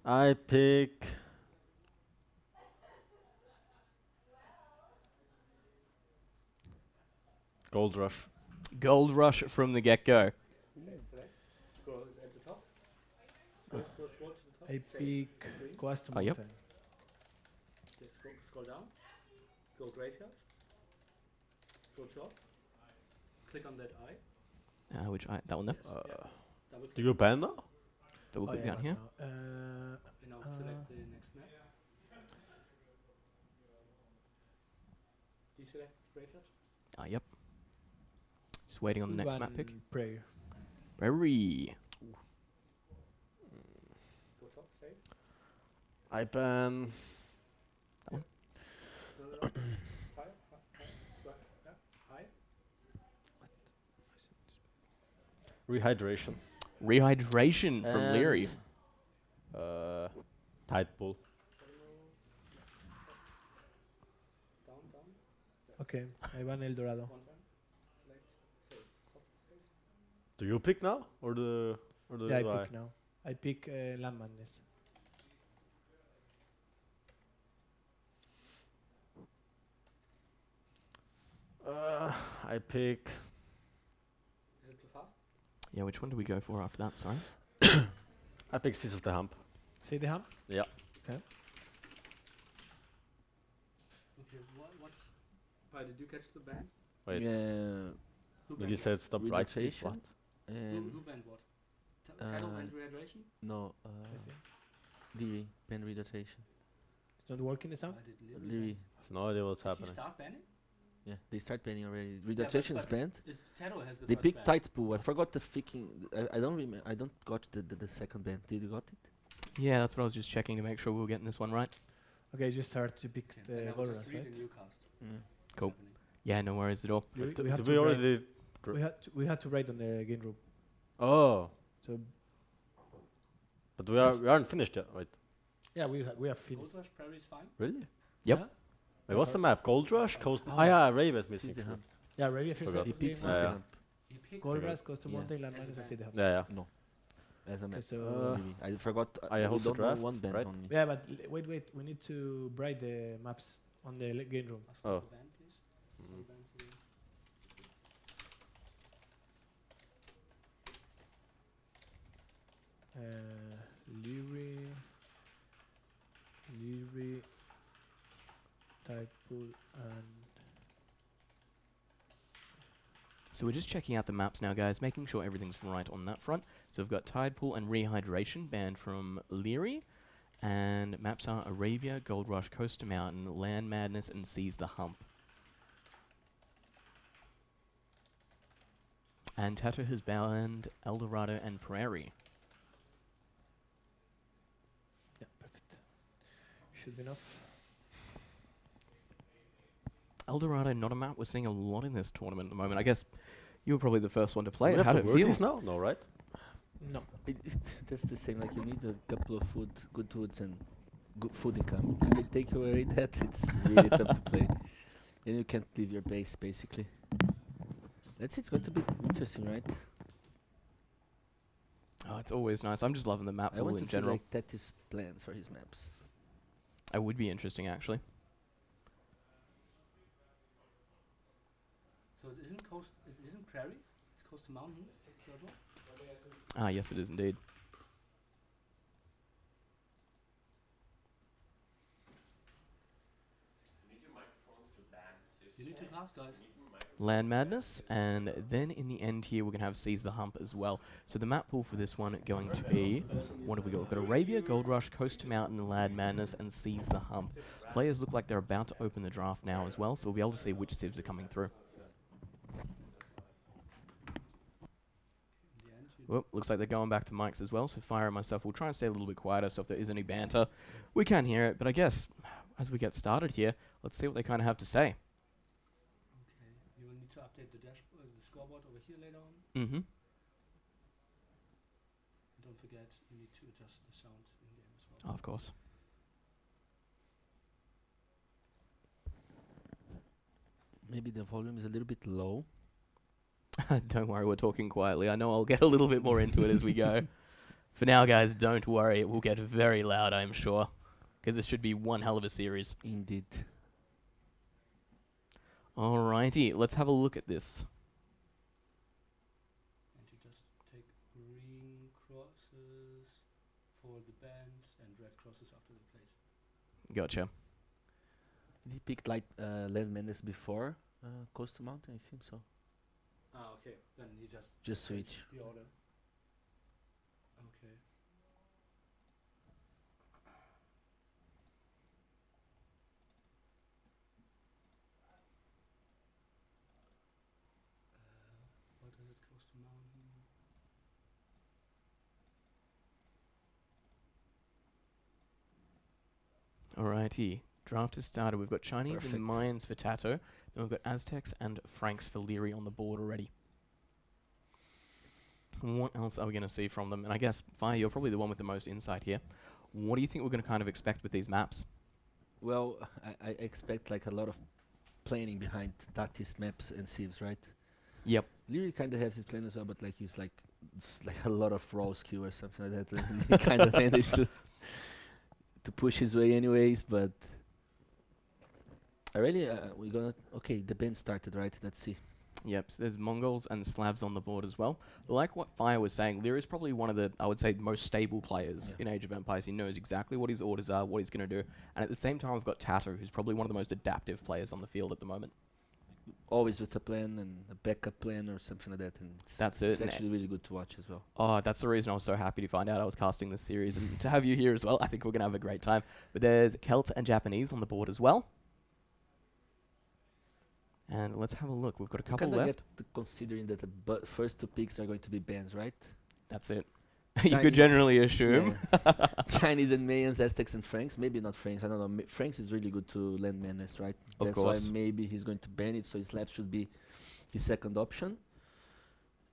I pick. Gold Rush. Gold Rush from the get-go. Scroll at the top. Scroll to the top. I pick Coast Oh, yep. Mountain. Scroll down. Go graveyard. Go top. Click on that eye. Which that one there. Double Do you ban now? Double click down but here. now, and now select the next map. Deselect graveyard. Ah, yep. Just waiting on the next map pick. Prayer. Very. Go top. Save. I ban. Fire. Eye. Rehydration. Rehydration from And Liereyy. Tide Pool. Down. Okay, I ban El Dorado. One time. Select. Save. Top. Save. Do you pick now or the Yeah, I do pick now. I pick Land Madness. I pick. Is it too fast? Yeah, which one do we go for after that? Sorry. I pick Seas of the Hump. See the hump? Yeah. Okay. What's? Why did you catch the band? Wait. Yeah, Who You banned what? said stop right click. relocation What? and Who banned what? Tato uh, banned rehydration? no, I think. Liereyy ban relocation. It's not working the sound? Why did Liereyy, I have no idea what's Did he happening. start banning? yeah, they start banning already. but- Relocation is but banned. Tato has the They first picked ban. TaToH. I forgot the freaking. I don't remember. I don't got the second ban. Did you got it? Yeah, that's what I was just checking to make sure we were getting this one right. Okay, you start to pick And the I will Gold just Rush, read right? a new cast. Yeah. What's Cool. happening. Yeah, no worries at all. We Did have did to we write- already? We had to write on the game room. Oh, So but we aren't finished yet, right? yeah, we have finished. Gold Rush Prairie is fine. Really? Yep. Yeah? Wait, what's the map? Gold Rush, Coast. Ah. Ah, yeah, Rave is Sees missing. the too. hump. Yeah, Ravia first. Forgot. He picks Yeah, the yeah. hump He picks Gold Forgot. Rush, Coastal Yeah. Mountain, Land As a Madness, and ban. see the hump. Yeah, yeah. No, as a Okay, map. so Liereyy. I forgot. I we host a don't know draft, one band right? only. yeah, but wait, we need to write the maps on the game room. Ask Oh. the ban, please. Mhm. The ban to the- Liereyy, Tide Pool, and So we're just checking out the maps now, guys, making sure everything's right on that front. So we've got Tide Pool and Rehydration banned from Liereyy. And maps are Arabia, Gold Rush, Coaster Mountain, Land Madness, and Seize the Hump. And Tato has banned Eldorado and Prairie. yeah, perfect. Should be enough. Eldorado, not a map we're seeing a lot in this tournament at the moment. I guess you were probably the first one to play we it. have How to did it work feel? these now? No, right? No, That's the same. Like you need a couple of good woods and good food income. If they take away that, it's really tough to play. And you can't leave your base basically. That's it's going to be interesting, right? Oh, it's always nice. I'm just loving the map I pool want in to see general. like Tatis plans for his maps. It would be interesting, actually. So it isn't coast. It isn't Prairie. It's Coastal Mountain. Third one. Ah, yes, it is indeed. You need to class, guys. Land Madness, and then in the end here we're going to have Seize the Hump as well. So the map pool for this one going to be, what have we got? We've got Arabia, Gold Rush, Coaster Mountain, Land Madness, and Seize the Hump. Players look like they're about to open the draft now as well, so we'll be able to see which civs are coming through. In the end, you Well, looks like they're going back to mics as well, so Fire and myself will try and stay a little bit quieter, so if there is any banter, we can hear it. But I guess, as we get started here, let's see what they kind of have to say. Okay. You will need to update the dashboard, the scoreboard over here later on. Mm-hmm. Don't forget, you need to adjust the sound in game as well. Of course. Maybe the volume is a little bit low. Don't worry, we're talking quietly. I know I'll get a little bit more into it as we go. For now, guys, don't worry. It will get very loud, I'm sure. Because this should be one hell of a series. Indeed. Alrighty, let's have a look at this. And you just take green crosses for the bands and red crosses after the plate. Gotcha. Did he pick like Land Madness before Coastal Mountain? I think so. Ah, okay. Then you just Just change switch. the order. Okay. What is it? Coastal Mountain. Alrighty. Draft has started. We've got Chinese Perfect. and Mayans for Tato. Then we've got Aztecs and Franks for Liereyy on the board already. What else are we going to see from them? And I guess, Fire, you're probably the one with the most insight here. What do you think we're going to kind of expect with these maps? Well, I expect like a lot of planning behind Tati's maps and sieves, right? Yep. Liereyy kind of has his plan as well, but like he's like it's like a lot of raw skill or something like that. And he kind of managed to push his way anyways, but I really we're gonna the band started, right? Let's see. Yep, so there's Mongols and Slavs on the board as well. Like what Fire was saying, Liereyy is probably one of the, I would say, most stable players in Age of Empires. He knows exactly what his orders are, what he's going to do. And at the same time, we've got Tato, who's probably one of the most adaptive players on the field at the moment. Always with a plan and a backup plan or something like that. And That's it. It's actually really good to watch as well. Oh, that's the reason I was so happy to find out I was casting this series. And to have you here as well, I think we're going to have a great time. But there's Celt and Japanese on the board as well. And let's have a look. We've got a couple Kinda left. get to considering that the first two picks are going to be bands, right? That's it. You could Chinese- generally assume. Yeah. Chinese and Mayans, Aztecs and Franks. Maybe not Franks. I don't know. Franks is really good to Land Madness, right? Of That's course. why maybe he's going to ban it. So his left should be his second option.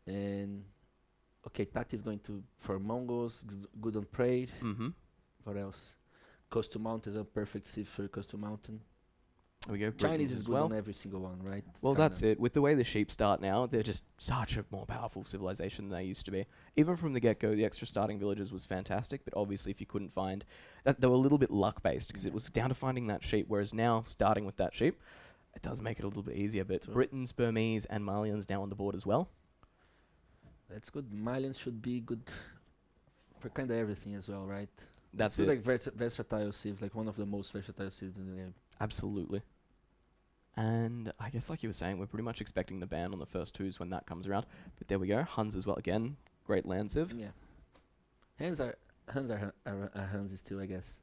And Tati is going to for Mongols. Good on Prey. Mm-hmm. What else? Coastal Mountain is a perfect sieve for Coastal Mountain. There we go. Chinese Britons is as good well. on every single one, right? Well, Kinda. that's it. With the way the sheep start now, they're just such a more powerful civilization than they used to be. Even from the get-go, the extra starting villages was fantastic, but obviously if you couldn't find... they were a little bit luck-based, because it was down to finding that sheep, whereas now, starting with that sheep, it does make it a little bit easier. But True. Britons, Burmese, and Malians now on the board as well. That's good. Malians should be good for kind of everything as well, right? That's It's it. like versatile sieve, like one of the most versatile sieves in the game. Absolutely. And I guess like you were saying, we're pretty much expecting the ban on the first twos when that comes around. But there we go. Huns as well. Again, great land civ. Yeah. Huns are Huns too, I guess.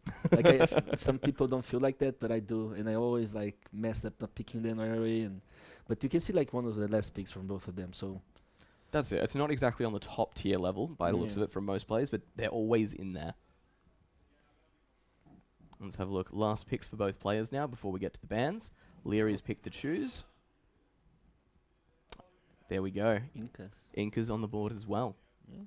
Some people don't feel like that, but I do, and I always like mess up not picking them right away. But you can see like one of the last picks from both of them. So That's it. It's not exactly on the top tier level by the looks of Yeah. it from most players, but they're always in there. Let's have a look. Last picks for both players now before we get to the bans. Lierey's picked to choose. There we go. Incas. Incas on the board as well. Yeah.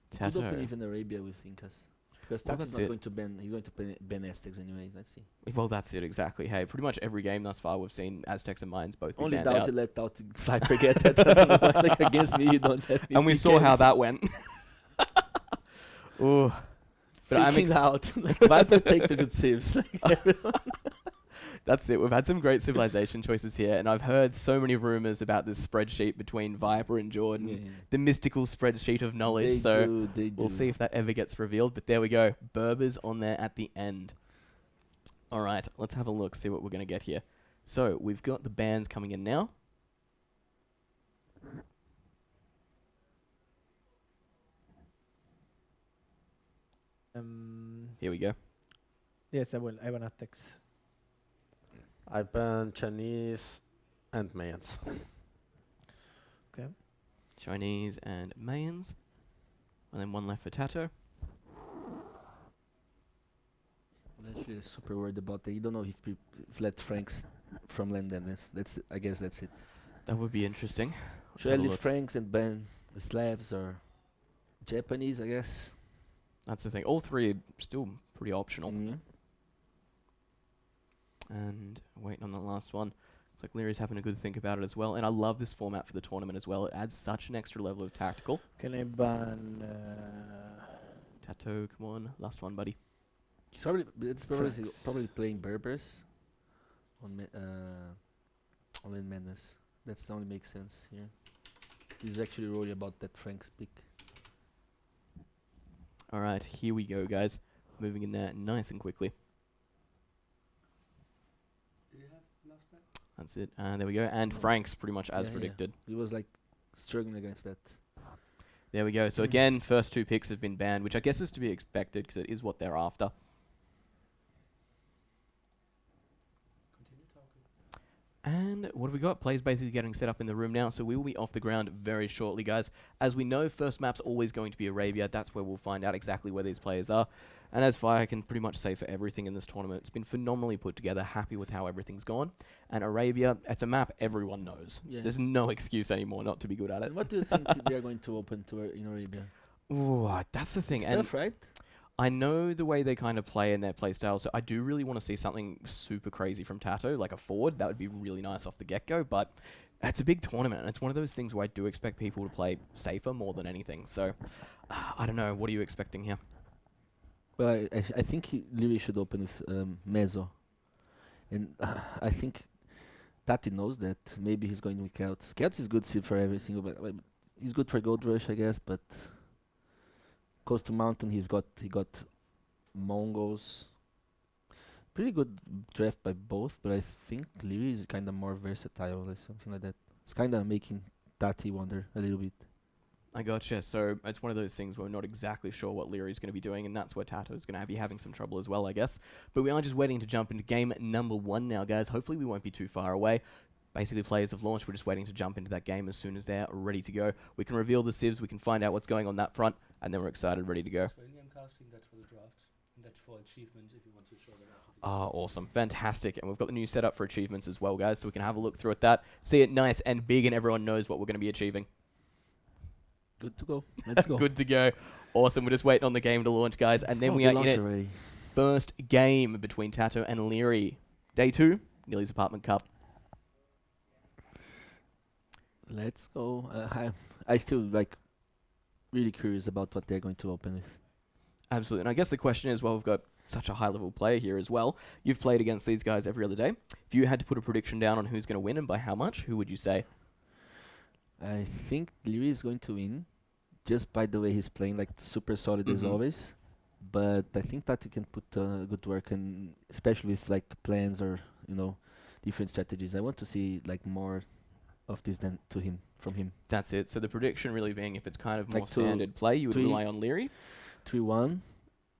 Tato. Could open even Arabia with Incas. Because Well, Tato's that's not it. going to ban. He's going to ban Aztecs anyway. Let's see. Well, that's it exactly. Hey, pretty much every game thus far we've seen Aztecs and Mayans both be Only banned DauT out. let DauT Viper get that. I don't know why, like against me, you don't let me. And we pick saw him. how that went. Ooh. But I'm Freaking out. Like Viper take the good saves. That's it. We've had some great civilization choices here, and I've heard so many rumors about this spreadsheet between Viper and Jordan, Yeah. the mystical spreadsheet of knowledge. They So do, they we'll do. see if that ever gets revealed. But there we go. Berbers on there at the end. All right, let's have a look, see what we're going to get here. So we've got the bands coming in now. Here we go. Yes, I will. I want Aztecs. I ban Chinese and Mayans. Chinese and Mayans. And then one left for Tato. I'm actually super worried about that. You don't know if let Franks from London. I guess that's it. That would be interesting. Let's Should I have a leave look. Franks and ban the Slavs or Japanese? I guess. That's the thing. All three are still pretty optional. Mm. And waiting on the last one. Looks like Lierey's having a good think about it as well. And I love this format for the tournament as well. It adds such an extra level of tactical. Can I ban TaToH, come on. Last one, buddy. He's probably Franks. probably playing Berbers on in Madness. That's only makes sense here. He's actually worried about that Frank's pick. All right, here we go, guys. Moving in there nice and quickly. Do you have last bet? That's it. And there we go. And Frank's pretty much as Yeah, predicted. He was like struggling against that. There we go. So again, first two picks have been banned, which I guess is to be expected because it is what they're after. Continue talking. And what have we got? Players basically getting set up in the room now, so we will be off the ground very shortly, guys. As we know, first map's always going to be Arabia. That's where we'll find out exactly where these players are. And as Fire can pretty much say for everything in this tournament, it's been phenomenally put together, happy with how everything's gone. And Arabia, it's a map everyone knows. Yeah. There's no excuse anymore not to be good at it. And what do you think they are going to open to in Arabia? Ooh, that's the thing. And Stuff, right? I know the way they kind of play in their play style, so I do really want to see something super crazy from TaToH, like a forward. That would be really nice off the get-go, but it's a big tournament, and it's one of those things where I do expect people to play safer more than anything. So, I don't know. What are you expecting here? Well, I think Liereyy should open with Mezzo. And I think Tati knows that. Maybe he's going with Scouts. Scouts is good for everything, but he's good for Gold Rush, I guess, but Coast to Mountain, he got Mongols. Pretty good draft by both, but I think Liereyy is kind of more versatile or something like that. It's kind of making Tati wonder a little bit. I gotcha. So it's one of those things where we're not exactly sure what Lierey's going to be doing, and that's where TaToH is going to be having some trouble as well, I guess. But we are just waiting to jump into game number 1 now, guys. Hopefully we won't be too far away. Basically, players have launched. We're just waiting to jump into that game as soon as they're ready to go. We can reveal the civs, we can find out what's going on that front, and then we're excited, ready to go. That's for in-game casting, that's for the drafts, and that's for achievements if you want to show that after the Ah, awesome. Fantastic. And we've got the new setup for achievements as well, guys, so we can have a look through at that, see it nice and big, and everyone knows what we're going to be achieving. Good to go. Let's go. Good to go. Awesome. We're just waiting on the game to launch, guys, and then we are in it. Already. First game between TaToH and Liereyy. Day 2, Nili's Apartment Cup. Let's go. I still like really curious about what they're going to open with. Absolutely. And I guess the question is, well, we've got such a high-level player here as well. You've played against these guys every other day. If you had to put a prediction down on who's going to win and by how much, who would you say? I think Liereyy is going to win, just by the way he's playing, like super solid as Mhm. always. But I think that you can put good work, and especially with like plans or different strategies. I want to see like more of this than from him. That's it. So the prediction really being, if it's kind of more Like two- standard play, you would three- rely on Liereyy. 3-1.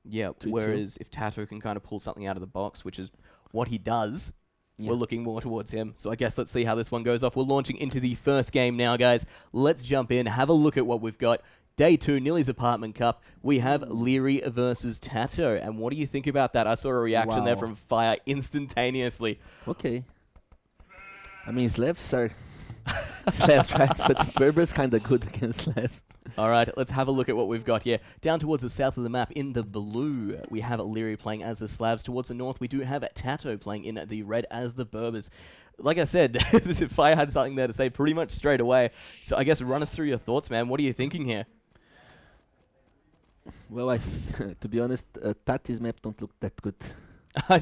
Yeah. 3-2. Whereas if TaToH can kind of pull something out of the box, which is what he does, we're looking more towards him. So I guess let's see how this one goes off. We're launching into the first game now, guys. Let's jump in, have a look at what we've got. Day 2, Nili's Apartment Cup. We have Liereyy versus TaToH. And what do you think about that? I saw a reaction there Wow. from Fire instantaneously. Okay. I mean, Slavs are Slavs, right? But Berber's kind of good against Slavs. All right, let's have a look at what we've got here. Down towards the south of the map in the blue, we have Liereyy playing as the Slavs. Towards the north, we do have TaToH playing in the red as the Berbers. Like I said, Fire had something there to say pretty much straight away. So I guess run us through your thoughts, man. What are you thinking here? Well, to be honest, Tati's map don't look that good.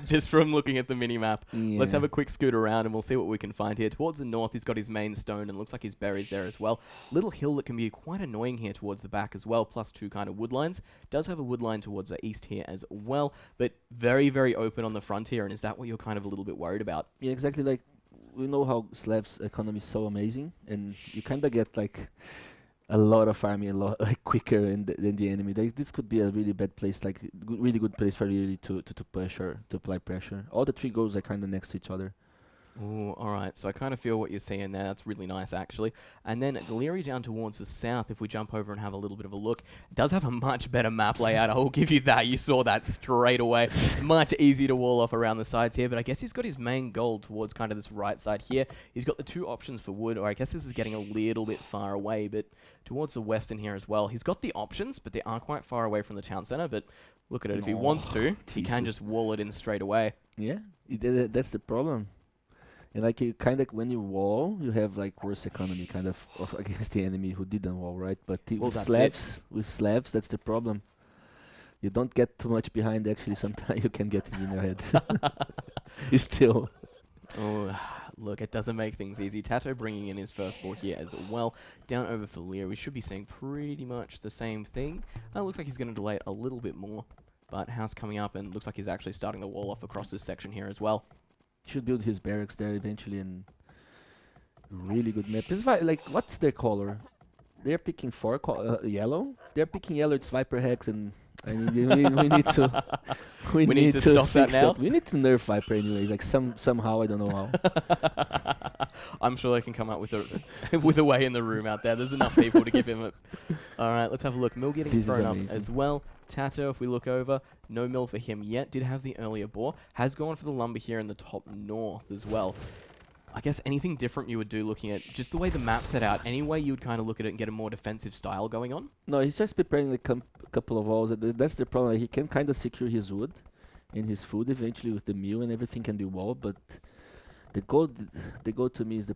Just from looking at the mini-map. Let's have Yeah. a quick scoot around and we'll see what we can find here. Towards the north, he's got his main stone and looks like his berries there as well. Little hill that can be quite annoying here towards the back as well, plus 2 kind of wood lines. Does have a wood line towards the east here as well, but very, very open on the frontier. And is that what you're kind of a little bit worried about? Yeah, exactly. Like, we know how Slavs' economy is so amazing, and you kind of get like a lot of army, a lot like quicker than the enemy. Like, this could be a really bad place, like really good place for really to push or to apply pressure. All the 3 goals are kind of next to each other. Ooh, all right. So I kind of feel what you're seeing there. That's really nice, actually. And then Liereyy down towards the south, if we jump over and have a little bit of a look, does have a much better map layout. I'll give you that. You saw that straight away. Much easier to wall off around the sides here, but I guess he's got his main goal towards kind of this right side here. He's got the 2 options for wood, or I guess this is getting a little bit far away, but towards the western here as well. He's got the options, but they are quite far away from the town center, but look at it. If he wants to, he can Jesus. just wall it in straight away. Yeah, that's the problem. And like, you kind of, when you wall, you have like worse economy kind of against the enemy who didn't wall, right? But Well, with that's Slavs, that's the problem. You don't get too much behind. Actually, sometimes you can get it in your head. You still. Oh, look, it doesn't make things easy. TaToH bringing in his first ball here as well. Down over for Liereyy. We should be seeing pretty much the same thing. Looks like he's going to delay it a little bit more. But House coming up, and looks like he's actually starting the wall off across this section here as well. Should build his barracks there eventually, and really good map. This like, what's their color? They're picking yellow. They're picking yellow. It's Viper Hex, and I mean, we need to. We need to stop that fix now. We need to nerf Viper anyway. Like somehow, I don't know how. I'm sure they can come up with a with a way in the room out there. There's enough people to give him it. All right, let's have a look. Mill getting This is thrown up amazing. as well. TaToH, if we look over, no mill for him yet. Did have the earlier bore. Has gone for the lumber here in the top north as well. I guess anything different you would do looking at just the way the map's set out. Any way you would kind of look at it and get a more defensive style going on? No, he's just preparing like a couple of walls. That's the problem. Like, he can kind of secure his wood and his food eventually with the mill, and everything can be walled. But the gold to me is the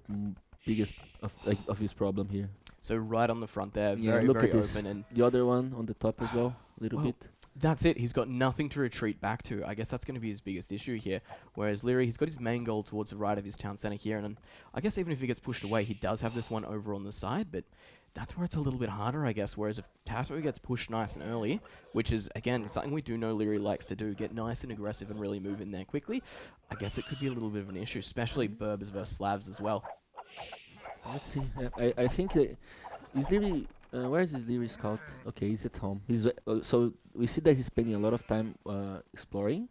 biggest of his problem here. So right on the front there, Yeah, very, look very at this. open. And The other one on the top as well, a little Well, bit. that's it. He's got nothing to retreat back to. I guess that's going to be his biggest issue here. Whereas Liereyy, he's got his main goal towards the right of his town centre here. And I guess even if he gets pushed away, he does have this one over on the side. But that's where it's a little bit harder, I guess. Whereas if TaToH gets pushed nice and early, which is, again, something we do know Liereyy likes to do, get nice and aggressive and really move in there quickly, I guess it could be a little bit of an issue, especially Berbers versus Slavs as well. Let's see. I think is Liereyy. Where is his Liereyy scout? Okay, he's at home. He's so we see that he's spending a lot of time exploring.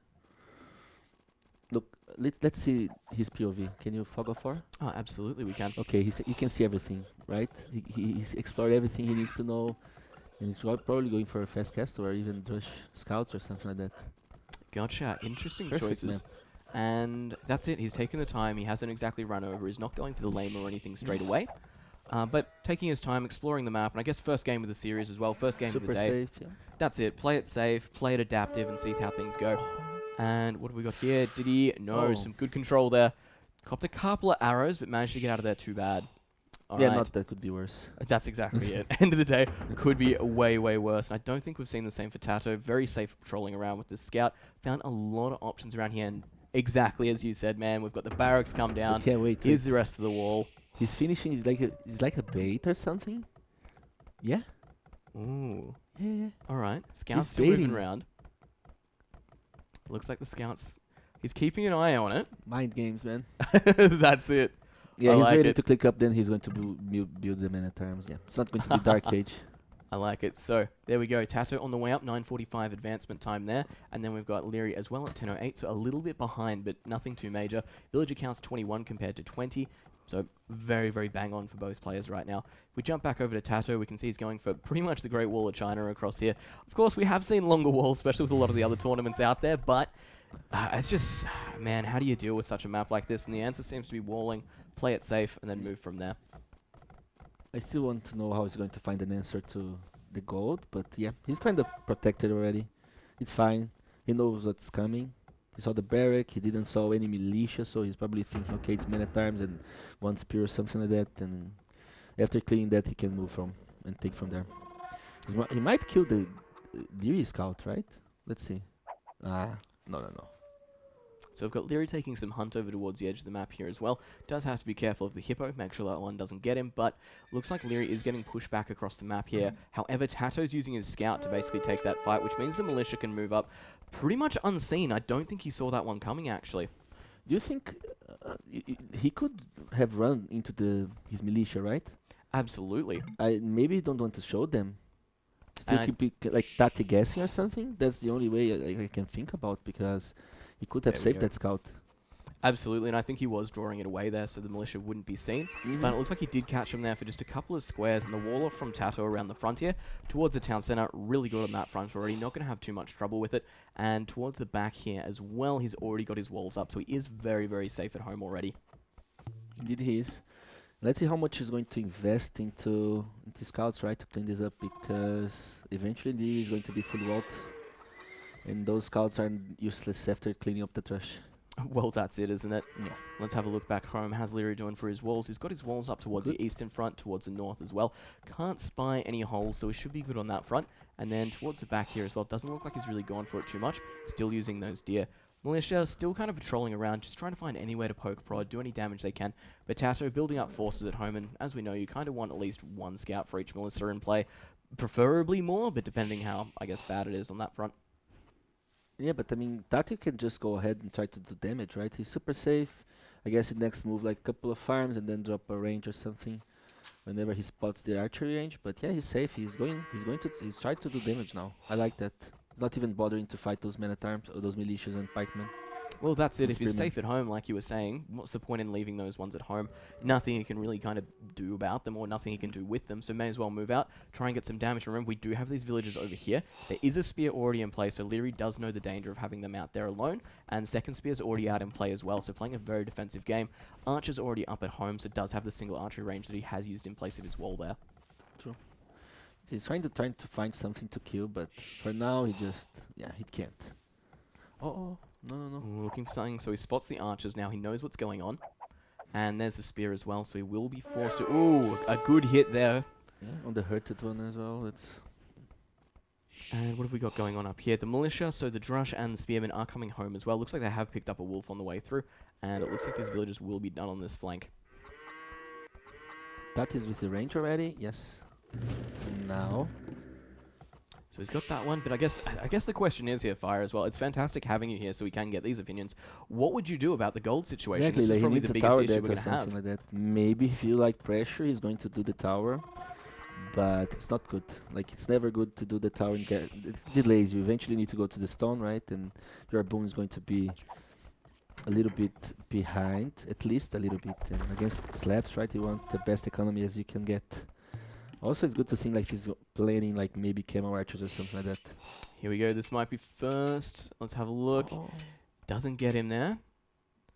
Look, let's see his POV. Can you fog off for? Oh, absolutely, we can. Okay, he can see everything, right? He's explored everything he needs to know, and he's probably going for a fast cast or even Drush scouts or something like that. Gotcha. Interesting Perfect choices. And that's it. He's taken the time. He hasn't exactly run over. He's not going for the lame or anything straight away. But taking his time, exploring the map, and I guess first game of the series as well, first game Super of the day. safe, yeah. That's it. Play it safe, play it adaptive, and see how things go. And what have we got here? Did he? No, Oh. some good control there. Copped a couple of arrows, but managed to get out of there too bad. All Yeah, right. not that could be worse. That's exactly it. End of the day, could be way, way worse. And I don't think we've seen the same for TaToH. Very safe patrolling around with the scout. Found a lot of options around here. And exactly as you said, man, we've got the barracks come down. But yeah, wait. Here's the rest of the wall. He's finishing. He's like a bait or something. Yeah. Ooh. Yeah. All right. Scouts He's still moving baiting. around. Looks like the scouts. He's keeping an eye on it. Mind games, man. That's it. Yeah, I he's like ready it. to click up. Then he's going to build them in at times. Yeah, it's not going to be Dark Age. I like it. So there we go. TaToH on the way up, 9:45 advancement time there, and then we've got Liereyy as well at 10:08. So a little bit behind, but nothing too major. Villager counts 21 compared to 20. So very, very bang on for both players right now. If we jump back over to TaToH, we can see he's going for pretty much the Great Wall of China across here. Of course, we have seen longer walls, especially with a lot of the other tournaments out there, but it's just, man, how do you deal with such a map like this? And the answer seems to be walling, play it safe, and then move from there. I still want to know how he's going to find an answer to the gold, but yeah, he's kind of protected already. It's fine. He knows what's coming. He saw the barrack. He didn't saw any militia, so he's probably thinking, okay, it's men at arms and one spear or something like that. And after cleaning that, he can move from and take from there. He might kill the Liereyy scout, right? Let's see. No. So we've got Liereyy taking some hunt over towards the edge of the map here as well. Does have to be careful of the hippo, make sure that one doesn't get him, but looks like Liereyy is getting pushed back across the map here. However, TaToH's using his scout to basically take that fight, which means the militia can move up pretty much unseen. I don't think he saw that one coming, actually. Do you think he could have run into his militia, right? Absolutely. I maybe don't want to show them. Still And keep it like Tati guessing or something. That's the only way I can think about, because he could have There we saved go. that scout. Absolutely, and I think he was drawing it away there so the militia wouldn't be seen. But it looks like he did catch him there for just a couple of squares, and the waller from TaToH around the front here, towards the town centre, really good on that front already, not going to have too much trouble with it. And towards the back here as well, he's already got his walls up, so he is very, very safe at home already. Indeed he is. Let's see how much he's going to invest into scouts, right, to clean this up, because eventually Liereyy is going to be full vault, and those scouts are useless after cleaning up the trash. Well, that's it, isn't it? Yeah. Let's have a look back home. How's Liereyy doing for his walls? He's got his walls up towards Good. the eastern front, towards the north as well. Can't spy any holes, so he should be good on that front. And then towards the back here as well, doesn't look like he's really gone for it too much. Still using those deer. Militia still kind of patrolling around, just trying to find anywhere to poke prod, do any damage they can. But Tato building up forces at home, and as we know, you kind of want at least one scout for each militia in play. Preferably more, but depending how, I guess, bad it is on that front. Yeah, but I mean, TaToH can just go ahead and try to do damage, right? He's super safe. I guess his next move like a couple of farms and then drop a range or something whenever he spots the archery range. But yeah, he's safe. He's trying to do damage now. I like that. Not even bothering to fight those men at arms or those militias and pikemen. Well, that's it. And If you're spearmen. safe at home, like you were saying, what's the point in leaving those ones at home? Nothing you can really kind of do about them or nothing you can do with them, so may as well move out, try and get some damage. Remember, we do have these villages over here. There is a spear already in play, so Liereyy does know the danger of having them out there alone, and second spear's already out in play as well, so playing a very defensive game. Archer's already up at home, so does have the single archery range that he has used in place of his wall there. True. He's trying to find something to kill, but for now he just he can't. Oh no. Looking for something, so he spots the archers now. He knows what's going on. And there's the spear as well, so he will be forced to... Ooh, a good hit there. Yeah, on the hurted one as well. It's And what have we got going on up here? The militia, so the drush and the spearmen are coming home as well. Looks like they have picked up a wolf on the way through. And it looks like these villagers will be done on this flank. that is with the range already. Yes. Now. So he's got that one, but I guess the question is here, Fire, as well. It's fantastic having you here so we can get these opinions. What would you do about the gold situation? Exactly, This like is he probably needs the a biggest tower issue deck we're or going to have. something like that. Maybe if you like pressure, he's going to do the tower, but it's not good. Like it's never good to do the tower and get it delays you. Eventually, you need to go to the stone, right? And your boon is going to be a little bit behind, at least a little bit. And against slabs, right? You want the best economy as you can get. Also, it's good to think like he's planning like maybe camel archers or something like that. Here we go. This might be first. Let's have a look. Doesn't get him there,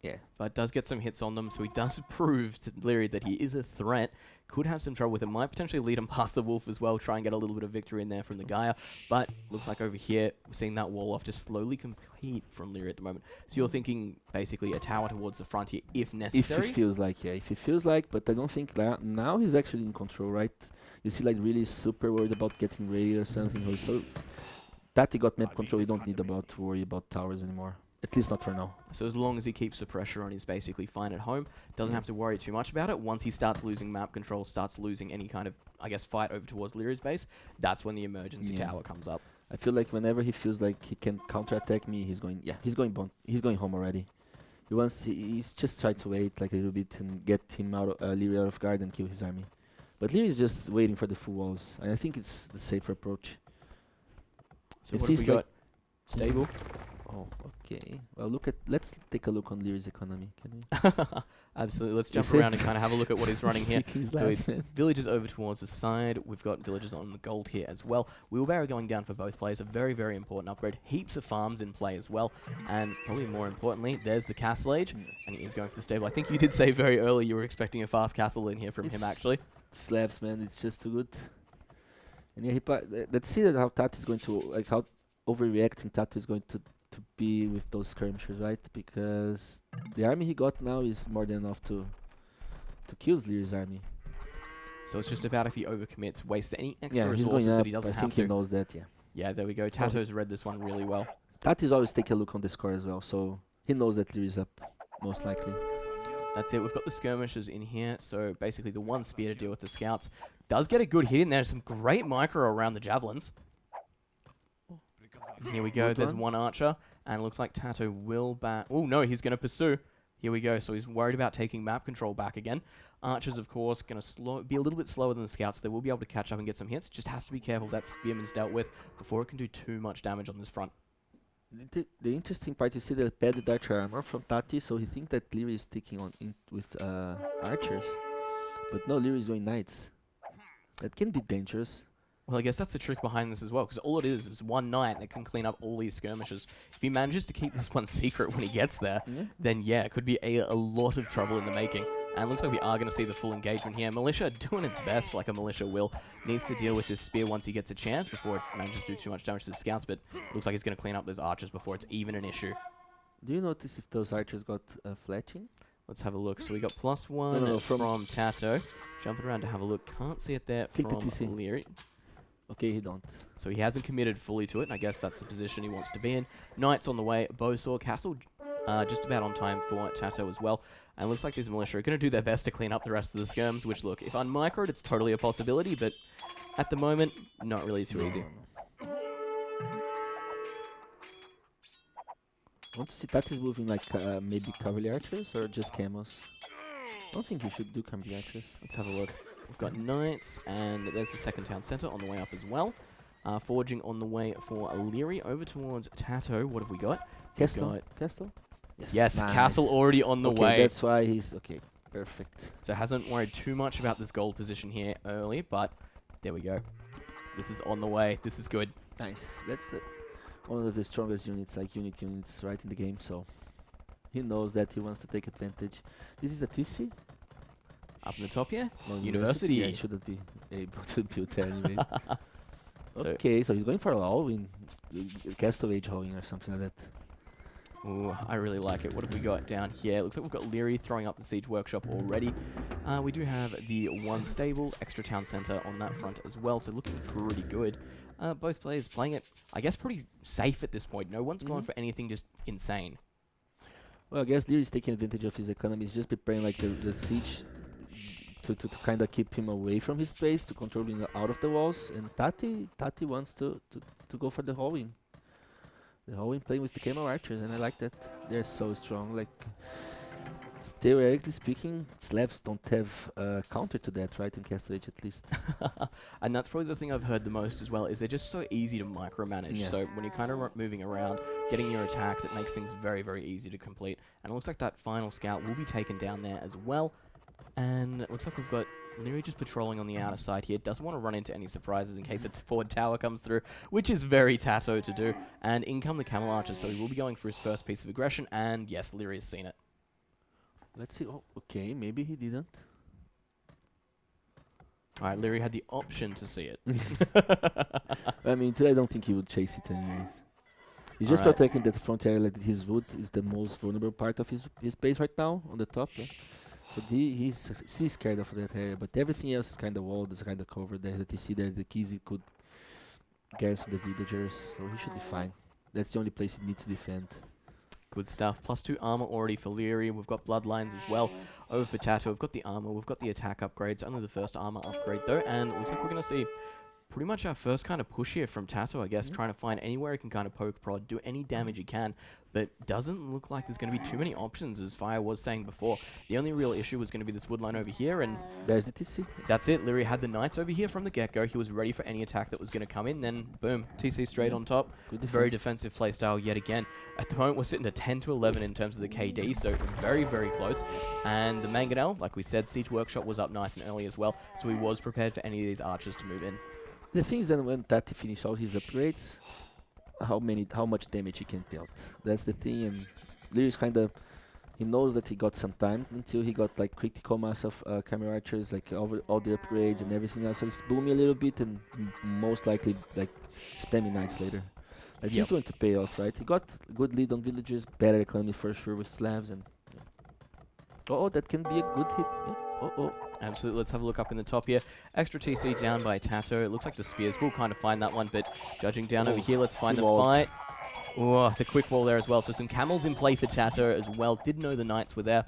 Yeah. but does get some hits on them. So he does prove to Liereyy that he is a threat. Could have some trouble with it. Might potentially lead him past the wolf as well. Try and get a little bit of victory in there from the Gaia. But looks like over here, we're seeing that wall off just slowly complete from Liereyy at the moment. So you're thinking basically a tower towards the front here if If necessary. he feels like, if he feels like, but I don't think now he's actually in control, right? You see, like really super worried about getting ready or something. So that he got map control, you don't need to worry about towers anymore. At least not for now. So as long as he keeps the pressure on, he's basically fine at home. Doesn't have to worry too much about it. Once he starts losing map control, starts losing any kind of, I guess, fight over towards Lierey's base, that's when the emergency Yeah. tower comes up. I feel like whenever he feels like he can counterattack me, he's going home already. He's just trying to wait like a little bit and get him Liereyy out of guard and kill his army. But Liereyy is just waiting for the full walls, and I think it's the safer approach. So It what have we seems got? like- Stable. Oh, okay. Well, let's take a look on Lierey's economy, can we? Absolutely. Let's You jump see? around and kind of have a look at what he's running here. He's So last, he's man. villagers over towards the side. We've got villagers on the gold here as well. Wheelbarrow going down for both players. A very, very important upgrade. Heaps of farms in play as well. And probably more importantly, there's the castle age. And he is going for the stable. I think you did say very early you were expecting a fast castle in here from him, It's- actually. Slabs, man, it's just too good. And yeah, let's see how TaToH is going to, like how overreacting TaToH is going to be with those skirmishers, right? Because the army he got now is more than enough to kill Lierey's army. So it's just about if he overcommits, wastes any extra Yeah, he's resources going up. that he I doesn't have think he to. knows that, yeah. Yeah, there we go. TaToH's read this one really well. TaToH always take a look on the score as well, so he knows that Lierey's up, most likely. That's it. We've got the skirmishers in here. So basically the one spear to deal with the scouts. Does get a good hit in there. Some great micro around the javelins. And here we go. Good There's one. one archer. And it looks like TaToH will back. Oh, no. He's going to pursue. Here we go. So he's worried about taking map control back again. Archers, of course, going to be a little bit slower than the scouts. They will be able to catch up and get some hits. Just has to be careful that spearman's dealt with before it can do too much damage on this front. The interesting part is see the padded archer armor from TaToH, so he thinks that Liereyy is sticking on with archers. But no, Liereyy is going knights. That can be dangerous. Well, I guess that's the trick behind this as well, because all it is one knight and it can clean up all these skirmishes. If he manages to keep this one secret when he gets there, then yeah, it could be a lot of trouble in the making. And it looks like we are going to see the full engagement here. Militia doing its best, like a militia will. Needs to deal with this spear once he gets a chance before it manages to do too much damage to the scouts, but looks like he's going to clean up those archers before it's even an issue. Do you notice if those archers got fletching? Let's have a look. So we got +1 no, from Tato. Jumping around to have a look. Can't see it there Click the from TC. Liereyy. Okay, he don't. So he hasn't committed fully to it, and I guess that's the position he wants to be in. Knights on the way. Bowsaw Castle just about on time for Tato as well. And it looks like these militia are going to do their best to clean up the rest of the skirms, which, look, if unmicroed, it's totally a possibility, but at the moment, not really too easy. I want to see Tati's moving like maybe cavalry archers or just camos. I don't think you should do cavalry archers. Let's have a look. We've got Knights, and there's the second town centre on the way up as well. Forging on the way for Liereyy over towards Tato. What have we got? Castle? got- Castle? Yes, nice. Castle already on the Okay, way. that's why he's... Okay, perfect. So hasn't worried too much about this gold position here early, but there we go. This is on the way. This is good. Nice. That's one of the strongest units, like units right in the game, so... He knows that he wants to take advantage. This is a TC? Up in the top here. No, University. Yeah, he shouldn't be able to build there anyways. So- Okay, so he's going for a all-win. Castle Age hoeing or something like that. Ooh, I really like it. What have we got down here? Looks like we've got Liereyy throwing up the siege workshop already. We do have the one stable, extra town centre on that front as well, so looking pretty good. Both players playing it, I guess, pretty safe at this point. No one's gone for anything just insane. Well, I guess Lierey's taking advantage of his economy. He's just preparing like the siege to kind of keep him away from his base, to control him out of the walls. And Tati wants to go for the hoeing. The hoeing playing with the camo archers, and I like that. They're so strong. Like, theoretically speaking, Slavs don't have counter to that, right? In Castle Age at least. And that's probably the thing I've heard the most as well, is they're just so easy to micromanage. Yeah. So when you're kind of moving around, getting your attacks, it makes things very, very easy to complete. And it looks like that final scout will be taken down there as well. And it looks like we've got Liereyy just patrolling on the outer side here. Doesn't want to run into any surprises in case a forward tower comes through, which is very Tato to do. And in come the camel archers, so he will be going for his first piece of aggression. And yes, Liereyy has seen it. Let's see. Oh, okay, maybe he didn't. Alright, Liereyy had the option to see it. I mean, I don't think he would chase it anyways. He's just Alright. protecting that front area. Like his wood is the most vulnerable part of his base right now on the top. Yeah. But he's scared of that area. But everything else is kind of walled, is kind of covered. There's a TC there. The Kizzy could garrison the villagers, so he should be fine. That's the only place he needs to defend. Good stuff. +2 armor already for Liereyy. We've got bloodlines as well. Over for Tato, we've got the armor, we've got the attack upgrades. Only the first armor upgrade though, and it looks like we're going to see pretty much our first kind of push here from Tato, I guess, trying to find anywhere he can kind of poke prod, do any damage he can, but doesn't look like there's going to be too many options, as Fire was saying before. The only real issue was going to be this woodline over here, and There's the TC. that's it. Liereyy had the knights over here from the get-go. He was ready for any attack that was going to come in, then boom, TC straight on top. Good Very defense. defensive playstyle yet again. At the moment, we're sitting at 10 to 11 in terms of the KD, so very, very close. And the Mangonel, like we said, Siege Workshop was up nice and early as well, so he was prepared for any of these archers to move in. The thing is that when Tati finish all his upgrades, how much damage he can deal. That's the thing, and Lierey's kind of, he knows that he got some time until he got like critical mass of camera archers, like all the upgrades and everything else. So he's booming a little bit, and most likely like spamming knights later. Like he's going to pay off, right? He got a good lead on villagers, better economy for sure with Slavs, and oh, that can be a good hit. Yeah. Oh. Absolutely. Let's have a look up in the top here. Extra TC down by Tato. It looks like the spears will kind of find that one, but judging down over here, let's find the fight. Oh, the quick wall there as well. So some camels in play for Tato as well. Didn't know the knights were there.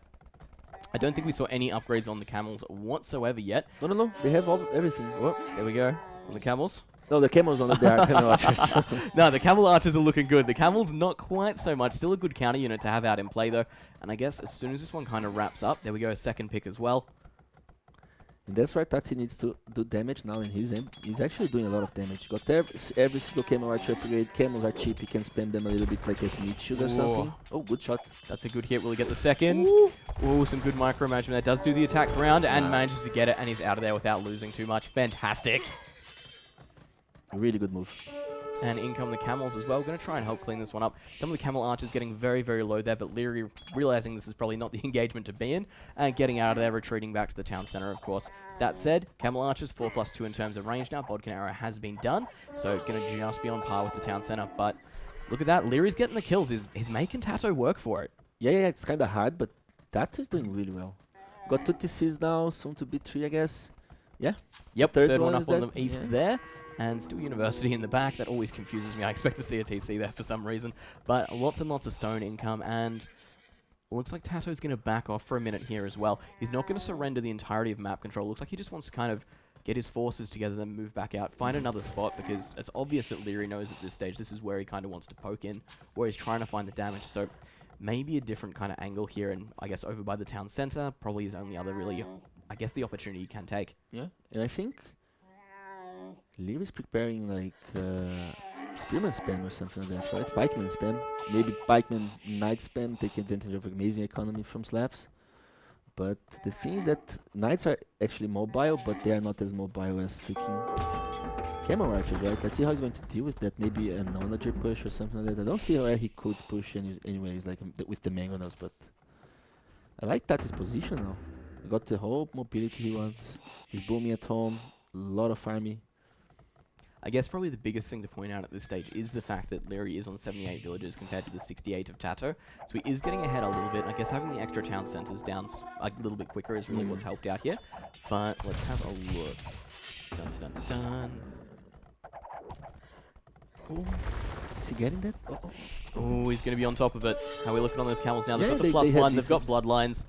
I don't think we saw any upgrades on the camels whatsoever yet. No. They have everything. Oh, there we go. On the camels. No, the camels on the camera archers. No, the camel archers are looking good. The camels not quite so much. Still a good counter unit to have out in play though. And I guess as soon as this one kind of wraps up, there we go, a second pick as well. And that's why Tati needs to do damage now, and he's actually doing a lot of damage. Got every single camel archer upgrade. Camels are cheap, you can spam them a little bit like a Smith shoot or something. Oh, good shot. That's a good hit. Will he get the second? Ooh, some good micromanagement there. Does do the attack round and manages to get it, and he's out of there without losing too much. Fantastic. Really good move. And in come the camels as well. Going to try and help clean this one up. Some of the camel archers getting very, very low there, but Liereyy realizing this is probably not the engagement to be in, and getting out of there, retreating back to the town center, of course. That said, camel archers 4+2 in terms of range now. Bodkin arrow has been done, so going to just be on par with the town center, but Look at that. Lierey's getting the kills. He's making Tato work for it. Yeah, it's kind of hard, but TaToH is doing really well. Got 2 TCs now, soon to be 3, I guess. Yeah. Yep, third one is up on that? the east there. And still University in the back. That always confuses me. I expect to see a TC there for some reason. But lots and lots of stone income, and looks like TaToH's going to back off for a minute here as well. He's not going to surrender the entirety of map control. Looks like he just wants to kind of get his forces together, then move back out, find another spot, because it's obvious that Liereyy knows at this stage this is where he kind of wants to poke in, where he's trying to find the damage. So maybe a different kind of angle here, and I guess over by the town center probably is only other really, I guess, the opportunity you can take. Yeah, and I think Lierey's preparing like spearman spam or something like that, right? Pikeman spam. Maybe pikeman knight spam, take advantage of amazing economy from Slavs. But the thing is that knights are actually mobile, but they are not as mobile as freaking camel archers, right? Let's see how he's going to deal with that. Maybe a knowledge push or something like that. I don't see where he could push anyways, like with the mangonels, but I like TaToH's position now. He got the whole mobility he wants. He's booming at home, a lot of army. I guess probably the biggest thing to point out at this stage is the fact that Liereyy is on 78 villages compared to the 68 of TaToH. So he is getting ahead a little bit. I guess having the extra town centers down a little bit quicker is really what's helped out here. But let's have a look. Dun dun dun dun. Oh, is he getting that? Oh, he's going to be on top of it. How are we looking on those camels now? They've Yeah, got the plus they have one. They've got decent. bloodlines.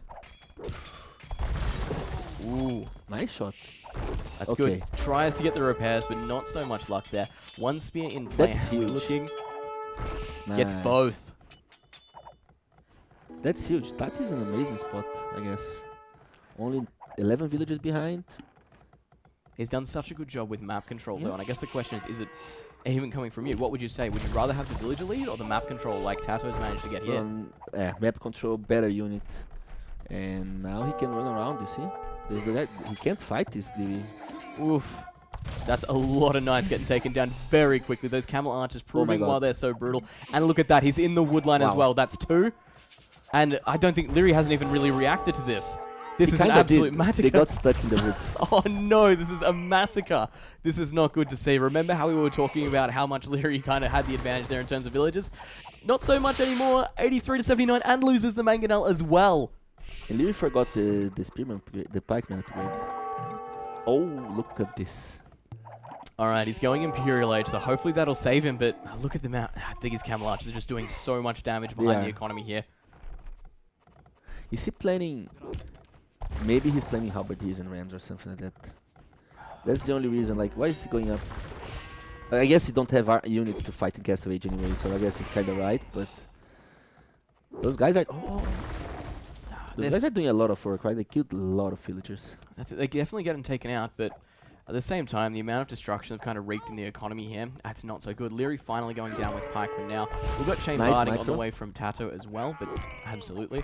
Ooh. Nice shot. That's Okay. good. Tries to get the repairs, but not so much luck there. One spear in play. That's How are we huge. looking? Gets Nice. both. That's huge. TaToH is an amazing spot, I guess. Only 11 villages behind. He's done such a good job with map control, though, Yeah. and I guess the question is it even coming from you? What would you say? Would you rather have the villager lead or the map control like TaToH's managed to get here? Map control, better unit. And now he can run around, you see? He can't fight this Liereyy. Oof. That's a lot of knights getting taken down very quickly. Those camel archers proving why they're so brutal. And look at that, he's in the woodline as well. That's 2. And I don't think Liereyy hasn't even really reacted to this. This is an absolute massacre. They got stuck in the woods. Oh no, this is a massacre. This is not good to see. Remember how we were talking about how much Liereyy kind of had the advantage there in terms of villages? Not so much anymore. 83 to 79 and loses the mangonel as well. And Liereyy forgot the spearman upgrade, the pikeman upgrade. Oh, look at this. Alright, he's going Imperial Age, so hopefully that'll save him, but look at the amount. I think his camel archers are just doing so much damage behind the economy here. Is he planning... Maybe he's planning halberdiers and rams or something like that. That's the only reason. Like, why is he going up? I guess he don't have units to fight in Castle Age anyway, so I guess he's kind of right, but... Those guys are... Those guys are doing a lot of work, right? They killed a lot of villagers. That's it. They definitely get him taken out, but at the same time, the amount of destruction they've kind of wreaked in the economy here, that's not so good. Liereyy finally going down with pikemen now. We've got chain Nice barding on the micro. way from TaToH as well, but absolutely.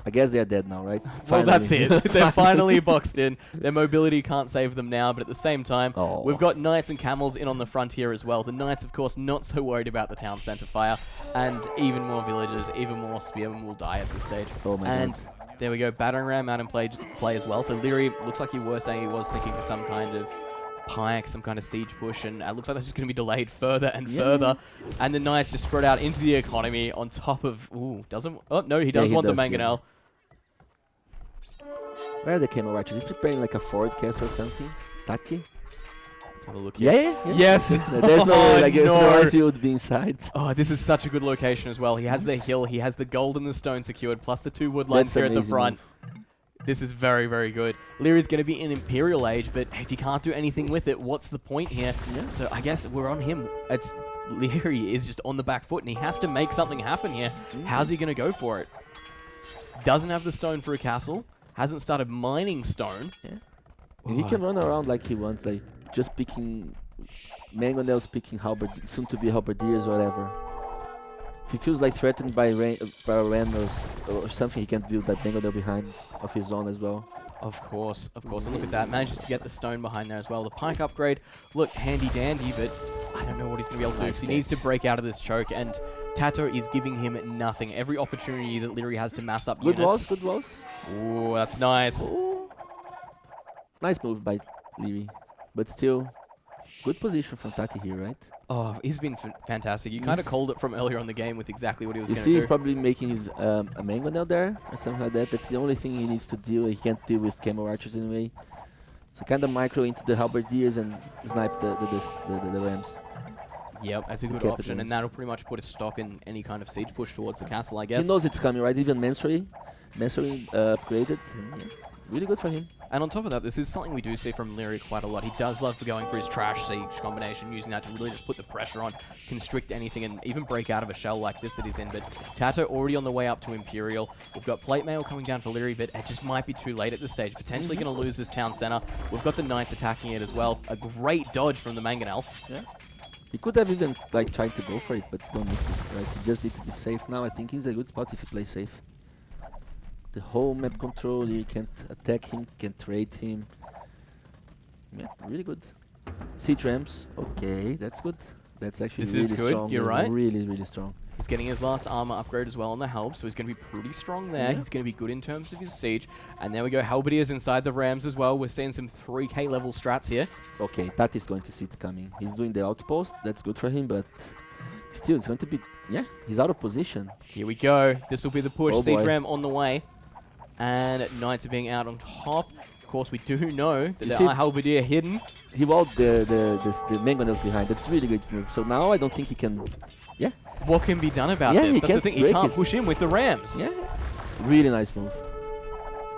I guess they are dead now, right? Well, that's it. Finally. They're finally boxed in. Their mobility can't save them now, but at the same time, we've got knights and camels in on the frontier as well. The knights, of course, not so worried about the town centre fire, and even more villagers, even more spearmen will die at this stage. Oh my and god. there we go, battering ram out in play as well. So Liereyy looks like he was saying he was thinking for some kind of pike, some kind of siege push, and it looks like that's just going to be delayed further and further. And the knights just spread out into the economy on top of... Ooh, doesn't... Oh, no, he does want the mangonel. Where are the camel archers? He's preparing like a forward castle or something. TaToH? Let's have a look here. Yeah. Yes! There's no way, like, no. otherwise he would be inside. Oh, this is such a good location as well. He has the hill, he has the gold and the stone secured, plus the 2 wood lines That's here at the amazing front. move. This is very, very good. Lierey's going to be in Imperial Age, but if he can't do anything with it, what's the point here? Yeah. So I guess we're on him. Liereyy is just on the back foot, and he has to make something happen here. How's he going to go for it? Doesn't have the stone for a castle. Hasn't started mining stone. Yeah. And he can run around like he wants, like just picking mangonels, picking soon to be halberdiers or whatever. If he feels like threatened by ram or something, he can build that mangonel behind of his own as well. Of course, of course. And look at that. Manages to get the stone behind there as well. The pike upgrade, look, handy dandy, but I don't know what he's going to be able to do. So he needs to break out of this choke, and TaToH is giving him nothing. Every opportunity that Liereyy has to mass up units. Good walls. Ooh, that's nice. Ooh. Nice move by Liereyy, but still Good position from Tati here, right? Oh, he's been fantastic. You kind of Yes. called it from earlier on the game with exactly what he was You going see, to he's do. probably making his a mangonel there or something like that. That's the only thing he needs to deal. He can't deal with camel archers anyway. So kind of micro into the halberdiers and snipe the rams. Yep, that's a good Decapitates. option, and that'll pretty much put a stop in any kind of siege push towards the castle, I He guess. knows it's coming, right? Even Mansory upgraded. And yeah, really good for him. And on top of that, this is something we do see from Liereyy quite a lot. He does love for going for his trash siege combination, using that to really just put the pressure on, constrict anything, and even break out of a shell like this that he's in. But Tato already on the way up to Imperial. We've got plate mail coming down for Liereyy, but it just might be too late at this stage. Potentially going to lose this town center. We've got the Knights attacking it as well. A great dodge from the Mangonel. Yeah. He could have even like tried to go for it, but don't need to, right? He just need to be safe now. I think he's a good spot if he plays safe. The whole map control, you can't attack him, can't trade him. Yeah, really good. Siege Rams, okay, that's good. That's actually This really is good, strong. you're yeah, right. Really, really strong. He's getting his last armor upgrade as well on the help, so he's going to be pretty strong there. Yeah. He's going to be good in terms of his siege. And there we go, Halberdiers inside the Rams as well. We're seeing some 3k level strats here. Okay, Tati's going to see it coming. He's doing the outpost, that's good for him, but still, it's going to be, yeah, he's out of position. Here we go. This will be the push. Oh Siege boy. Ram on the way. And Knights are being out on top. Of course, we do know that You there see- are Halberdier hidden. He walled the mangonels behind. That's really good move. So now I don't think he can. Yeah, What can be done about Yeah, this? he That's the can't thing. He break can't it. push in with the Rams. yeah, really nice move.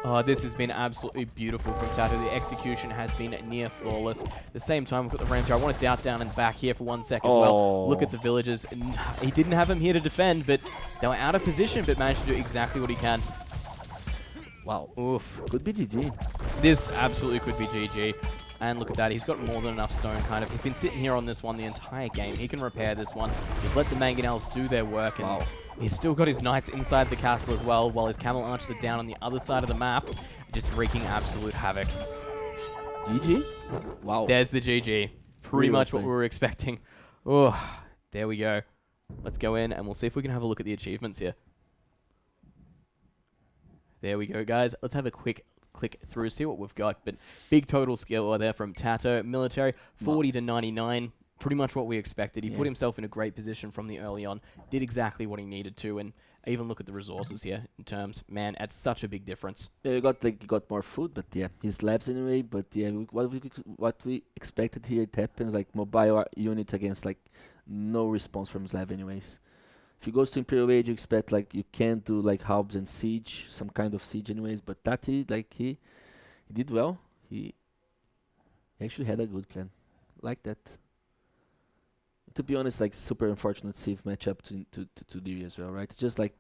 Oh, this has been absolutely beautiful from Tato. The execution has been near flawless. At the same time, we've got the Rams here. I want to DauT down and back here for 1 sec as well. Look at the villagers. He didn't have them here to defend, but they were out of position, but managed to do exactly what he can. Wow, Oof. could be GG. This absolutely could be GG. And look at that, he's got more than enough stone, kind of. He's been sitting here on this one the entire game. He can repair this one. Just let the Mangonels do their work. And Wow. he's still got his Knights inside the castle as well, while his Camel Archers are down on the other side of the map, just wreaking absolute havoc. GG. Wow. There's the GG. Pretty Really much well what we played. were expecting. Oh, there we go. Let's go in and we'll see if we can have a look at the achievements here. There we go, guys. Let's have a quick click through, see what we've got. But big total skill there from Tato. Military, 40 to 99. Pretty much what we expected. He Yeah. put himself in a great position from the early on. Did exactly what he needed to. And even look at the resources here in terms. Man, that's such a big difference. Yeah, he got more food, but yeah, his labs anyway. But yeah, what we expected here, it happens. Like mobile unit against like no response from his lab anyways. If he goes to Imperial Age, you expect like you can't do like halbs and siege, some kind of siege anyways. But Tati, like he did well. He actually had a good plan, like that. To be honest, like super unfortunate Civ matchup to Liereyy as well, right? It's just like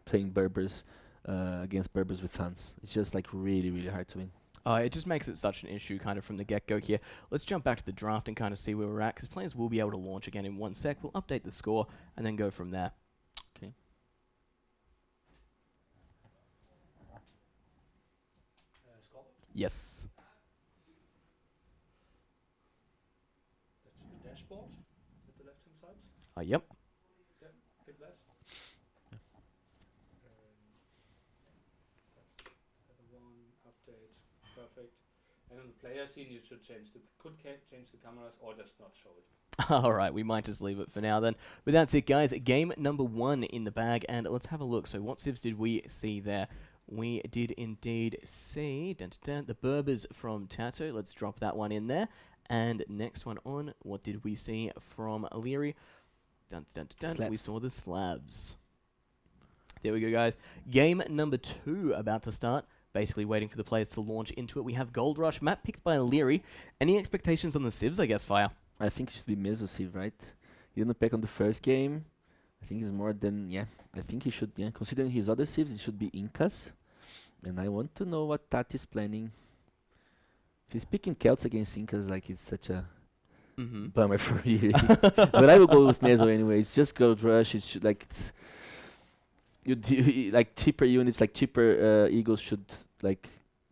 playing Berbers against Berbers with Huns. It's just like really, really hard to win. It just makes it such an issue kind of from the get-go here. Let's jump back to the draft and kind of see where we're at, because players will be able to launch again in 1 sec. We'll update the score and then go from there. Okay. Scotland. Yes. That's the dashboard at the left-hand side. Yep. Yeah, bit less. Other one, update, perfect. And on the player scene, you should change change the cameras or just not show it. Alright, we might just leave it for now then. But that's it, guys. Game number 1 in the bag, and let's have a look. So what civs did we see there? We did indeed see the Berbers from Tato. Let's drop that one in there. And next one on, what did we see from Liereyy? We Slabs. saw the slabs. There we go, guys. Game number 2 about to start. Basically waiting for the players to launch into it. We have Gold Rush, map picked by Liereyy. Any expectations on the civs, I guess, Fire? I think it should be Mesosiv, right? He didn't pack on the first game. I think he's more than, yeah. I think he should, yeah. Considering his other civs, it should be Incas. And I want to know what Tati's planning. If he's picking Celts against Incas, like it's such a bummer for Liereyy. But I will go with Meso anyway. It's just Gold Rush. It should, like, it's... like cheaper units, like cheaper Eagles should, like,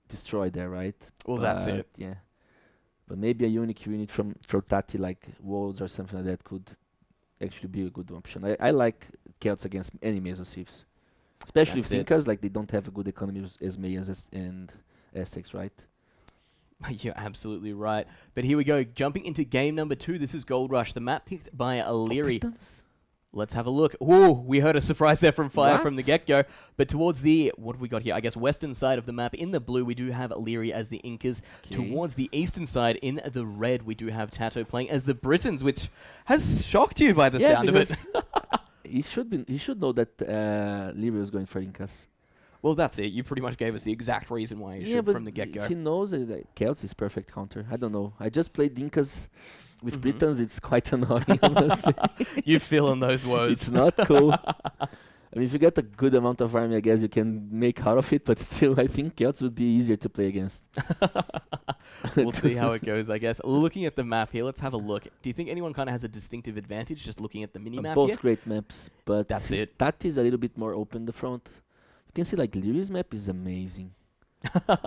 destroy there, right? Well, that's it. Yeah. But maybe a unique unit from Tati, like Wolves or something like that, could actually be a good option. I like Celts against any Mesosivs. Especially That's with it. Incas, like they don't have a good economy as Mayas and Aztecs, right? You're absolutely right. But here we go, jumping into game number 2. This is Gold Rush, the map picked by Liereyy. Let's have a look. Ooh, we heard a surprise there from Fire from the get-go. But towards the, what have we got here? I guess western side of the map, in the blue, we do have Liereyy as the Incas. Towards the eastern side, in the red, we do have Tato playing as the Britons, which has shocked you by the sound of it. He should know that Liereyy was going for Incas. Well, that's it. You pretty much gave us the exact reason why he should from the get-go. If he knows that Celts is perfect counter. I don't know. I just played Incas with Britons. It's quite annoying. You feeling those woes. It's not cool. I mean, if you get a good amount of army, I guess you can make out of it. But still, I think Celts would be easier to play against. We'll see how it goes, I guess. Looking at the map here, let's have a look. Do you think anyone kind of has a distinctive advantage just looking at the mini-map Both here? great maps, but That's it. TaToH is a little bit more open the front. You can see like Lierey's map is amazing.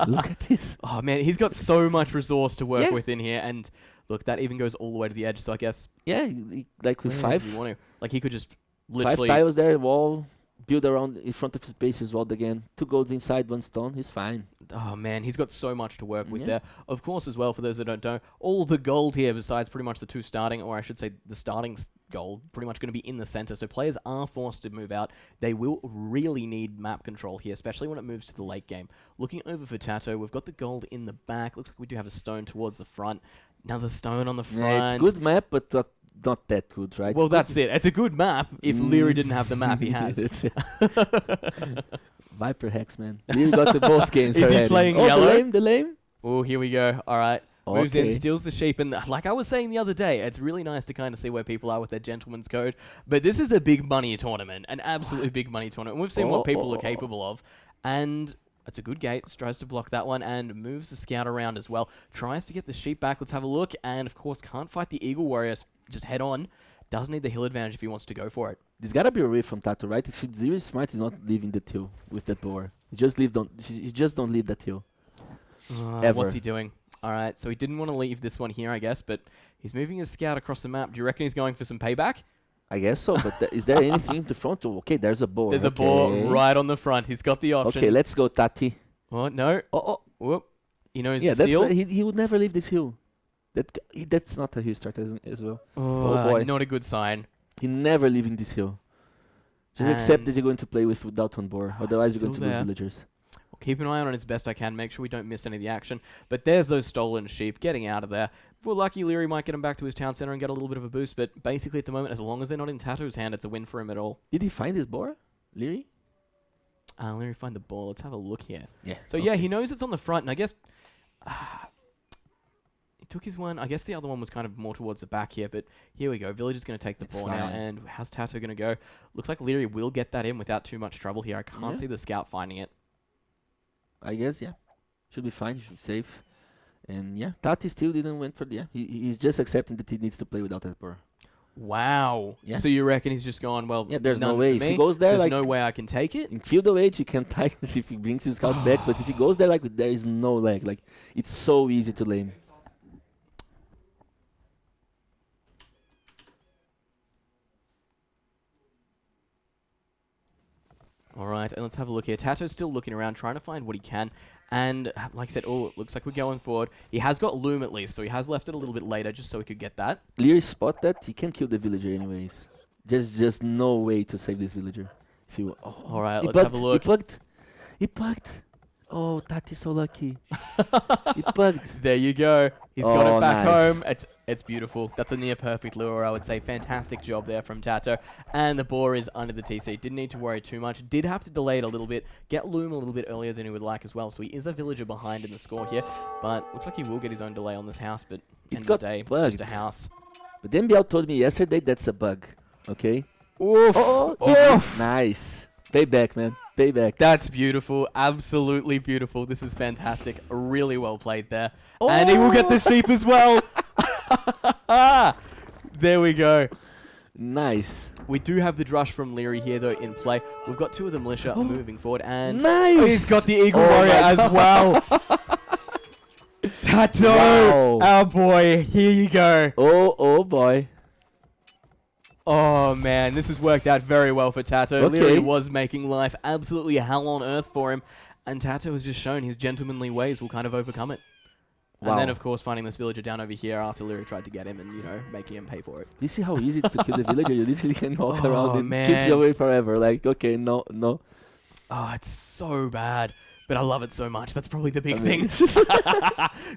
Look at this. Oh man, he's got so much resource to work with in here, and look, that even goes all the way to the edge. So I guess Like with where does five he want to? Like he could just literally tiles there, wall, build around in front of his base is walled again. 2 golds inside, 1 stone. He's fine. Oh man, he's got so much to work with there. Of course, as well, for those that don't know, all the gold here, besides pretty much the 2 starting, or I should say the starting gold, pretty much going to be in the center. So players are forced to move out. They will really need map control here, especially when it moves to the late game. Looking over for Tato, we've got the gold in the back. Looks like we do have a stone towards the front. Another stone on the front. Yeah, it's good map, but not that good, right? Well, that's it. It's a good map if Liereyy didn't have the map he has. Viper hacks, man. Liereyy got the both games. Is he playing yellow? The lame? Oh, here we go. All right. Moves in, Okay. steals the sheep, and like I was saying the other day, it's really nice to kind of see where people are with their gentleman's code. But this is a big money tournament, an absolutely big money tournament. And we've seen what people are capable of, and it's a good gate. Tries to block that one and moves the scout around as well. Tries to get the sheep back. Let's have a look, and of course can't fight the eagle warriors. Just head on. Does need the hill advantage if he wants to go for it. There's gotta be a read from Tato, right? If he's really smart, he's not leaving the hill with that boar. He just don't leave that hill. Ever. What's he doing? All right, so he didn't want to leave this one here, I guess, but he's moving his scout across the map. Do you reckon he's going for some payback? I guess so, but is there anything in the front? Oh, okay, there's a boar. There's a boar right on the front. He's got the option. Okay, let's go, Tati. Oh, no. Oh. Whoop. You know, Yeah, steal. he would never leave this hill. That's not a hill start as well. Oh, boy. not a good sign. He never leaving this hill. Just accept that you're going to play with DauT on board, otherwise you're going to lose villagers. I'll keep an eye on it as best I can, make sure we don't miss any of the action. But there's those stolen sheep getting out of there. If we're lucky, Liereyy might get him back to his town center and get a little bit of a boost, but basically at the moment, as long as they're not in TaToH's hand, it's a win for him at all. Did he find his boar, Liereyy? Liereyy find the ball. Let's have a look here. Yeah. So yeah, he knows it's on the front, and I guess he took his one. I guess the other one was kind of more towards the back here, but here we go. Villager's going to take the ball now, and how's Tato going to go? Looks like Liereyy will get that in without too much trouble here. I can't see the scout finding it. I guess, yeah. Should be fine, should be safe. And yeah, Tati still didn't went for the... He's just accepting that he needs to play without that boar. Wow. Yeah. So you reckon he's just gone, well, Yeah, there's none no way. for If me. he goes there, There's like... no way I can take it. In Feudal age, he can tie if he brings his scout back, but if he goes there, like, there is no leg. Like, it's so easy to lame. All right, and let's have a look here. Tato's still looking around, trying to find what he can. And like I said, it looks like we're going forward. He has got Loom at least, so he has left it a little bit later just so he could get that. Liereyy spot that, he can kill the villager anyways. There's just no way to save this villager. If you All right, let's have a look. He plugged. Oh, Tati's so lucky. He plugged. There you go. He's got it back nice. home. It's beautiful. That's a near perfect lure, I would say. Fantastic job there from Tato. And the boar is under the TC. Didn't need to worry too much. Did have to delay it a little bit. Get Loom a little bit earlier than he would like as well. So he is a villager behind in the score here. But looks like he will get his own delay on this house. But end of the day, it's just a house. But then Biao told me yesterday that's a bug. Okay? Oof. Oof. Nice. Payback, man. Payback. That's beautiful. Absolutely beautiful. This is fantastic. Really well played there. And he will get the sheep as well. There we go. Nice. We do have the drush from Liereyy here, though, in play. We've got 2 of the militia moving forward. And Nice. he's got the Eagle Warrior as well. Tato, Wow. our boy. Here you go. Oh boy. Oh, man, this has worked out very well for Tato. Okay. Liereyy was making life absolutely hell on earth for him, and Tato has just shown his gentlemanly ways will kind of overcome it. And then, Wow. of course, finding this villager down over here after Liereyy tried to get him and, you know, making him pay for it. You see how easy it's to kill the villager? You literally can walk Oh, around and keep man. you away forever. Like, okay, no, no. Oh, it's so bad. But I love it so much. That's probably the big I mean- thing.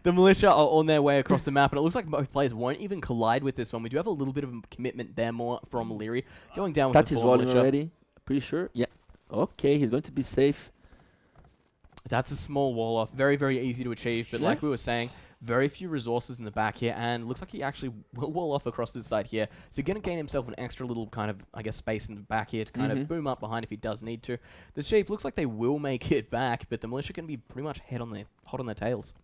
The militia are on their way across the map, and it looks like both players won't even collide with this one. We do have a little bit of a commitment there more from Liereyy. Going down with That the is full rolling militia. already. Pretty sure. Yeah. Okay, he's going to be safe. That's a small wall off. Very, very easy to achieve. But Yeah. like we were saying, very few resources in the back here, and looks like he actually will wall off across this side here. So he's going to gain himself an extra little kind of, I guess, space in the back here to kind of boom up behind if he does need to. The sheep looks like they will make it back, but the militia can be pretty much hot on their tails.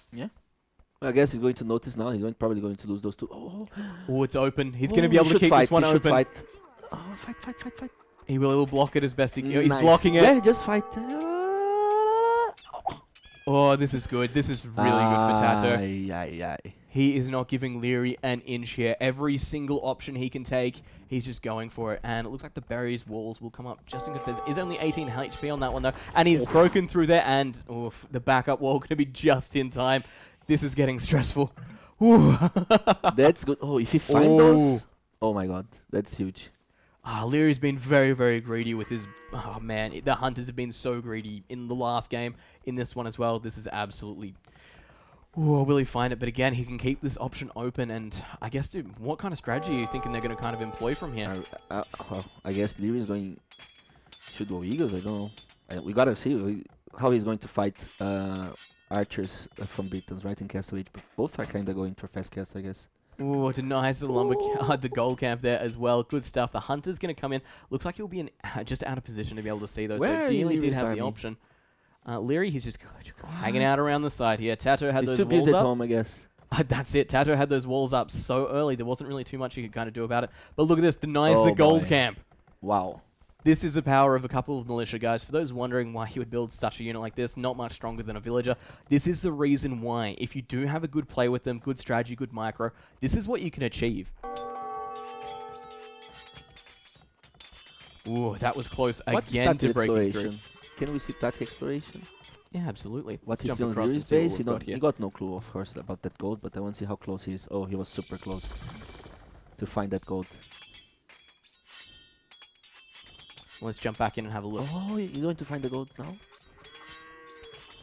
I guess he's going to notice now. He's probably going to lose those two. Oh, Oh, it's open. He's going to oh, be able he to should keep fight. this one He should open. Fight. Oh, fight. He will block it as best he can. He's Nice. blocking it. Yeah, just fight. Oh, this is good. This is really good for Tato. Aye. He is not giving Liereyy an inch here. Every single option he can take, he's just going for it. And it looks like the berries walls will come up just in case. There is only 18 HP on that one, though. And he's broken through there. And oof, the backup wall going to be just in time. This is getting stressful. Ooh. That's good. Oh, if he find those. Oh my god, that's huge. Lierey's been very, very greedy with his... Oh, man. The hunters have been so greedy in the last game. In this one as well. This is absolutely... Ooh, will he find it? But again, he can keep this option open. And I guess, dude, what kind of strategy are you thinking they're going to kind of employ from here? Well, I guess Liereyy is going... Should go Eagles, I don't know. We gotta see how he's going to fight archers from Britons, right, in Castle Age. But both are kind of going for fast cast, I guess. Ooh, denies the the gold camp there as well. Good stuff. The hunter's going to come in. Looks like he'll be just out of position to be able to see those. Where So are Dealey did Lierey's have army? the option. Liereyy, he's just hanging out around the side here. Tato had He's those too walls busy at up. home, I guess. That's it. Tato had those walls up so early. There wasn't really too much you could kind of do about it. But look at this. Denies Oh the gold boy. camp. Wow. This is the power of a couple of militia guys. For those wondering why he would build such a unit like this, not much stronger than a villager, this is the reason why. If you do have a good play with them, good strategy, good micro, this is what you can achieve. Ooh, that was close What's again Tati to breaking through. exploration? Can we see Tati exploration? Yeah, absolutely. What Let's he's jump doing across in and see what base? we've got He here. got no clue, of course, about that gold, but I want to see how close he is. Oh, he was super close to find that gold. Let's jump back in and have a look. Oh, he's going to find the gold now?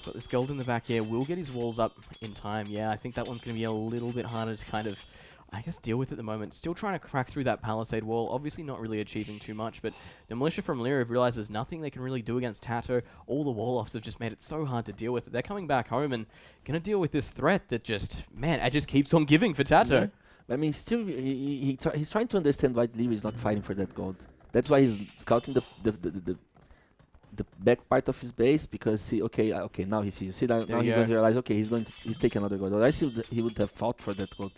Got this gold in the back here. Will get his walls up in time. Yeah, I think that one's going to be a little bit harder to kind of, I guess, deal with at the moment. Still trying to crack through that palisade wall. Obviously not really achieving too much, but the militia from Liereyy have realized there's nothing they can really do against Tato. All the wall-offs have just made it so hard to deal with. They're coming back home and going to deal with this threat that just, man, it just keeps on giving for Tato. Yeah. I mean, still, he's trying to understand why Liereyy is not fighting for that gold. That's why he's scouting the back part of his base, because okay, now he sees. See, now he's going to realize, okay, he's taking another gold. Otherwise, he would have fought for that gold.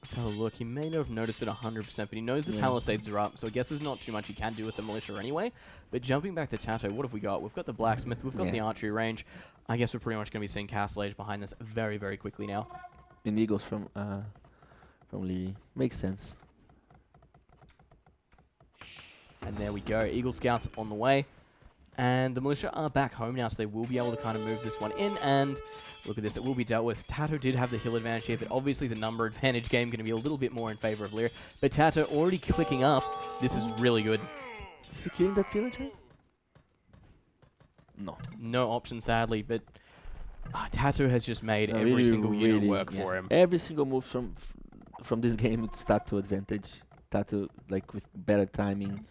Let's have a look. He may not have noticed it 100%, but he knows the Yeah. palisades are up, so I guess there's not too much he can do with the militia anyway. But jumping back to Tato, what have we got? We've got the blacksmith, we've got Yeah. the archery range. I guess we're pretty much going to be seeing Castle Age behind this very, very quickly now. And Eagles from Liereyy. Makes sense. And there we go. Eagle Scouts on the way. And the militia are back home now, so they will be able to kind of move this one in. And look at this, it will be dealt with. Tato did have the hill advantage here, but obviously the number advantage game going to be a little bit more in favor of Liereyy. But Tato already clicking up. This is really good. Is he killing that villager? No. No option, sadly, but Tato has just made No, every really, single unit really, work yeah. for him. Every single move from this game it's Tato advantage. Tato, like, with better timing.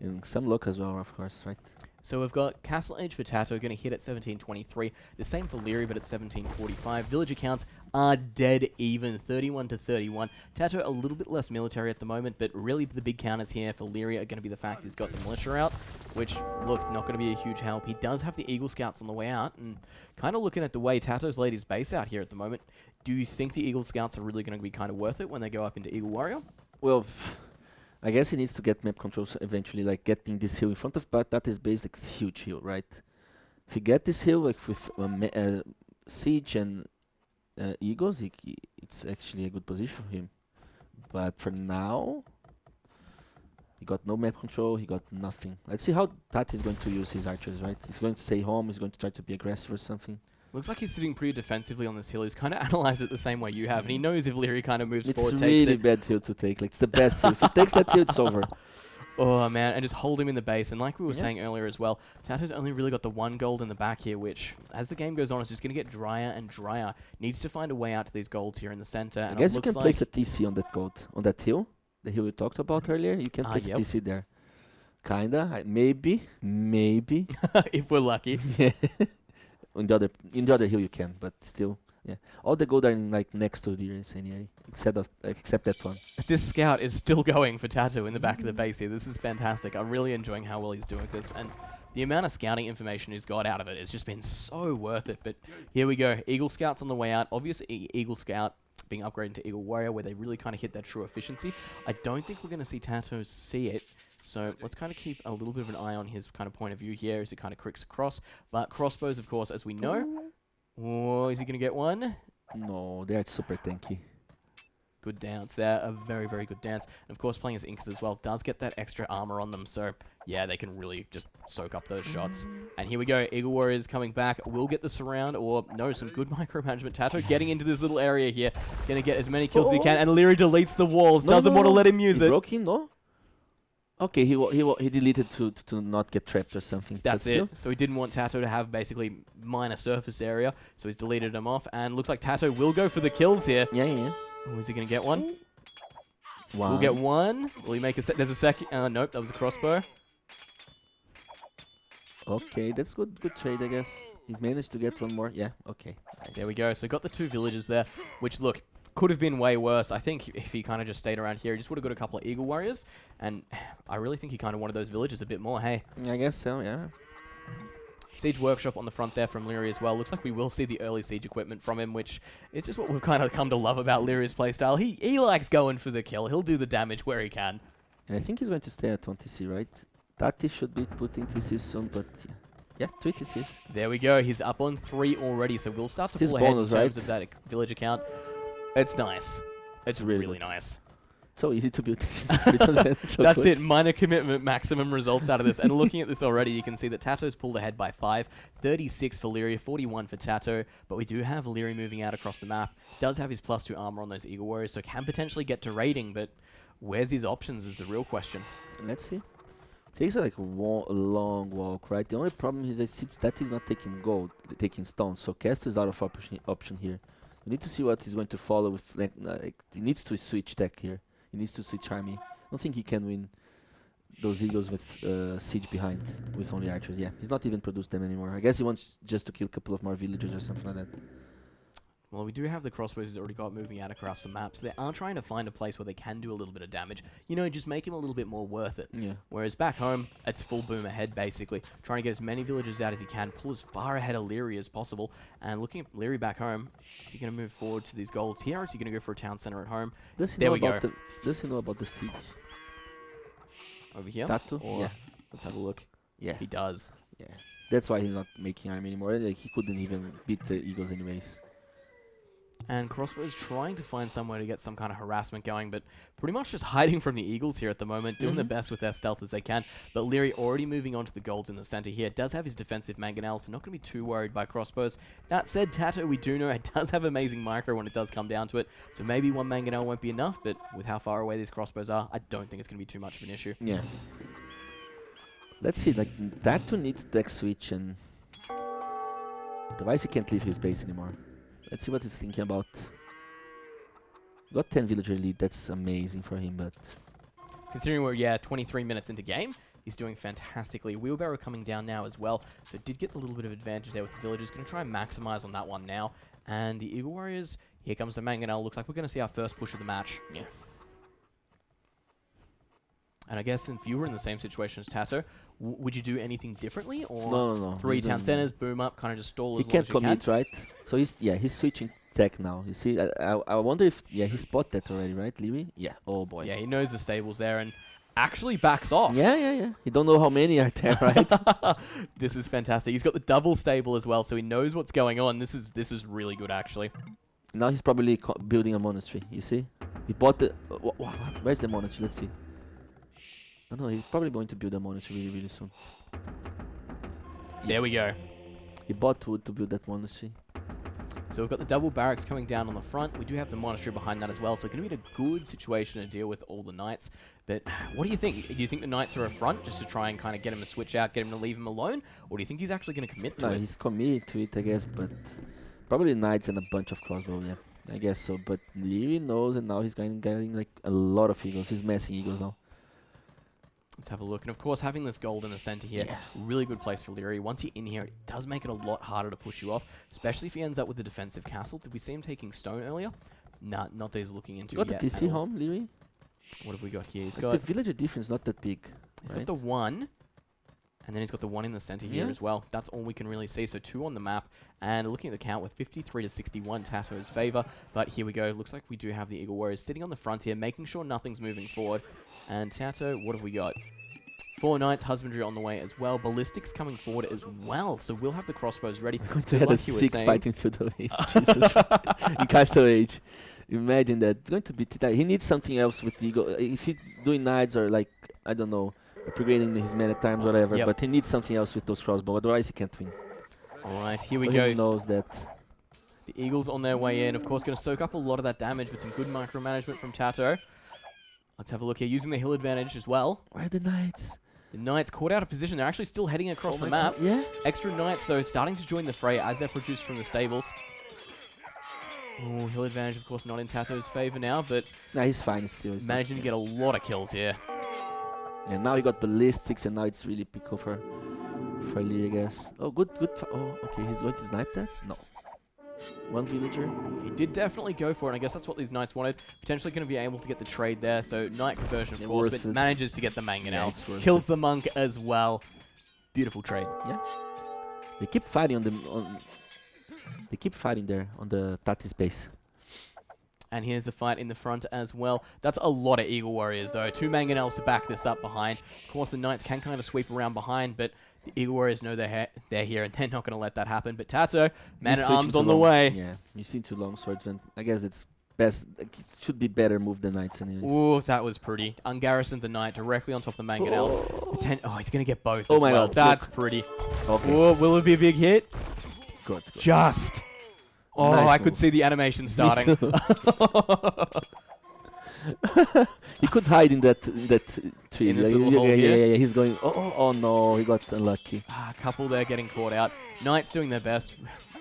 And some luck as well, of course, right? So we've got Castle Age for Tato going to hit at 1723. The same for Liereyy, but at 1745. Villager counts are dead even, 31 to 31. Tato a little bit less military at the moment, but really the big counters here for Liereyy are going to be the fact he's got the militia out, which, look, not going to be a huge help. He does have the Eagle Scouts on the way out, and kind of looking at the way Tato's laid his base out here at the moment, do you think the Eagle Scouts are really going to be kind of worth it when they go up into Eagle Warrior? Well, I guess he needs to get map controls eventually, like getting this hill in front of, but that is based like huge hill, right? If you get this hill like with siege and eagles, it's actually a good position for him. But for now, he got no map control, he got nothing. Let's see how Tati is going to use his archers, right? He's going to stay home, he's going to try to be aggressive or something. Looks like he's sitting pretty defensively on this hill. He's kind of analysed it the same way you have, and he knows if Liereyy kind of moves It's forward, takes really it. bad hill to take. Like, it's the best hill. If he takes that hill, it's over. Oh, man, and just hold him in the base. And like we were Yeah. saying earlier as well, TaToH's only really got the 1 gold in the back here, which, as the game goes on, is just going to get drier and drier. Needs to find a way out to these golds here in the center. I And guess it you looks can like place a TC on that gold, on that hill. The hill we talked about earlier. You can place yep. a TC there. Kinda. Maybe. if we're lucky. Yeah. In the other hill you can, but still, yeah. All the gold are in, like next to the anyway, except that one. This scout is still going for TaToH in the back of the base here. This is fantastic. I'm really enjoying how well he's doing this, and the amount of scouting information he's got out of it has just been so worth it. But here we go. Eagle Scout's on the way out. Obviously, Eagle Scout being upgraded to Eagle Warrior, where they really kind of hit their true efficiency. I don't think we're going to see TaToH see it, so let's kind of keep a little bit of an eye on his kind of point of view here as he kind of cricks across. But crossbows, of course, as we know. Oh, is he going to get one? No, they're super tanky. Good dance there, a very, very good dance. And of course, playing as Inks as well does get that extra armor on them, so yeah, they can really just soak up those shots. And here we go, Eagle Warriors coming back, will get the surround, or no, some good micromanagement. TaToH getting into this little area here, gonna get as many kills as he can, and Liereyy deletes the walls, doesn't want to let him use he it. Broke him, no? Okay, he deleted to not get trapped or something. That's but it. still. So he didn't want TaToH to have basically minor surface area, so he's deleted him off, and looks like TaToH will go for the kills here. Yeah. Oh, is he gonna get one? Wow. We'll get one. Will he make a there's a second? Nope, that was a crossbow. Okay, that's good trade, I guess. He managed to get one more. Yeah, okay. Nice. There we go. So got the 2 villages there, which look, could have been way worse. I think if he kind of just stayed around here, he just would have got a couple of Eagle Warriors, and I really think he kind of wanted those villages a bit more, hey. I guess so, yeah. Siege Workshop on the front there from Liereyy as well. Looks like we will see the early siege equipment from him, which is just what we've kind of come to love about Lierey's playstyle. He likes going for the kill. He'll do the damage where he can. And I think he's going to stay at 1 TC, right? Tati should be putting TCs soon, but yeah, 3 TCs. There we go. He's up on 3 already, so we'll start to This pull ahead in bonus, terms right? of that village account. It's nice. It's Really really good. nice. So easy to build TCs. So That's quick. it. Minor commitment, maximum results out of this. And looking at this already, you can see that TaToH's pulled ahead by 5. 36 for Liereyy, 41 for TaToH. But we do have Liereyy moving out across the map. Does have his +2 armor on those Eagle Warriors, so can potentially get to raiding. But where's his options is the real question. Let's see. Takes like a long walk, right? The only problem is that he's not taking gold, taking stones. So Cast is out of option here. We need to see what he's going to follow with. Like he needs to switch tech here. He needs to switch army. I don't think he can win those eagles with siege behind with only archers. Yeah, he's not even produced them anymore. I guess he wants just to kill a couple of more villagers or something like that. Well, we do have the crossbows he's already got moving out across the map, so they are trying to find a place where they can do a little bit of damage. You know, just make him a little bit more worth it. Yeah. Whereas back home, it's full boom ahead, basically. Trying to get as many villagers out as he can, pull as far ahead of Liereyy as possible. And looking at Liereyy back home, is he going to move forward to these golds here, or is he going to go for a town center at home? Does he There know we go. about does he know about the siege? Over here? TaToH? Or Yeah. let's have a look. Yeah. He does. Yeah. That's why he's not making army anymore. Like he couldn't even beat the eagles anyways. And Crossbow's trying to find somewhere to get some kind of harassment going, but pretty much just hiding from the Eagles here at the moment, doing the best with their stealth as they can. But Liereyy already moving on to the golds in the center here. Does have his defensive mangonel, so not going to be too worried by Crossbows. That said, TaToH, we do know it does have amazing micro when it does come down to it, so maybe one mangonel won't be enough, but with how far away these Crossbows are, I don't think it's going to be too much of an issue. Yeah. Let's see, like TaToH needs deck switch and otherwise he can't leave his base anymore. Let's see what he's thinking about. Got 10 villager lead, that's amazing for him, but Considering we're, 23 minutes into game, he's doing fantastically. Wheelbarrow coming down now as well, so did get a little bit of advantage there with the villagers. Going to try and maximize on that one now. And the Eagle Warriors, here comes the mangonel. Looks like we're going to see our first push of the match. yeah. And I guess if you were in the same situation as TaToH, would you do anything differently? Or No. 3 he's town done- centers, boom up, kind of just stall He as long can't as you can? commit, right? So he's switching tech now. You see, I wonder if he spot that already, right, Liereyy? Yeah. Oh boy. Yeah, he knows the stables there and actually backs off. Yeah. He don't know how many are there, right? This is fantastic. He's got the double stable as well, so he knows what's going on. This is really good, actually. Now he's probably building a monastery. You see, he bought the. Where's the monastery? Let's see. No, he's probably going to build a monastery really, really soon. There we go. He bought wood to build that monastery. So we've got the double barracks coming down on the front. We do have the monastery behind that as well. So it's going to be a good situation to deal with all the knights. But what do you think? Do you think the knights are a front just to try and kind of get him to switch out, get him to leave him alone? Or do you think he's actually going to commit to No, it? he's committed to it, I guess, but probably knights and a bunch of crossbow, yeah. I guess so, but Liereyy knows, and now he's getting like a lot of eagles. He's messing eagles now. Let's have a look. And of course, having this gold in the center here, really good place for Liereyy. Once you're in here, it does make it a lot harder to push you off, especially if he ends up with a defensive castle. Did we see him taking stone earlier? Nah, not that he's looking into You got yet. the at TC all. home, Liereyy? What have we got here? He's Like got, the villager difference not that big. he's right? got the 1, and then he's got the 1 in the center here Yeah. as well. That's all we can really see. So 2 on the map, and looking at the count with 53 to 61, TaToH's favor. But here we go. Looks like we do have the Eagle Warriors sitting on the front here, making sure nothing's moving forward. And TaToH, what have we got? 4 knights, husbandry on the way as well. Ballistics coming forward as well. So we'll have the crossbows ready. We're going to So have a like you were sick saying- fight in Feudal Age. Jesus Christ. In Castle Age. Imagine that. It's going to be tight. He needs something else with the eagle. If he's doing knights or like, I don't know, upgrading his men at times, whatever. Yep. But he needs something else with those crossbow. Otherwise, he can't win. All right, here we But go. He knows that. The Eagles on their way in. Of course, going to soak up a lot of that damage with some good micromanagement from TaToH. Let's have a look here. Using the hill advantage as well. Why are the knights? The Knights caught out of position. They're actually still heading across the map. Yeah? Extra Knights, though, starting to join the fray as they're produced from the stables. Oh, hill advantage, of course, not in TaToH's favor now, but Nah, he's fine still. He's not- managing to get a lot of kills here. And now he got ballistics, and now it's really pickle for Liereyy, I guess. Oh, good. Oh, okay. He's going to snipe that? No. One villager. He did definitely go for it, and I guess that's what these Knights wanted. Potentially going to be able to get the trade there, so Knight conversion, of Yeah, course, worth but it. manages to get the Mangonel. Yeah, it's worth Kills it. the Monk as well. Beautiful trade. They keep fighting they keep fighting there on the Tati's base. And here's the fight in the front as well. That's a lot of Eagle Warriors, though. 2 Mangonels to back this up behind. Of course, the Knights can kind of sweep around behind, but the Eagle Warriors know they're here, and they're not going to let that happen. But TaToH, man-at-arms on the way. Yeah, you see 2 long swords, and I guess it's best. Like, it should be better move than Knights anyways. Ooh, that was pretty. Ungarrisoned the Knight directly on top of the Mangonels. Oh, he's going to get both Oh as my well. God, That's pretty. Okay, Ooh, will it be a big hit? good. Just. Oh, Nice I could move. see the animation starting. He could hide in that tree. In this Like, little hole here? yeah. He's going. Oh no, he got unlucky. A couple there getting caught out. Knights doing their best.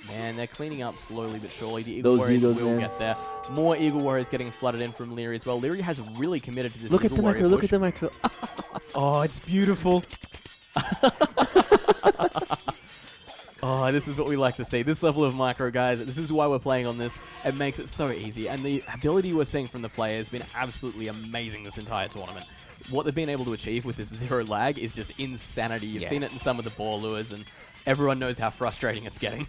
Man, they're cleaning up slowly but surely. The Eagle Those Warriors Eagles, will man. get there. More Eagle Warriors getting flooded in from Liereyy as well. Liereyy has really committed to this Look at Eagle the Warrior micro. Look push. at the micro. Oh, it's beautiful. Oh, this is what we like to see. This level of micro, guys. This is why we're playing on this. It makes it so easy. And the ability we're seeing from the player has been absolutely amazing this entire tournament. What they've been able to achieve with this 0 lag is just insanity. You've seen it in some of the ball lures, and everyone knows how frustrating it's getting.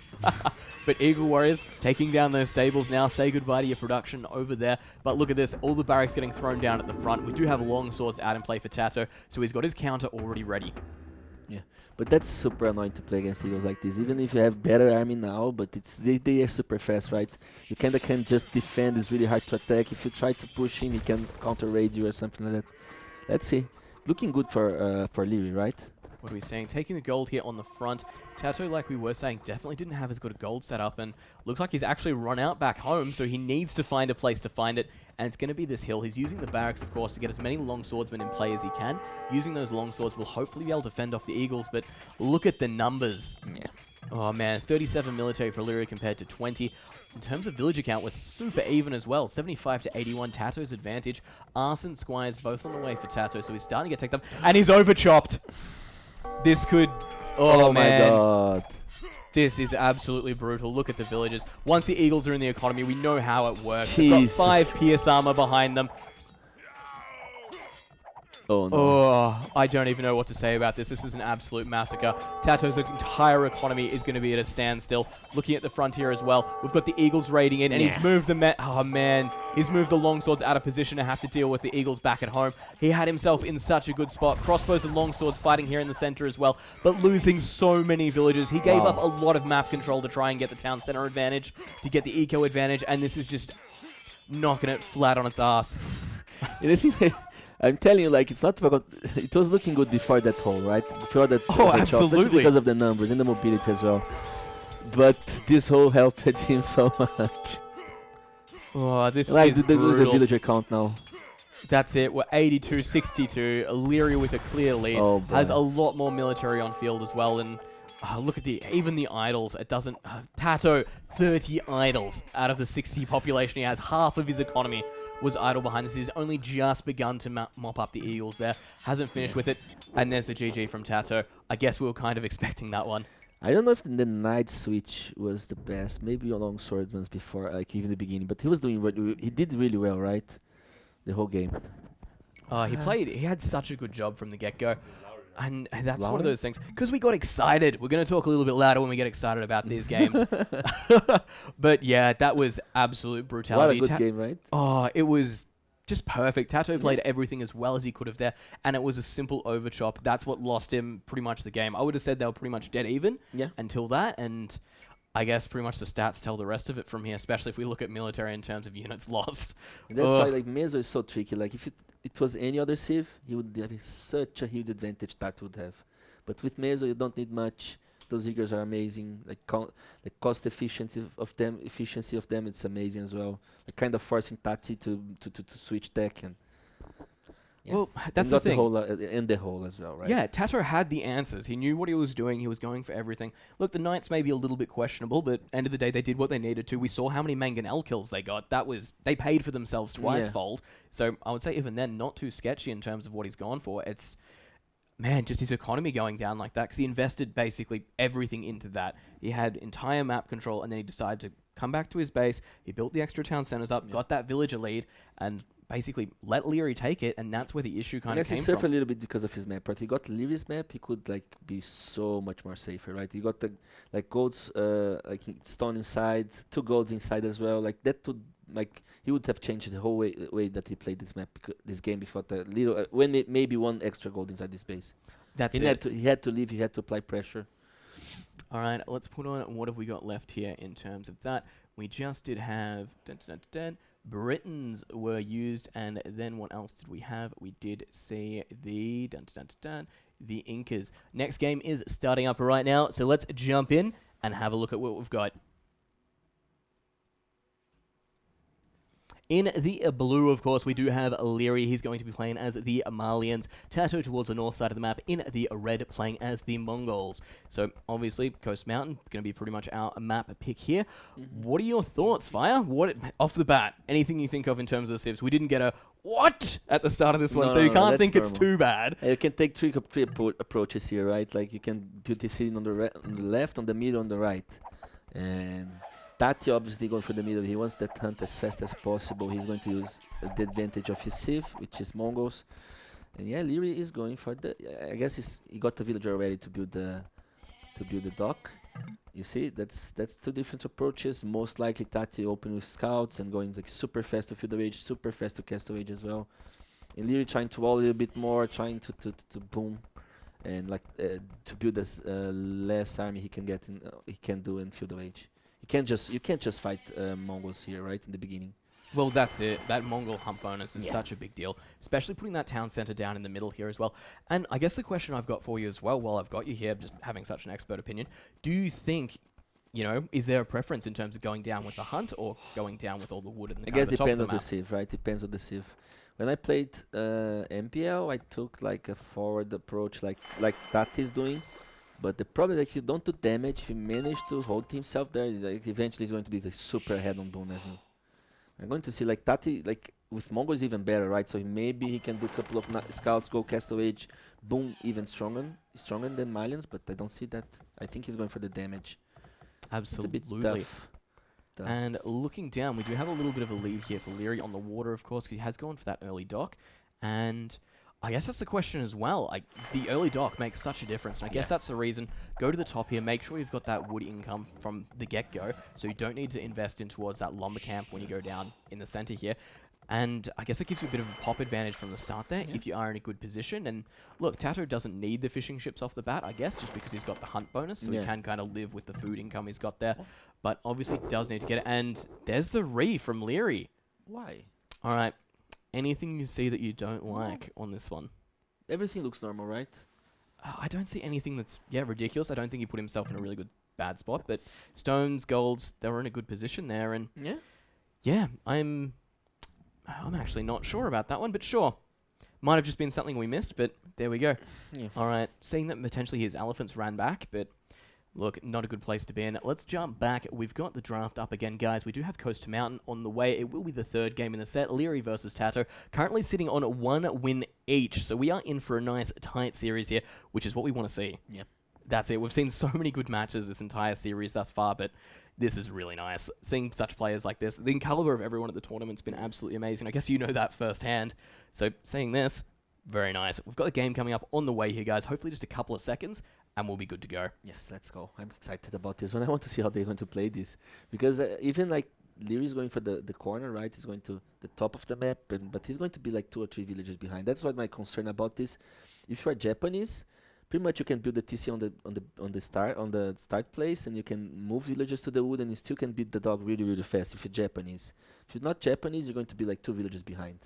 But Eagle Warriors taking down those stables now. Say goodbye to your production over there. But look at this. All the barracks getting thrown down at the front. We do have long swords out in play for TaToH, so he's got his counter already ready. Yeah, but that's super annoying to play against Eagles like this. Even if you have better army now, but they are super fast, right? You kinda can't just defend. It's really hard to attack. If you try to push him, he can counter raid you or something like that. Let's see. Looking good for Liereyy, right? What are we saying? Taking the gold here on the front. TaToH, like we were saying, definitely didn't have as good a gold setup, and looks like he's actually run out back home, so he needs to find a place to find it, and it's going to be this hill. He's using the barracks, of course, to get as many long swordsmen in play as he can. Using those long swords will hopefully be able to fend off the Eagles, but look at the numbers. Yeah. Oh man, 37 military for Liereyy compared to 20. In terms of villager count, we're super even as well. 75 to 81, TaToH's advantage. Arson, Squires, both on the way for TaToH, so he's starting to get taken up, and he's overchopped. This could... Oh, man. My god. This is absolutely brutal. Look at the villagers. Once the Eagles are in the economy, we know how it works. They've got Jesus. 5 Pierce armor behind them. Oh no. Oh, I don't even know what to say about this. This is an absolute massacre. TaToH's entire economy is going to be at a standstill. Looking at the frontier as well, we've got the Eagles raiding in, and he's moved the oh man, he's moved the longswords out of position to have to deal with the Eagles back at home. He had himself in such a good spot. Crossbows and longswords fighting here in the center as well, but losing so many villagers. He gave up a lot of map control to try and get the town center advantage, to get the eco advantage, and this is just knocking it flat on its ass. And I think I'm telling you, like, it's not about. It was looking good before that hole, right? Before that. Oh, that shot. That's absolutely. because of the numbers and the mobility as well. but this hole helped him so much. Oh, this Like is the brutal. villager count now. That's it. We're 82-62. Liereyy with a clear lead. Oh, Has boy. a lot more military on field as well. And look at even the idols. It doesn't... Tato, 30 idols out of the 60 population he has. Half of his economy was idle behind this. He's only just begun to mop up the Eagles there. Hasn't finished with it. And there's the GG from Tato. I guess we were kind of expecting that one. I don't know if the knight switch was the best. Maybe along swordsman's before, like even the beginning. But he was doing he did really well, right? The whole game. He had such a good job from the get-go. And that's one of Louder? those things. Because we got excited. We're going to talk a little bit louder when we get excited about these games. But yeah, that was absolute What brutality. a good game, right? Oh, it was just perfect. Tato played everything as well as he could have there. And it was a simple overchop. That's what lost him pretty much the game. I would have said they were pretty much dead even until that. And I guess pretty much the stats tell the rest of it from here, especially if we look at military in terms of units lost. And that's why like Meso is so tricky. Like if it was any other civ, he would have such a huge advantage that would have. But with Meso, you don't need much. Those Eagers are amazing. Like the cost efficiency of them, it's amazing as well. Like kind of forcing Tati to switch tech and. Yeah. Well, that's and the thing. And the hole as well, right? Yeah, Tato had the answers. He knew what he was doing. He was going for everything. Look, the Knights may be a little bit questionable, but end of the day, they did what they needed to. We saw how many Mangonel kills they got. They paid for themselves twice fold. So I would say even then, not too sketchy in terms of what he's gone for. It's, man, just his economy going down like that because he invested basically everything into that. He had entire map control, and then he decided to come back to his base. He built the extra town centers up, got that villager lead, and basically let Liereyy take it, and that's where the issue kind of came he from. suffered a little bit because of his map, but he got Lierey's map, he could like be so much more safer, right? He got the like golds, like stone inside, 2 golds inside as well. Like that would like he would have changed the whole way that he played this map, this game before the little when maybe 1 extra gold inside this base. That's he it. He had to leave. He had to apply pressure. All right, let's put on what have we got left here in terms of that. We just did have Britons were used, and then what else did we have? We did see the the Incas. Next game is starting up right now, so let's jump in and have a look at what we've got. In the blue, of course, we do have Liereyy. He's going to be playing as the Malians. Tato towards the north side of the map. In the red, playing as the Mongols. So, obviously, Coast Mountain, going to be pretty much our map pick here. What are your thoughts, Fire? Off the bat, anything you think of in terms of the civs? We didn't get a what at the start of this one, so you can't think it's too bad. You can take three approaches here, right? Like you can build this in on the left, on the middle, on the right. And Tati obviously going for the middle. He wants that hunt as fast as possible. He's going to use the advantage of his civ, which is Mongols. And yeah, Liereyy is going for the. I guess he got the villager ready to build the dock. You see, that's 2 different approaches. Most likely Tati open with scouts and going like super fast to Feudal Age, super fast to Castle Age as well. And Liereyy trying to wall a little bit more, trying to boom and like to build as less army he can get in. He can do in Feudal Age. You can't just fight Mongols here, right, in the beginning. Well, that's it. That Mongol hump bonus is such a big deal, especially putting that town center down in the middle here as well. And I guess the question I've got for you as well, while I've got you here, just having such an expert opinion, do you think, is there a preference in terms of going down with the hunt or going down with all the wood and the I guess the top of depends the on map? the civ, right? Depends on the civ. When I played MPL, I took like a forward approach, like Tati's doing. But the problem is if you don't do damage, if you manage to hold himself there, like, eventually he's going to be like, super ahead on boom level. I'm going to see like Tati, like with Mongo is even better, right? So maybe he can do a couple of scouts, go Castle Age, boom, even stronger than Malians, but I don't see that. I think he's going for the damage. Absolutely. It's a bit tough. And looking down, we do have a little bit of a lead here for Liereyy on the water, of course, because he has gone for that early dock. And I guess that's the question as well. Like, the early dock makes such a difference, and I guess that's the reason. Go to the top here, make sure you've got that wood income from the get-go, so you don't need to invest in towards that lumber camp when you go down in the center here. And I guess it gives you a bit of a pop advantage from the start there if you are in a good position. And look, Tato doesn't need the fishing ships off the bat, I guess, just because he's got the hunt bonus, so he can kind of live with the food income he's got there. But obviously does need to get it. And there's the Re from Liereyy. Why? All right. Anything you see that you don't like on this one? Everything looks normal, right? I don't see anything that's ridiculous. I don't think he put himself in a really good bad spot, but stones, golds, they were in a good position there, and Yeah. I'm actually not sure about that one, but sure. Might have just been something we missed, but there we go. Yeah. All right, seeing that potentially his elephants ran back, but look, not a good place to be in. Let's jump back. We've got the draft up again, guys. We do have Coast to Mountain on the way. It will be the third game in the set. Liereyy versus TaToH, currently sitting on 1 win each. So we are in for a nice, tight series here, which is what we want to see. Yeah. That's it. We've seen so many good matches this entire series thus far, but this is really nice. Seeing such players like this, the caliber of everyone at the tournament's been absolutely amazing. I guess you know that firsthand. So seeing this, very nice. We've got a game coming up on the way here, guys. Hopefully just a couple of seconds, and we'll be good to go. Yes, let's go. I'm excited about this one. I want to see how they're going to play this. Because even like Liereyy is going for the corner, right? He's going to the top of the map, but he's going to be like 2 or 3 villages behind. That's what my concern about this. If you are Japanese, pretty much you can build the TC on the start place, and you can move villagers to the wood, and you still can beat the dog really, really fast if you're Japanese. If you're not Japanese, you're going to be like 2 villages behind.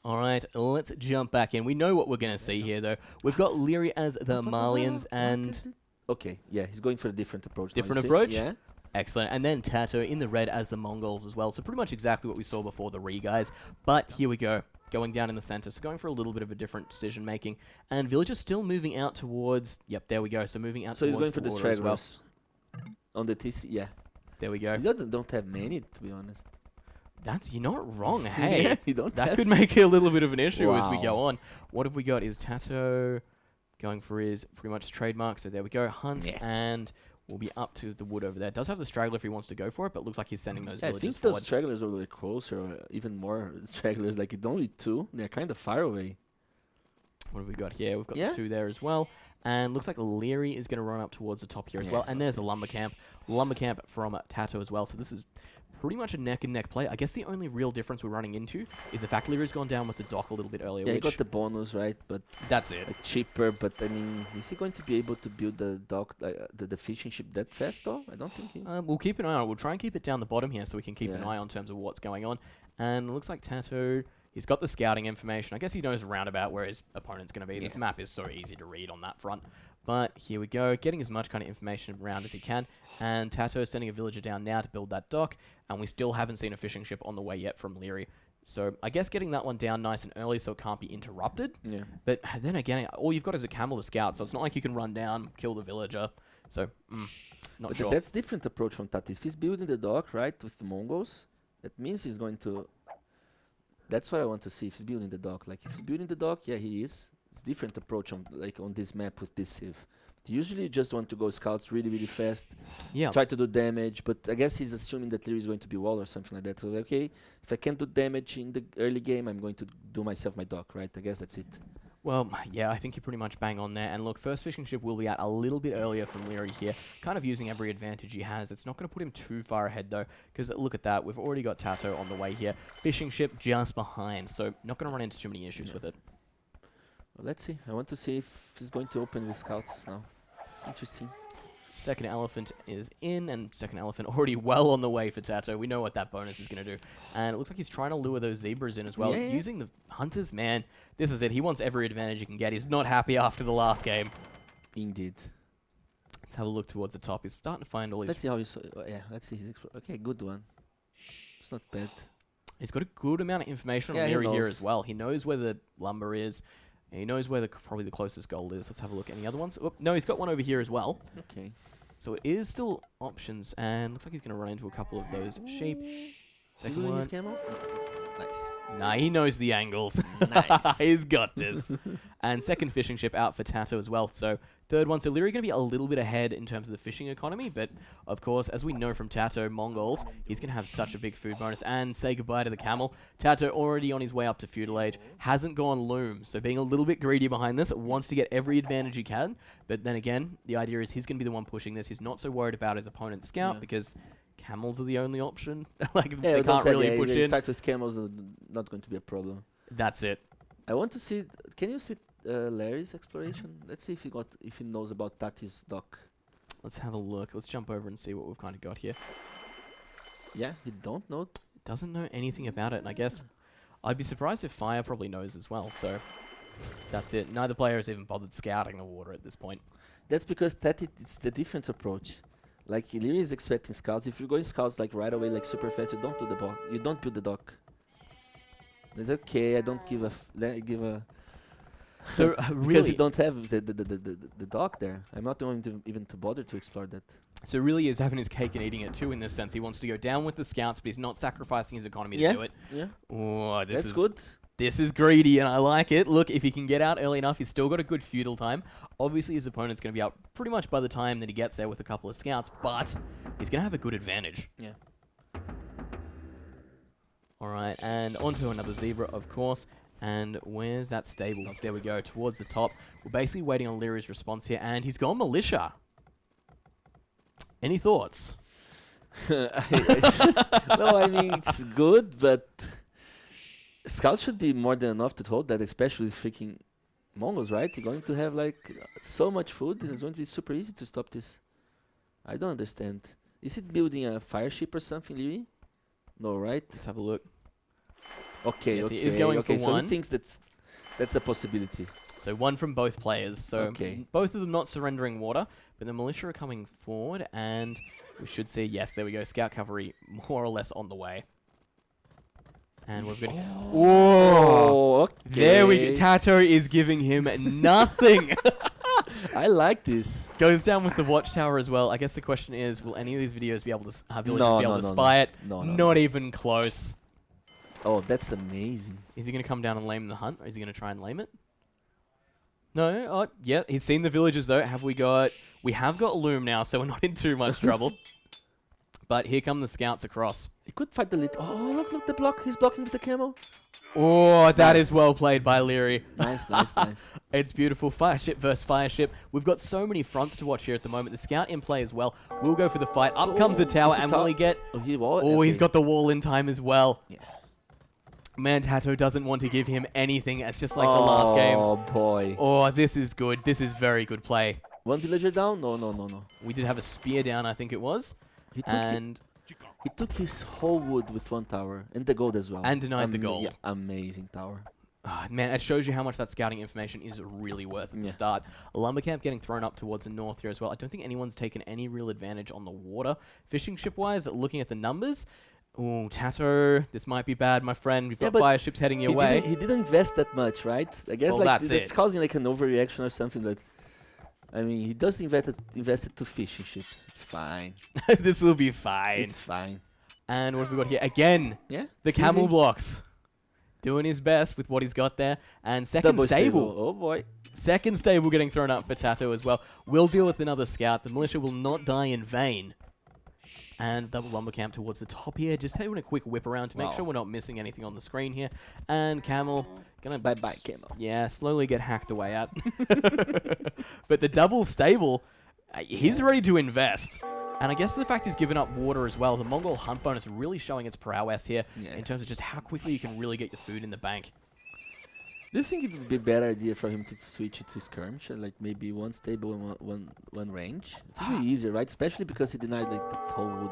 All right, let's jump back in. We know what we're going to see here, though. We've got Liereyy as the Malians, and okay, yeah, he's going for a different approach. Different approach? Yeah. Excellent. And then TaToH in the red as the Mongols as well. So pretty much exactly what we saw before the Re, guys. But here we go. Going down in the center. So going for a little bit of a different decision making. And villagers still moving out towards... Yep, there we go. So moving out so towards he's going for the water as well. stragglers. On the TC, yeah. There we go. You don't have many, to be honest. You're not wrong, hey. You don't that have could make it a little bit of an issue as we Wow. go on. What have we got? Is TaToH going for his pretty much trademark. So there we go. Hunt, Yeah. and we'll be up to the wood over there. Does have the straggler if he wants to go for it, but looks like he's sending those I villagers think those forward. stragglers are a little closer, or even more stragglers. Like, it's only 2. They're kind of far away. What have we got here? We've got Yeah. the 2 there as well. And looks like Liereyy is going to run up towards the top here as well. Yeah. And there's the lumber camp. Lumber camp from TaToH as well. So this is pretty much a neck-and-neck play. I guess the only real difference we're running into is the fact Lierey's gone down with the dock a little bit earlier. Yeah, he which got the bonus, right? But that's it. like, cheaper. But I mean, is he going to be able to build the dock, the fishing ship that fast, though? I don't think he's. We'll keep an eye on it. We'll try and keep it down the bottom here so we can keep an Yeah. eye on terms of what's going on. And it looks like TaToH, he's got the scouting information. I guess he knows roundabout where his opponent's going to be. This Yeah. map is so easy to read on that front. But here we go, getting as much kind of information around as he can. And TaToH sending a villager down now to build that dock. And we still haven't seen a fishing ship on the way yet from Liereyy. So I guess getting that one down nice and early so it can't be interrupted. Yeah. But then again, all you've got is a camel to scout. So it's not like you can run down, kill the villager. So, not But sure. that's different approach from TaToH. If he's building the dock, right, with the Mongols, that means he's going to... That's what I want to see, if he's building the dock. Like, if he's building the dock, yeah, he is. It's different approach on this map with this sieve. Usually you just want to go scouts really, really fast. Yeah. Try to do damage, but I guess he's assuming that Liereyy is going to be wall or something like that. So, okay, if I can't do damage in the early game, I'm going to do myself my dock, right? I guess that's it. Well, yeah, I think you're pretty much bang on there. And look, first fishing ship will be out a little bit earlier from Liereyy here, kind of using every advantage he has. It's not going to put him too far ahead, though, because look at that. We've already got TaToH on the way here. Fishing ship just behind, so not going to run into too many issues with it. Well, let's see. I want to see if he's going to open with scouts now. It's interesting. Second elephant is in, and second elephant already well on the way for TaToH. We know what that bonus is going to do. And it looks like he's trying to lure those zebras in as well. Yeah. Using the hunters, man, this is it. He wants every advantage he can get. He's not happy after the last game. Indeed. Let's have a look towards the top. He's starting to find all his... Let's see how he's... yeah, let's see his... okay, good one. It's not bad. He's got a good amount of information Yeah, on he Liereyy here knows. as well. He knows where the lumber is. And he knows where probably the closest gold is. Let's have a look. Any other ones? Oh, no, he's got one over here as well. Okay. So it is still options, and looks like he's going to run into a couple of those sheep. Second Losing one. his camo? Nice. Nah, he knows the angles. Nice. He's got this. And second fishing ship out for TaToH as well. So third one. So Liereyy going to be a little bit ahead in terms of the fishing economy. But, of course, as we know from TaToH, Mongols, he's going to have such a big food bonus. And say goodbye to the camel. TaToH already on his way up to Feudal Age. Hasn't gone loom. So being a little bit greedy behind this. Wants to get every advantage he can. But then again, the idea is he's going to be the one pushing this. He's not so worried about his opponent's scout Yeah. because... camels are the only option. Like, Yeah, they can't really push you in. start with camels, not going to be a problem. That's it. I want to see... Can you see Larry's exploration? Let's see if he knows about TaToH's dock. Let's have a look. Let's jump over and see what we've kind of got here. Yeah, he don't know. Doesn't know anything about it, and I guess I'd be surprised if Fire probably knows as well. So That's it. Neither player has even bothered scouting the water at this point. That's because it's the different approach. Like Liereyy is expecting scouts. If you're going scouts like right away, like super fast, you don't do the ball. You don't build the dock. It's okay. I don't give give a. So because really, you don't have the dock there. I'm not going to even to bother to explore that. so really is having his cake and eating it too. In this sense, he wants to go down with the scouts, but he's not sacrificing his economy to do it. Yeah, Oh, this that's is good. This is greedy, and I like it. Look, if he can get out early enough, he's still got a good feudal time. Obviously, his opponent's going to be out pretty much by the time that he gets there with a couple of scouts, but he's going to have a good advantage. Yeah. All right, and onto another zebra, of course. And where's that stable? There we go, towards the top. We're basically waiting on Lierey's response here, and he's gone militia. Any thoughts? No, I mean it's good, but scouts should be more than enough to hold that, especially freaking Mongols, right? You're going to have like so much food, and it's going to be super easy to stop this. I don't understand. Is it building a fire ship or something, Liereyy? No, right? Let's have a look. Okay, Yes, okay, he is going okay. for So one. he thinks that's a possibility. So one from both players. So Okay. both of them not surrendering water, but the militia are coming forward, and we should see, yes, there we go, scout cavalry more or less on the way. And we've got... Whoa! okay. There we go. Tato is giving him nothing. I like this. Goes down with the watchtower as well. I guess the question is, will any of these videos be able to villagers No, be able no, to no, spy no. it? No, no, Not no. even close. Oh, that's amazing. Is he going to come down and lame the hunt, or is he going to try and lame it? No? Oh, yeah, he's seen the villagers, though. We have got Loom now, so we're not in too much trouble. But here come the scouts across. He could fight the lit. Oh, look, the block. He's blocking with the camo. Oh, that is Nice. well played by Liereyy. Nice, nice, nice. It's beautiful. Fire ship versus fire ship. We've got so many fronts to watch here at the moment. The scout in play as well. We'll go for the fight. Up comes the tower, it's a and will he get... Oh, he wall. Oh, he's okay. got the wall in time as well. Yeah. Man, Tato doesn't want to give him anything. It's just like the last games. Oh boy. Oh, this is good. This is very good play. One villager down? No. We did have a spear down, I think it was. He took And he took his whole wood with one tower and the gold as well. And denied the gold. Yeah, amazing tower. man, it shows you how much that scouting information is really worth at the Yeah. start. A lumber camp getting thrown up towards the north here as well. I don't think anyone's taken any real advantage on the water. Fishing ship-wise, looking at the numbers... Ooh, Tato, this might be bad, my friend. We've Yeah, got but fire ships heading your way. He didn't invest that much, right? I guess Well, like that's it's it. causing like an overreaction or something. But I mean, he does invested to fishing ships. It's fine. This will be fine. It's fine. And what have we got here? Again, Yeah. the it's camel easy. blocks. Doing his best with what he's got there. And second Double stable. Oh boy. Second stable getting thrown up for Tato as well. We'll deal with another scout. The militia will not die in vain. And double lumber camp towards the top here. Just taking a quick whip around to make Wow. sure we're not missing anything on the screen here. And Camel gonna Bye-bye, Camel. Yeah, slowly get hacked away at. But the double stable, he's ready to invest. And I guess the fact he's given up water as well, the Mongol hunt bonus really showing its prowess here Yeah. in terms of just how quickly you can really get your food in the bank. Do you think it would be a better idea for him to switch it to skirmish, like maybe one stable and one range? It would be easier, right? Especially because he denied like the whole wood.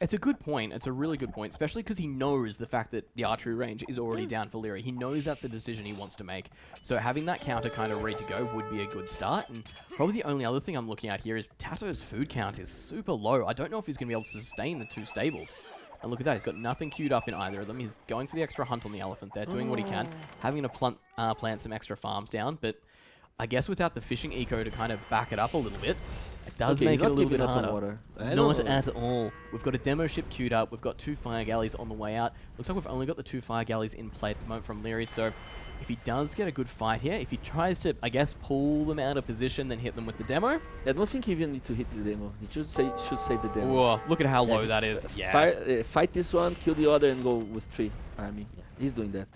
It's a good point. It's a really good point, especially because he knows the fact that the archery range is already down for Liereyy. He knows that's the decision he wants to make. So having that counter kind of ready to go would be a good start. And probably the only other thing I'm looking at here is Tato's food count is super low. I don't know if he's going to be able to sustain the two stables. And look at that, he's got nothing queued up in either of them. He's going for the extra hunt on the elephant there, doing what he can, having to plant some extra farms down. But I guess without the fishing eco to kind of back it up a little bit, it does Okay, make he's it a not little giving bit up on harder. water. Not at all. We've got a demo ship queued up. We've got 2 fire galleys on the way out. Looks like we've only got the 2 fire galleys in play at the moment from Liereyy. So if he does get a good fight here, if he tries to, I guess, pull them out of position, then hit them with the demo. I don't think he even need to hit the demo. He should save the demo. Whoa, look at how Yeah, low that is. Yeah. Fight this one, kill the other, and go with 3 army. Yeah, he's doing that.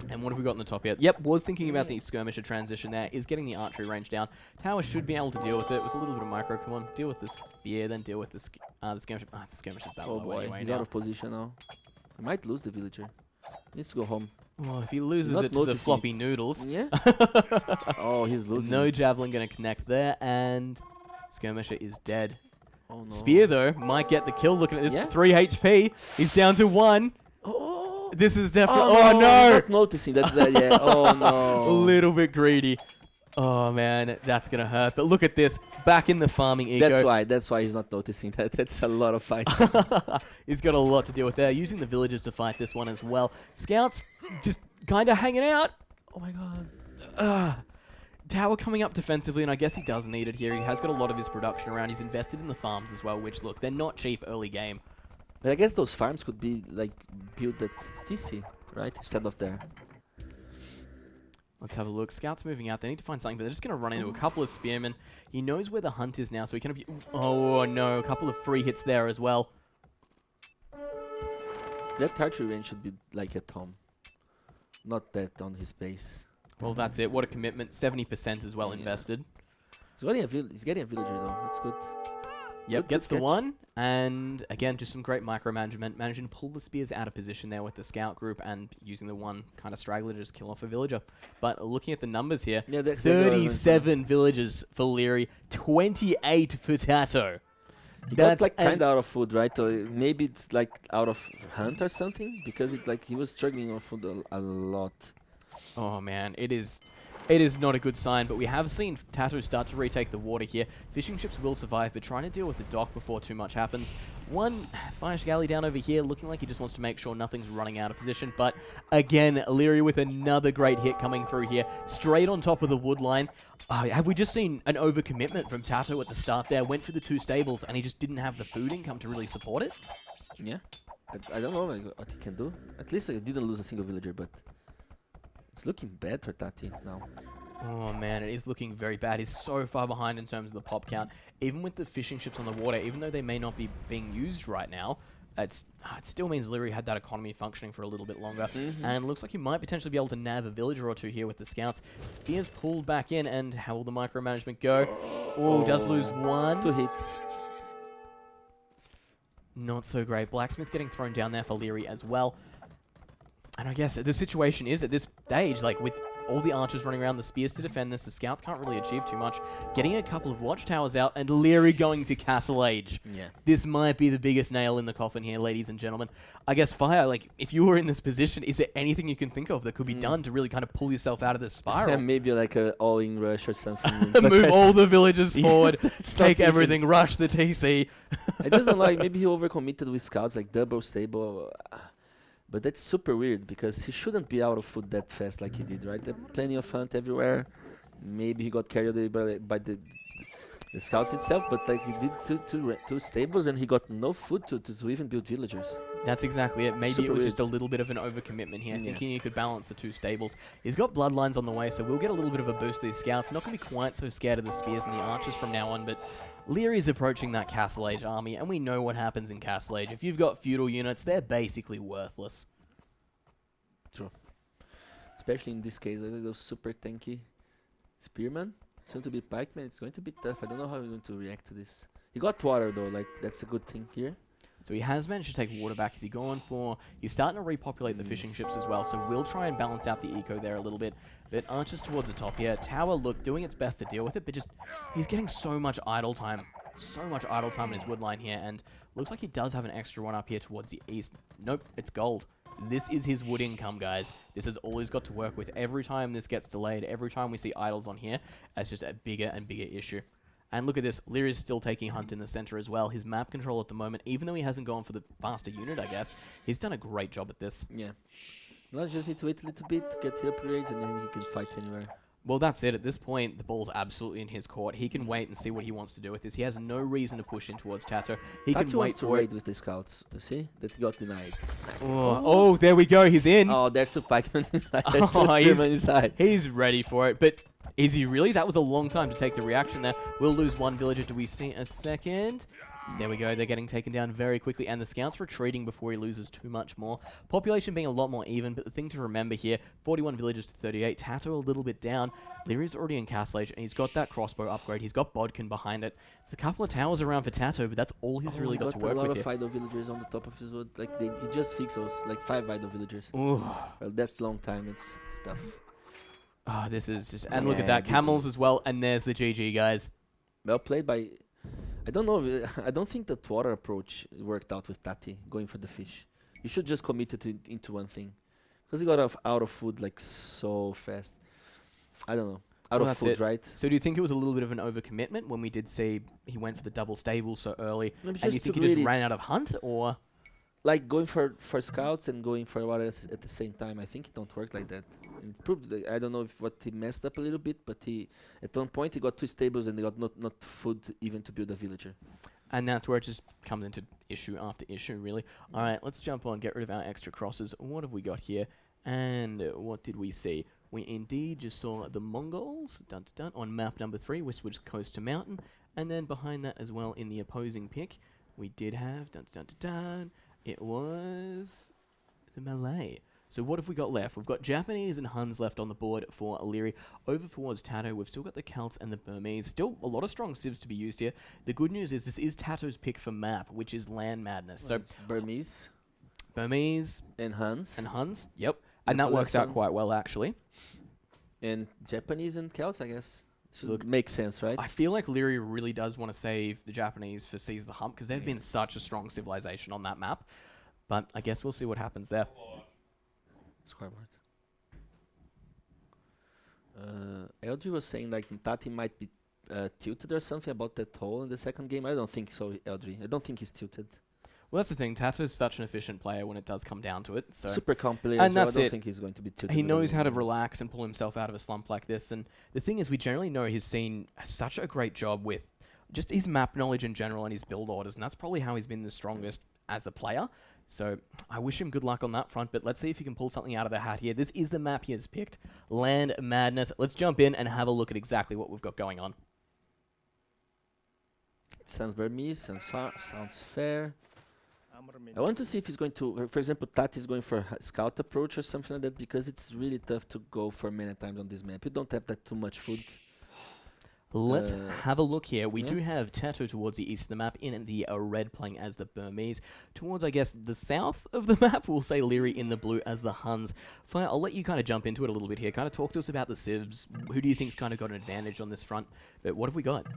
And what have we got on the top here? Yep, was thinking about the skirmisher transition there, is getting the archery range down. Tower should be able to deal with it with a little bit of micro. Come on, deal with this spear, then deal with the skirmisher. The skirmisher's that Oh low boy, anyway he's now. out of position now. He might lose the villager. He needs to go home. Well, if he loses not it to the noticing floppy it. noodles. Yeah. Oh, he's losing. No it. javelin going to connect there, and skirmisher is dead. Oh no. Spear, though, might get the kill. Looking at this, Yeah. 3 HP. He's down to 1. Oh. This is definitely. Oh, Oh, no! Not noticing that. Yeah. Oh no. A little bit greedy. Oh man, that's gonna hurt. But look at this, back in the farming eco. That's why he's not noticing that. That's a lot of fights. He's got a lot to deal with there. Using the villagers to fight this one as well. Scouts just kind of hanging out. Oh my god. Tower coming up defensively, and I guess he does need it here. He has got a lot of his production around. He's invested in the farms as well, which, look, they're not cheap early game. But I guess those farms could be, like, built at STC, right? Instead of there. Let's have a look. Scouts moving out. They need to find something, but they're just going to run into a couple of spearmen. He knows where the hunt is now, so he can... Oh, no. A couple of free hits there as well. That archery range should be, like, at home. Not that on his base. Well, that's it. What a commitment. 70% as well invested. He's getting a villager, though. That's good. Yep, Good gets the catch. one. And, again, just some great micromanagement. Managing to pull the spears out of position there with the scout group and using the one kind of straggler to just kill off a villager. But looking at the numbers here, Yeah, that's 37 villagers for Liereyy, 28 for Tato. He got like kind of out of food, right? Maybe it's like out of hunt or something, because he was struggling on food a lot. Oh man, it is not a good sign, but we have seen Tato start to retake the water here. Fishing ships will survive, but trying to deal with the dock before too much happens. One fire galley down over here, looking like he just wants to make sure nothing's running out of position, but again, Liereyy with another great hit coming through here, straight on top of the wood line. Have we just seen an overcommitment from Tato at the start there? Went for the 2 stables, and he just didn't have the food income to really support it? Yeah. I don't know what he can do. At least he didn't lose a single villager, but it's looking bad for Tati now. Oh man, it is looking very bad. He's so far behind in terms of the pop count. Even with the fishing ships on the water, even though they may not be being used right now, it still means Liereyy had that economy functioning for a little bit longer. And looks like he might potentially be able to nab a villager or 2 here with the scouts. Spears pulled back in, and how will the micromanagement go? Oh, does lose 1. 2 hits. Not so great. Blacksmith getting thrown down there for Liereyy as well. And I guess the situation is at this stage, like with all the archers running around, the spears to defend this, the scouts can't really achieve too much. Getting a couple of watchtowers out, and Liereyy going to Castle Age. Yeah. This might be the biggest nail in the coffin here, ladies and gentlemen. I guess, Fire, like, if you were in this position, is there anything you can think of that could be done to really kind of pull yourself out of this spiral? Maybe like a all-in rush or something. Move all the villagers forward, take not everything, rush the TC. It doesn't like, maybe he overcommitted with scouts, like double stable. But that's super weird, because he shouldn't be out of food that fast like he did, right? There are plenty of hunt everywhere. Maybe he got carried away by the scouts itself, but like he did two stables and he got no food to even build villagers. That's exactly it. Maybe Super it was weird. just a little bit of an overcommitment here, Yeah. thinking he could balance the 2 stables. He's got bloodlines on the way, so we'll get a little bit of a boost to these scouts. Not going to be quite so scared of the spears and the archers from now on, but Lierey's approaching that Castle Age army, and we know what happens in Castle Age. If you've got feudal units, they're basically worthless. True. Especially in this case, like those super tanky spearmen. It's going to be pikemen. It's going to be tough. I don't know how he's going to react to this. He got water though, like that's a good thing here. So he has managed to take water back. Is he going for... He's starting to repopulate the fishing ships as well, so we'll try and balance out the eco there a little bit. But archers towards the top here. Tower, look, doing its best to deal with it, but just... He's getting so much idle time. So much idle time in his wood line here, and looks like he does have an extra one up here towards the east. Nope, it's gold. This is his wood income, guys. This is all he's got to work with. Every time this gets delayed, every time we see idols on here, it's just a bigger and bigger issue. And look at this, Lierey's still taking hunt in the center as well. His map control at the moment, even though he hasn't gone for the faster unit, I guess, he's done a great job at this. Yeah. Now just need to wait a little bit, get the upgrades, and then he can fight anywhere. Well, that's it. At this point, the ball's absolutely in his court. He can wait and see what he wants to do with this. He has no reason to push in towards Tato. He can Tato wait wants to for it. raid with the scouts. You see? That he got denied. Oh, there we go. He's in. Oh, there are 2 pikemen inside. Oh, There's 2 spearmen inside. He's ready for it, but is he really? That was a long time to take the reaction there. We'll lose 1 villager. Do we see a second? There we go. They're getting taken down very quickly, and the scouts retreating before he loses too much more. Population being a lot more even, but the thing to remember here, 41 villagers to 38. Tato a little bit down. Lierey's already in Castle Age, and he's got that crossbow upgrade. He's got Bodkin behind it. There's a couple of towers around for Tato, but that's all he's really got to work a lot with of here. Feudal villagers on the top of his wood. Like he just fixed those, like 5 Feudal villagers. Ooh. Well, that's long time. It's tough. Ah, this is just... And look at Yeah, that. Camels as well, and there's the GG, guys. Well played by... I don't know. I don't think that water approach worked out with Tati going for the fish. You should just commit it into one thing. Because he got out of food like so fast. I don't know. Out Well, of that's food, it. right? So do you think it was a little bit of an overcommitment when we did see he went for the double stable so early? Maybe And you just think to he just really ran out of hunt, or? like going for scouts and going for what else at the same time. I think it don't work like that. And it proved that I don't know if what he messed up a little bit, but he at one point he got 2 stables and they got not food even to build a villager. And that's where it just comes into issue after issue, really. All right, let's jump on, get rid of our extra crosses. What have we got here? And what did we see? We indeed just saw the Mongols on map number 3, which was coast to mountain. And then behind that as well in the opposing pick, we did have, it was the Malay. So what have we got left? We've got Japanese and Huns left on the board for Liereyy. Over towards Tato, we've still got the Celts and the Burmese. Still a lot of strong civs to be used here. The good news is this is Tato's pick for map, which is Land Madness. So It's Burmese Burmese and Huns and Huns, yep. And And that for works this out one- quite well, actually. and Japanese and Celts, I guess. Should Look, make sense, right? I feel like Liereyy really does want to save the Japanese for Seize the Hump, because they've Yeah. been such a strong civilization on that map. But I guess we'll see what happens there. Scoreboard. LG was saying like Tati might be tilted or something about that hole in the second game. I don't think so, LG. I don't think he's tilted. Well, that's the thing. Tato's such an efficient player when it does come down to it. So Super calm player, And so I that's don't it. think he's going to be tilted. he at knows all. how to relax and pull himself out of a slump like this. And the thing is, we generally know he's seen such a great job with just his map knowledge in general and his build orders. And that's probably how he's been the strongest as a player. So I wish him good luck on that front. But let's see if he can pull something out of the hat here. This is the map he has picked. Land Madness. Let's jump in and have a look at exactly what we've got going on. It sounds Burmese, sounds fair. I want to see if he's going to, for example, Tati is going for a scout approach or something like that, because it's really tough to go for many times on this map. You don't have that too much food. Let's Uh, have a look here. We yeah. do have Tato towards the east of the map, in the red playing as the Burmese. Towards, I guess, the south of the map, we'll say Liereyy in the blue as the Huns. Fire, I'll let you kind of jump into it a little bit here. Kind of talk to us about the civs. Who do you think's kind of got an advantage on this front? But what have we got?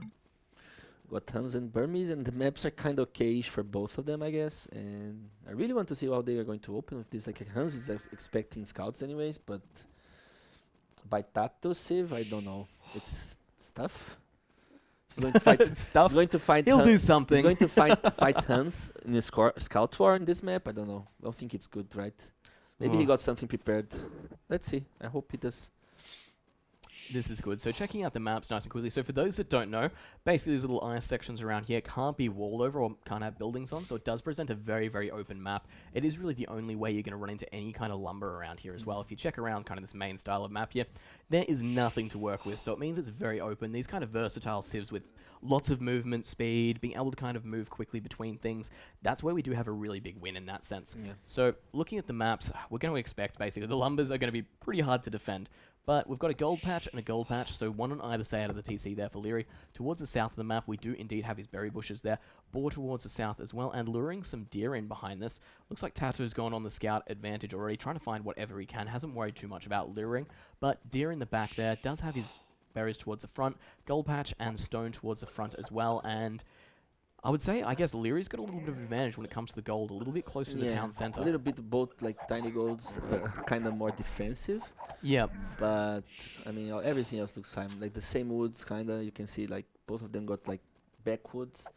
Got Huns and Burmese, and the maps are kind of okayish for both of them, I guess. And I really want to see how they are going to open with this. Like Huns is expecting scouts anyways, but by Tato Civ, I don't know. It's tough. He's going to fight. Stuff. He's going to fight. He'll do He's something. going to fight Huns in the scout war in this map. I don't know. I don't think it's good, right? Maybe he Oh. got something prepared. Let's see. I hope he does. This is good. So checking out the maps nice and quickly. So for those that don't know, basically these little ice sections around here can't be walled over or can't have buildings on, so it does present a very, very open map. It is really the only way you're going to run into any kind of lumber around here as well. If you check around kind of this main style of map here, there is nothing to work with, so it means it's very open. These kind of versatile civs with lots of movement speed, being able to kind of move quickly between things, that's where we do have a really big win in that sense. Yeah. So looking at the maps, we're going to expect basically the lumbers are going to be pretty hard to defend. But we've got a gold patch and a gold patch, so one on either side of the TC there for Liereyy. Towards the south of the map, we do indeed have his berry bushes there. Boar towards the south as well, and luring some deer in behind this. Looks like Tato's gone on the scout advantage already, trying to find whatever he can. Hasn't worried too much about luring, but deer in the back there does have his berries towards the front, gold patch and stone towards the front as well, and I would say, I guess Lierey's got a little bit of advantage when it comes to the gold, a little bit closer to the town A center. little bit both like tiny golds, kind of more defensive. Yeah, But I mean, everything else looks fine. Like the same woods, kinda. You can see like both of them got like backwoods.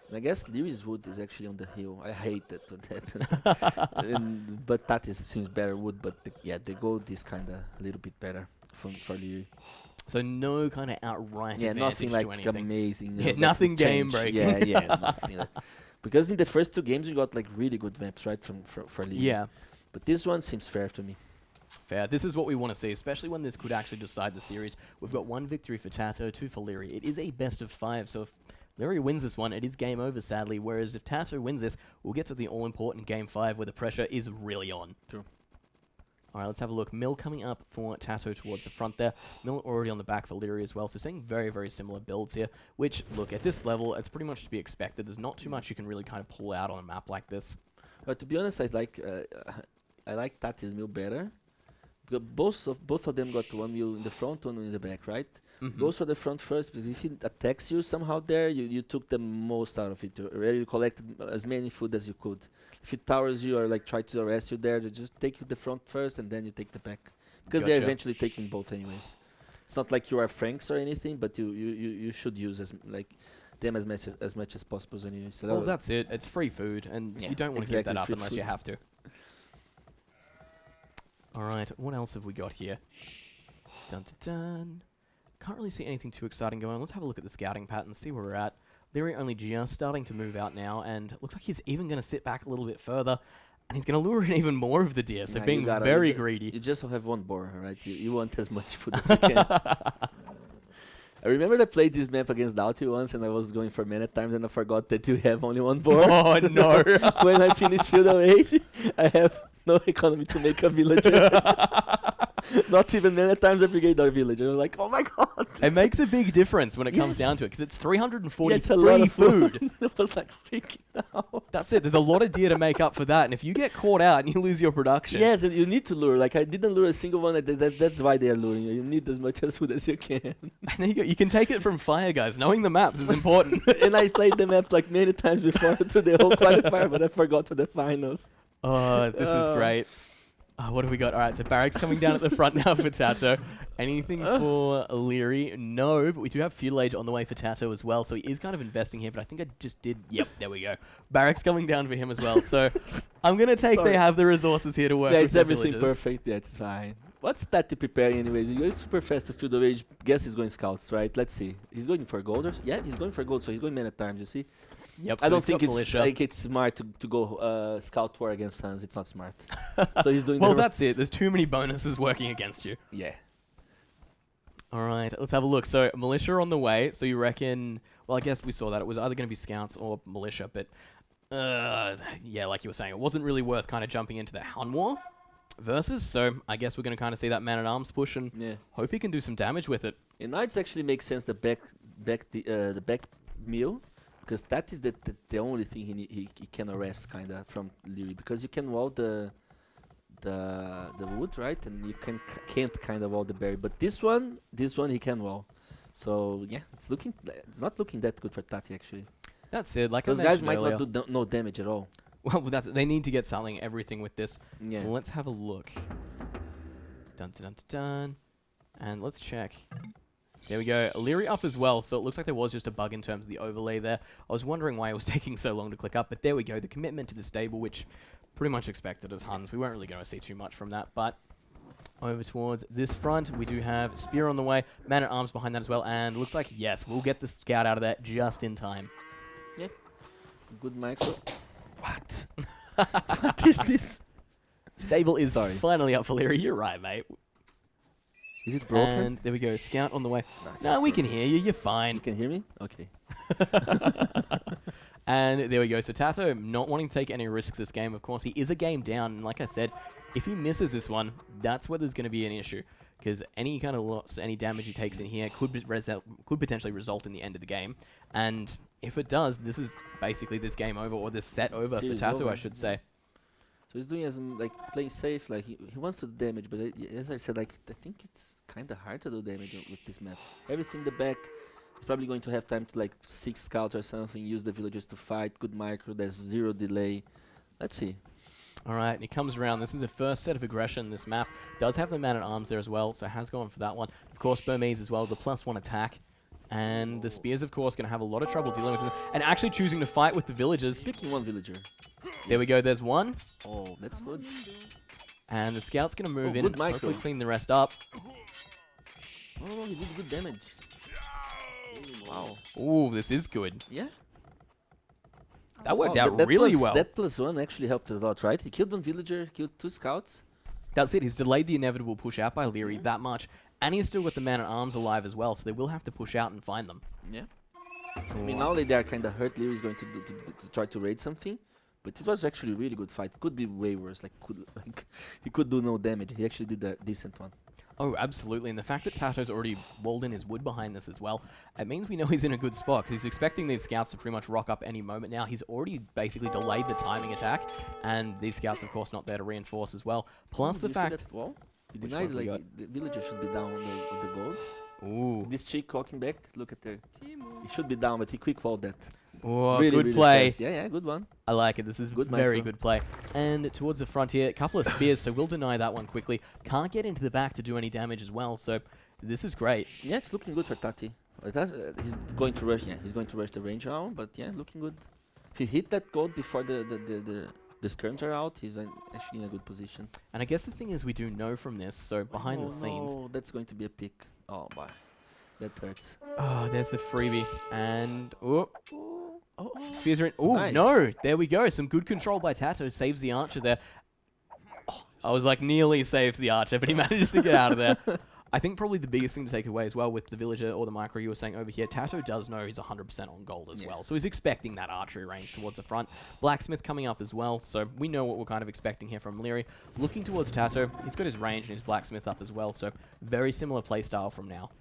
And I guess Lierey's wood is actually on the hill. I hate that what happens. But that seems better wood. But the gold is kinda a little bit better for Liereyy. so no kind of outright Yeah, advantage nothing to like anything. amazing. Yeah, that nothing would change. game-breaking. Yeah, nothing. Because in the first 2 games you got like really good maps, right, for Liereyy. Yeah, But this one seems fair to me. fair. This is what we want to see, especially when this could actually decide the series. We've got 1 victory for Tato, 2 for Liereyy. It is a best of 5, so if Liereyy wins this one, it is game over, sadly. Whereas if Tato wins this, we'll get to the all-important game 5 where the pressure is really on. True. All right, let's have a look. Mill coming up for Tato towards the front there. Mill already on the back for Liereyy as well, so seeing very, very similar builds here, which, look, at this level, it's pretty much to be expected. There's not too much you can really kind of pull out on a map like this. To be honest, I like Tati's mill better. Because both of them got 1 mill in the front, 1 mill in the back, right? goes for the front first, because if he attacks you somehow there, you took the most out of it. You already collected as many food as you could. If it towers you or like try to arrest you there, they just take you the front first and then you take the back. Because they're eventually taking both anyways. It's not like you are Franks or anything, but you should use them as much as possible anyways. So Well, that's it. It's free food, and you don't want to give that up free unless you food. have to. All right, what else have we got here? Dun dun dun. Can't really see anything too exciting going on. Let's have a look at the scouting pattern, see where we're at. Liereyy only just starting to move out now, and looks like he's even going to sit back a little bit further, and he's going to lure in even more of the deer, so being very greedy. You just have one boar, right? You want as much food as you can. I remember I played this map against DauT once, and I was going for mana times, and I forgot that you have only one boar. Oh, no. When I finish Feudal 8, I have no economy to make a villager. Not even mana times I brigade our villager. I was like, oh my god. It makes a big difference when it comes down to it, because it's 340 it's a lot free of food. It was like freaking out. That's it. There's a lot of deer to make up for that, and if you get caught out and you lose your production... Yes, and you need to lure. Like, I didn't lure a single one. That's why they are luring you. You need as much as food as you can. And there you go. You can take it from fire, guys. Knowing the maps is important. And I played the map like many times before through the whole qualifier, but I forgot to the finals. Oh, this is great. What have we got? All right, so Barrack's coming down at the front now for Tato. Anything for Liereyy? No, but we do have Feudal Age on the way for Tato as well, so he is kind of investing here, but I think I just did... Yep, there we go. Barrack's coming down for him as well, so I'm going to take they have the resources here to work with it's everything villagers. perfect. Yeah, it's fine. What's that to prepare anyways? He goes super fast to Feudal Age. Guess he's going scouts, right? Let's see. He's going for gold or... Yeah, he's going for gold, so he's going mana times, you see? Yep, I so don't he's think got it's militia. like it's smart to go scout war against Suns. It's not smart. So he's doing Well, the that's it. There's too many bonuses working against you. yeah. All right, let's have a look. So militia on the way. So you reckon... Well, I guess we saw that. It was either going to be scouts or militia, but... yeah, like you were saying, it wasn't really worth kind of jumping into the Hun War versus, so I guess we're going to kind of see that man-at-arms push and hope he can do some damage with it. In Knights actually makes sense the back meal, because that is the only thing he can arrest kind of from Liereyy, because you can wall the wood, right, and you can't kind of wall the berry, but this one he can wall. So yeah, it's not looking that good for Tati actually. That's it. Like Those I guys mentioned might earlier. not do no damage at all. Well, they need to get something, everything with this. Yeah. Well, let's have a look. Dun dun dun dun dun. And let's check. There we go. Liereyy up as well, so it looks like there was just a bug in terms of the overlay there. I was wondering why it was taking so long to click up, but there we go. The commitment to the stable, which pretty much expected as Huns. We weren't really going to see too much from that, but over towards this front, we do have Spear on the way, man-at-arms behind that as well, and looks like, yes, we'll get the scout out of that just in time. Yeah. Good micro. What? What is this? Stable is finally up for Liereyy. You're right, mate. Is it broken? And there we go. Scout on the way. it's No, not we broken. can hear you. You're fine. You can hear me? Okay. And there we go. So Tato not wanting to take any risks this game. Of course, he is a game down. And like I said, if he misses this one, that's where there's going to be an issue. Because any kind of loss, any damage he takes in here could potentially result in the end of the game. And if it does, this is basically this game over, or this set over for Series Tato, over. I should say. So he's doing as like playing safe, like he wants to do damage, but as I said, like I think it's kind of hard to do damage with this map. Everything the back is probably going to have time to like 6 scouts or something, use the villagers to fight, good micro, there's 0 delay. Let's see. All right, and he comes around. This is a first set of aggression. This map does have the man-at-arms there as well, so has gone for that one. Of course, Burmese as well, the +1 attack. And the Spears, of course, going to have a lot of trouble dealing with them. And actually choosing to fight with the villagers. Picking one villager. There we go, there's one. Oh, that's good. And the Scout's going to move in good and micro. hopefully clean the rest up. Oh, he did good damage. Wow. Ooh, this is good. Yeah. That worked Wow, out that really plus- well. That +1 actually helped a lot, right? He killed one villager, killed 2 scouts. That's it. He's delayed the inevitable push out by Liereyy that much. And he's still got the man-at-arms alive as well, so they will have to push out and find them. Yeah. I mean, now they are kind of hurt. Liereyy is going to try to raid something, but it was actually a really good fight. Could be way worse. Like he could do no damage. He actually did a decent one. Oh, absolutely. And the fact that Tato's already walled in his wood behind this as well, it means we know he's in a good spot, because he's expecting these scouts to pretty much rock up any moment now. He's already basically delayed the timing attack, and these scouts, of course, not there to reinforce as well. Plus Did the you see fact... that wall? He Which denied one we like the villager should be down on the gold. Ooh. This chick walking back, look at her. He should be down, but he quick walled that. Oh, Really, good really play. fast. Yeah, good one. I like it. This is Good very micro. good play. And towards the front here, a couple of spears, so we'll deny that one quickly. Can't get into the back to do any damage as well, so this is great. Yeah, it's looking good for Tati. He's going to rush. Yeah, he's going to rush the range round, but yeah, looking good. If he hit that gold before the skirms are out, he's actually in a good position. And I guess the thing is we do know from this, so behind Oh, the scenes. no, that's going to be a pick. Oh, boy. That hurts. Oh, there's the freebie. And, oh, Oh, spears are in. Oh, Nice. no. There we go. Some good control by Tato. Saves the archer there. Oh, I was like, nearly saves the archer, but he managed to get out of there. I think probably the biggest thing to take away as well with the villager or the micro you were saying over here, Tato does know he's 100% on gold as well. So he's expecting that archery range towards the front. Blacksmith coming up as well, so we know what we're kind of expecting here from Liereyy. Looking towards Tato, he's got his range and his blacksmith up as well, so very similar playstyle from now.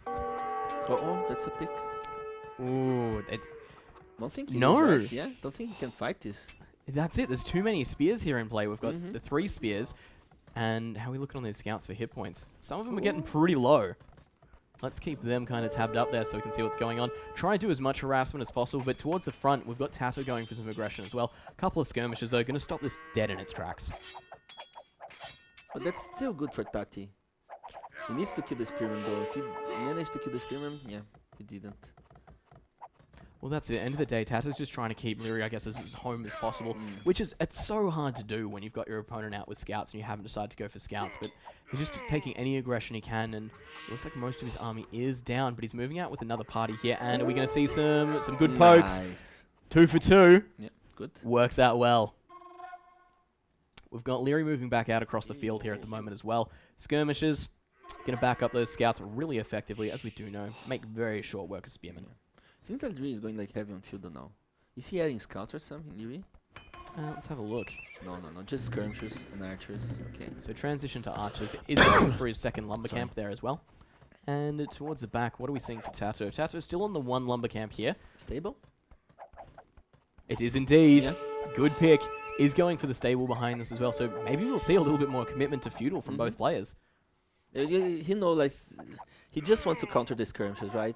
oh, that's a pick. Ooh, Don't think he No. is right. Yeah, don't think he can fight this. that's it. There's too many spears here in play. We've got Mhm. the 3 spears. And how are we looking on these scouts for hit points? Some of them are getting pretty low. Let's keep them kind of tabbed up there so we can see what's going on. Try and do as much harassment as possible, but towards the front, we've got Tato going for some aggression as well. A couple of skirmishes, though, going to stop this dead in its tracks. But that's still good for Tati. He needs to kill the spearman though. If he managed to kill the spearman, yeah, he didn't. Well, that's it. End of the day, Tato's just trying to keep Liereyy, I guess, as home as possible, Mm. which is, it's so hard to do when you've got your opponent out with scouts and you haven't decided to go for scouts, but he's just taking any aggression he can, and it looks like most of his army is down, but he's moving out with another party here, and are we going to see some good pokes? Nice. 2 for 2. Yeah, good. Works out well. We've got Liereyy moving back out across the field here at the moment as well. Skirmishes, going to back up those scouts really effectively, as we do know. Make very short work of spearmen. Seems like Liereyy is going like heavy on Feudal now. Is he adding scouts or something, Liereyy? Let's have a look. No, just skirmishers and archers. Okay. So transition to archers is going for his second lumber Sorry. camp there as well. And towards the back, what are we seeing for Tato? Tato's still on the 1 lumber camp here. Stable? It is indeed. Yeah. Good pick. Is going for the stable behind this as well. So maybe we'll see a little bit more commitment to Feudal from both players. He know like he just want to counter the skirmishes, right?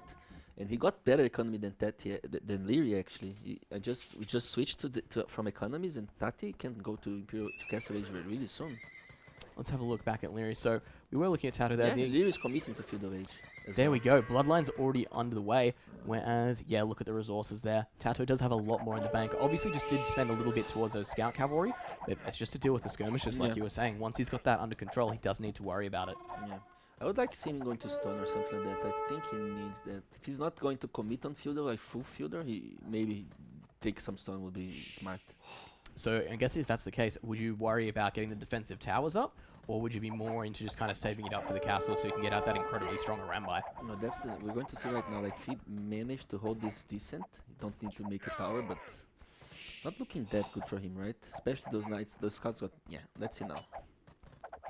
And he got better economy than Tati, than Liereyy actually. We just switched from economies, and Tati can go to Imperial to Castle Age really soon. Let's have a look back at Liereyy. So we were looking at Tato there. Yeah, The- Liereyy is committing to Feudal Age. There we go. Bloodline's already under the way. Whereas, yeah, look at the resources there. Tato does have a lot more in the bank. Obviously, just did spend a little bit towards those scout cavalry. But it's just to deal with the skirmishes, like Yeah. you were saying. Once he's got that under control, he doesn't need to worry about it. Yeah. I would like to see him going to stone or something like that. I think he needs that. If he's not going to commit on Feudal, like full Feudal, he maybe take some stone would be smart. So I guess if that's the case, would you worry about getting the defensive towers up? Or would you be more into just kind of saving it up for the castle so you can get out that incredibly strong Arambai? No, we're going to see right now. Like if he managed to hold this decent, you don't need to make a tower, but not looking that good for him, right? Especially those knights, those scouts got. Yeah, let's see now.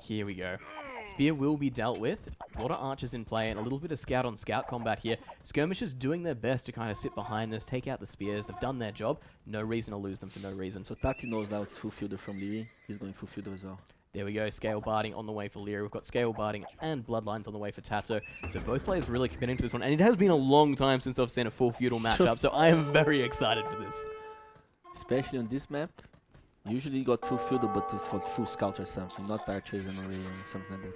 Here we go. Spear will be dealt with. A lot of archers in play and a little bit of scout on scout combat here. Skirmishers doing their best to kind of sit behind this, take out the spears. They've done their job. No reason to lose them for no reason. So Tati knows now it's full Feudal from Liereyy. He's going full Feudal as well. There we go. Scale barding on the way for Liereyy. We've got scale barding and bloodlines on the way for Tato. So both players really committing to this one. And it has been a long time since I've seen a full feudal matchup. So I am very excited for this. Especially on this map. Usually you got full Feudal, but with for full scout or something, not archers and array or something like that.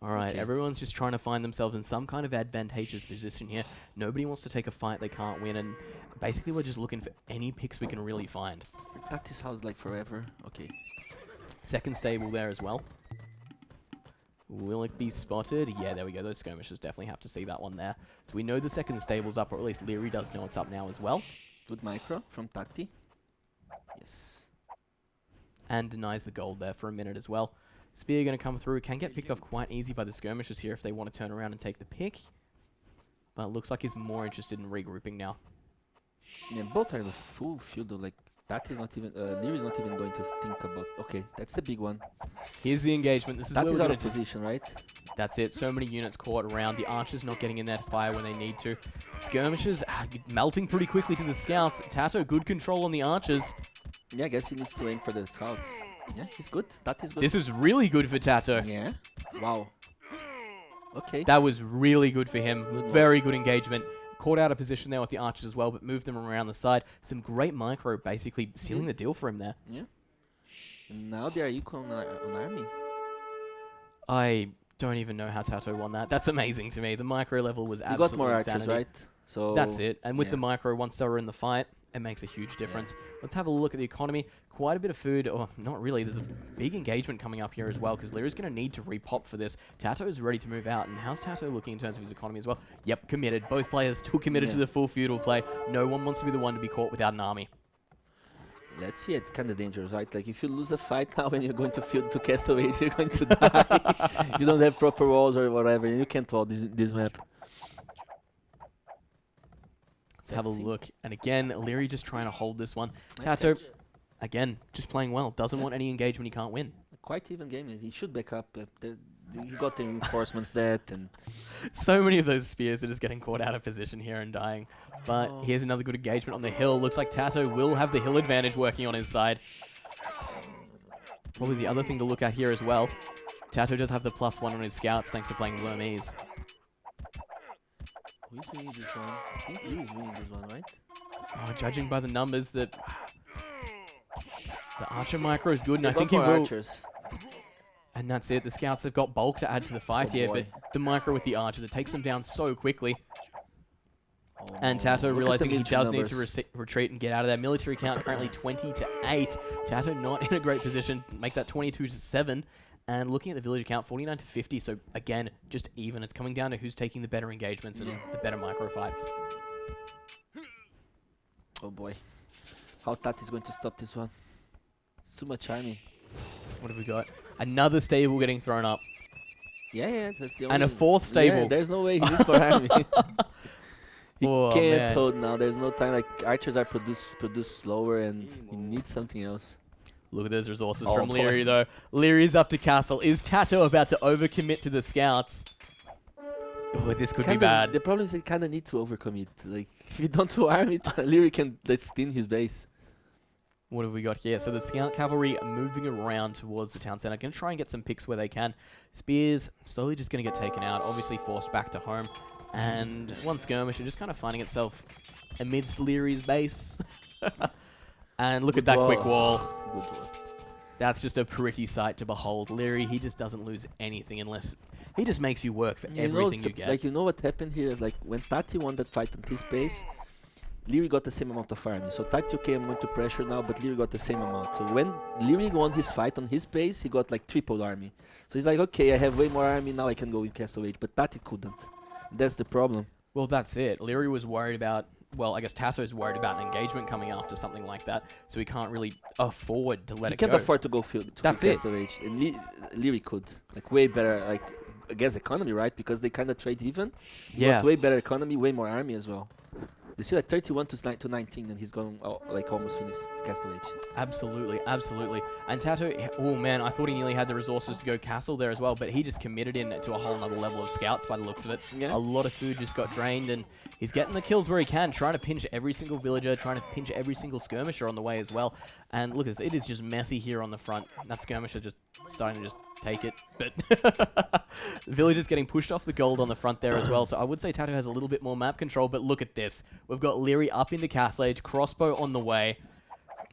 All right, Okay. everyone's just trying to find themselves in some kind of advantageous position here. Nobody wants to take a fight they can't win, and basically we're just looking for any picks we can really find. Tati's house like forever. Okay. Second stable there as well. Will it be spotted? Yeah, there we go. Those skirmishers definitely have to see that one there. So we know the second stable's up, or at least Liereyy does know it's up now as well. Good micro from Tati. Yes. And denies the gold there for a minute as well. Spear going to come through. Can get picked off quite easy by the skirmishers here if they want to turn around and take the pick. But it looks like he's more interested in regrouping now. Yeah, both are the full Feudal. Like Tati's not even. Lierey's not even going to think about. Okay, that's the big one. Here's the engagement. This is where Tati's we're out going of to position, right? That's it. So many units caught around. The archers not getting in there to fire when they need to. Skirmishers melting pretty quickly to the scouts. Tato, good control on the archers. Yeah, I guess he needs to aim for the scouts. Yeah, he's good. Tati's good. This is really good for Tato. Yeah. Wow. Okay. That was really good for him. Good one. Very good engagement. Caught out of position there with the archers as well, but moved them around the side. Some great micro, basically sealing the deal for him there. Yeah. And now they are equal on army. I don't even know how TaToH won that. That's amazing to me. The micro level was You absolutely got more archers, insanity. right? So That's it. And with yeah. the micro, once they were in the fight, it makes a huge difference. Let's have a look at the economy. Quite a bit of food. Oh, not really. There's a big engagement coming up here as well, because Lierey's going to need to repop for this. TaToH is ready to move out. And how's TaToH looking in terms of his economy as well? Yep, committed. Both players still committed to the full feudal play. No one wants to be the one to be caught without an army. Let's see, it's kind of dangerous, right? Like if you lose a fight now when you're going to field to Castle Age, you're going to die. You don't have proper walls or whatever, and you can't wall this map. Let's have a look. And again, Liereyy just trying to hold this one. Nice TaToH, catch. again, just playing well. Doesn't Yeah. want any engagement he can't win. Quite even game. He should back up. He got the reinforcements that and So many of those spears are just getting caught out of position here and dying. But here's another good engagement on the hill. Looks like TaToH will have the hill advantage working on his side. Probably the other thing to look at here as well. TaToH does have the +1 on his scouts thanks to playing Burmese. who's winning this one? I think Lierey's winning this one, right? Oh, judging by the numbers, that the Archer micro is good, and I They think got he more will. archers. And that's it. The scouts have got bulk to add to the fight Oh here, boy. but the micro with the Archer that takes them down so quickly. Oh And no. TaToH Look at realizing the he military does need to numbers. retreat and get out of there. Military count currently 20 to 8. TaToH not in a great position. Make that 22 to 7. And looking at the villager count, 49 to 50. So again, just even. It's coming down to who's taking the better engagements and the better micro fights. Oh boy. How TaToH is going to stop this one? Too much army. What have we got? Another stable getting thrown up. Yeah, that's the only. And a fourth stable. Yeah, there's no way he needs for army. He Oh, can't man. hold now. There's no time. Like archers are produced slower, and he needs something else. Look at those resources Oh, from boy. Liereyy, though. Lierey's up to castle. Is TaToH about to overcommit to the scouts? Oh, this could be bad. The problem is they kind of need to overcommit. Like if you don't do army, Liereyy can thin his base. What have we got here? So the scout cavalry are moving around towards the town center. Going to try and get some picks where they can. Spears slowly just going to get taken out. Obviously forced back to home. And one skirmisher just kind of finding itself amidst Lierey's base. And look at that quick wall. Good wall. That's just a pretty sight to behold. Liereyy, he just doesn't lose anything unless... He just makes you work for everything you get. Like you know what happened here? Like when TaToH won that fight on his base, Liereyy got the same amount of army. So TaToH, okay, I'm going to pressure now, but Liereyy got the same amount. So when Liereyy won his fight on his base, he got like triple army. So he's like, okay, I have way more army, now I can go with Castle Age. But TaToH couldn't. That's the problem. Well, that's it. Liereyy was worried about... Well, I guess TaToH's worried about an engagement coming after something like that, so he can't really afford to let He it go. can't afford to go field to That's it. Castle Age. And Liereyy could. Like way better, like I guess economy, right? Because they kind of trade even. He got way better economy, way more army as well. You see, like 31 to 19, and he's gone like almost finished Castle Age. Absolutely, absolutely. And TaToH, oh man, I thought he nearly had the resources to go castle there as well, but he just committed in to a whole nother level of scouts by the looks of it. Yeah. A lot of food just got drained, and he's getting the kills where he can, trying to pinch every single villager, trying to pinch every single skirmisher on the way as well. And look at this, it is just messy here on the front. That skirmisher just starting to just take it, but the villagers getting pushed off the gold on the front there as well. So I would say TaToH has a little bit more map control, but look at this. We've got Liereyy up into Castle Age, crossbow on the way.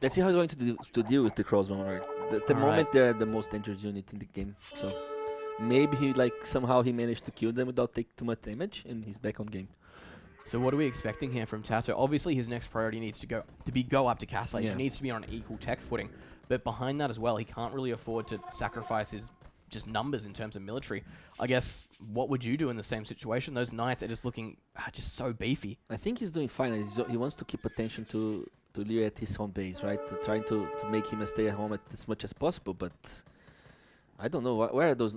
Let's see how he's going to deal with the crossbow. Right? At the moment, they're the most dangerous unit in the game. So maybe he somehow he managed to kill them without taking too much damage, and he's back on game. So what are we expecting here from TaToH? Obviously, his next priority needs to go up to Castle Age. Yeah. He needs to be on an equal tech footing. But behind that as well, he can't really afford to sacrifice his just numbers in terms of military. I guess, what would you do in the same situation? Those knights are just looking just so beefy. I think he's doing fine. He wants to keep attention to Liereyy at his home base, right? Trying to make him stay at home as much as possible. But I don't know where are those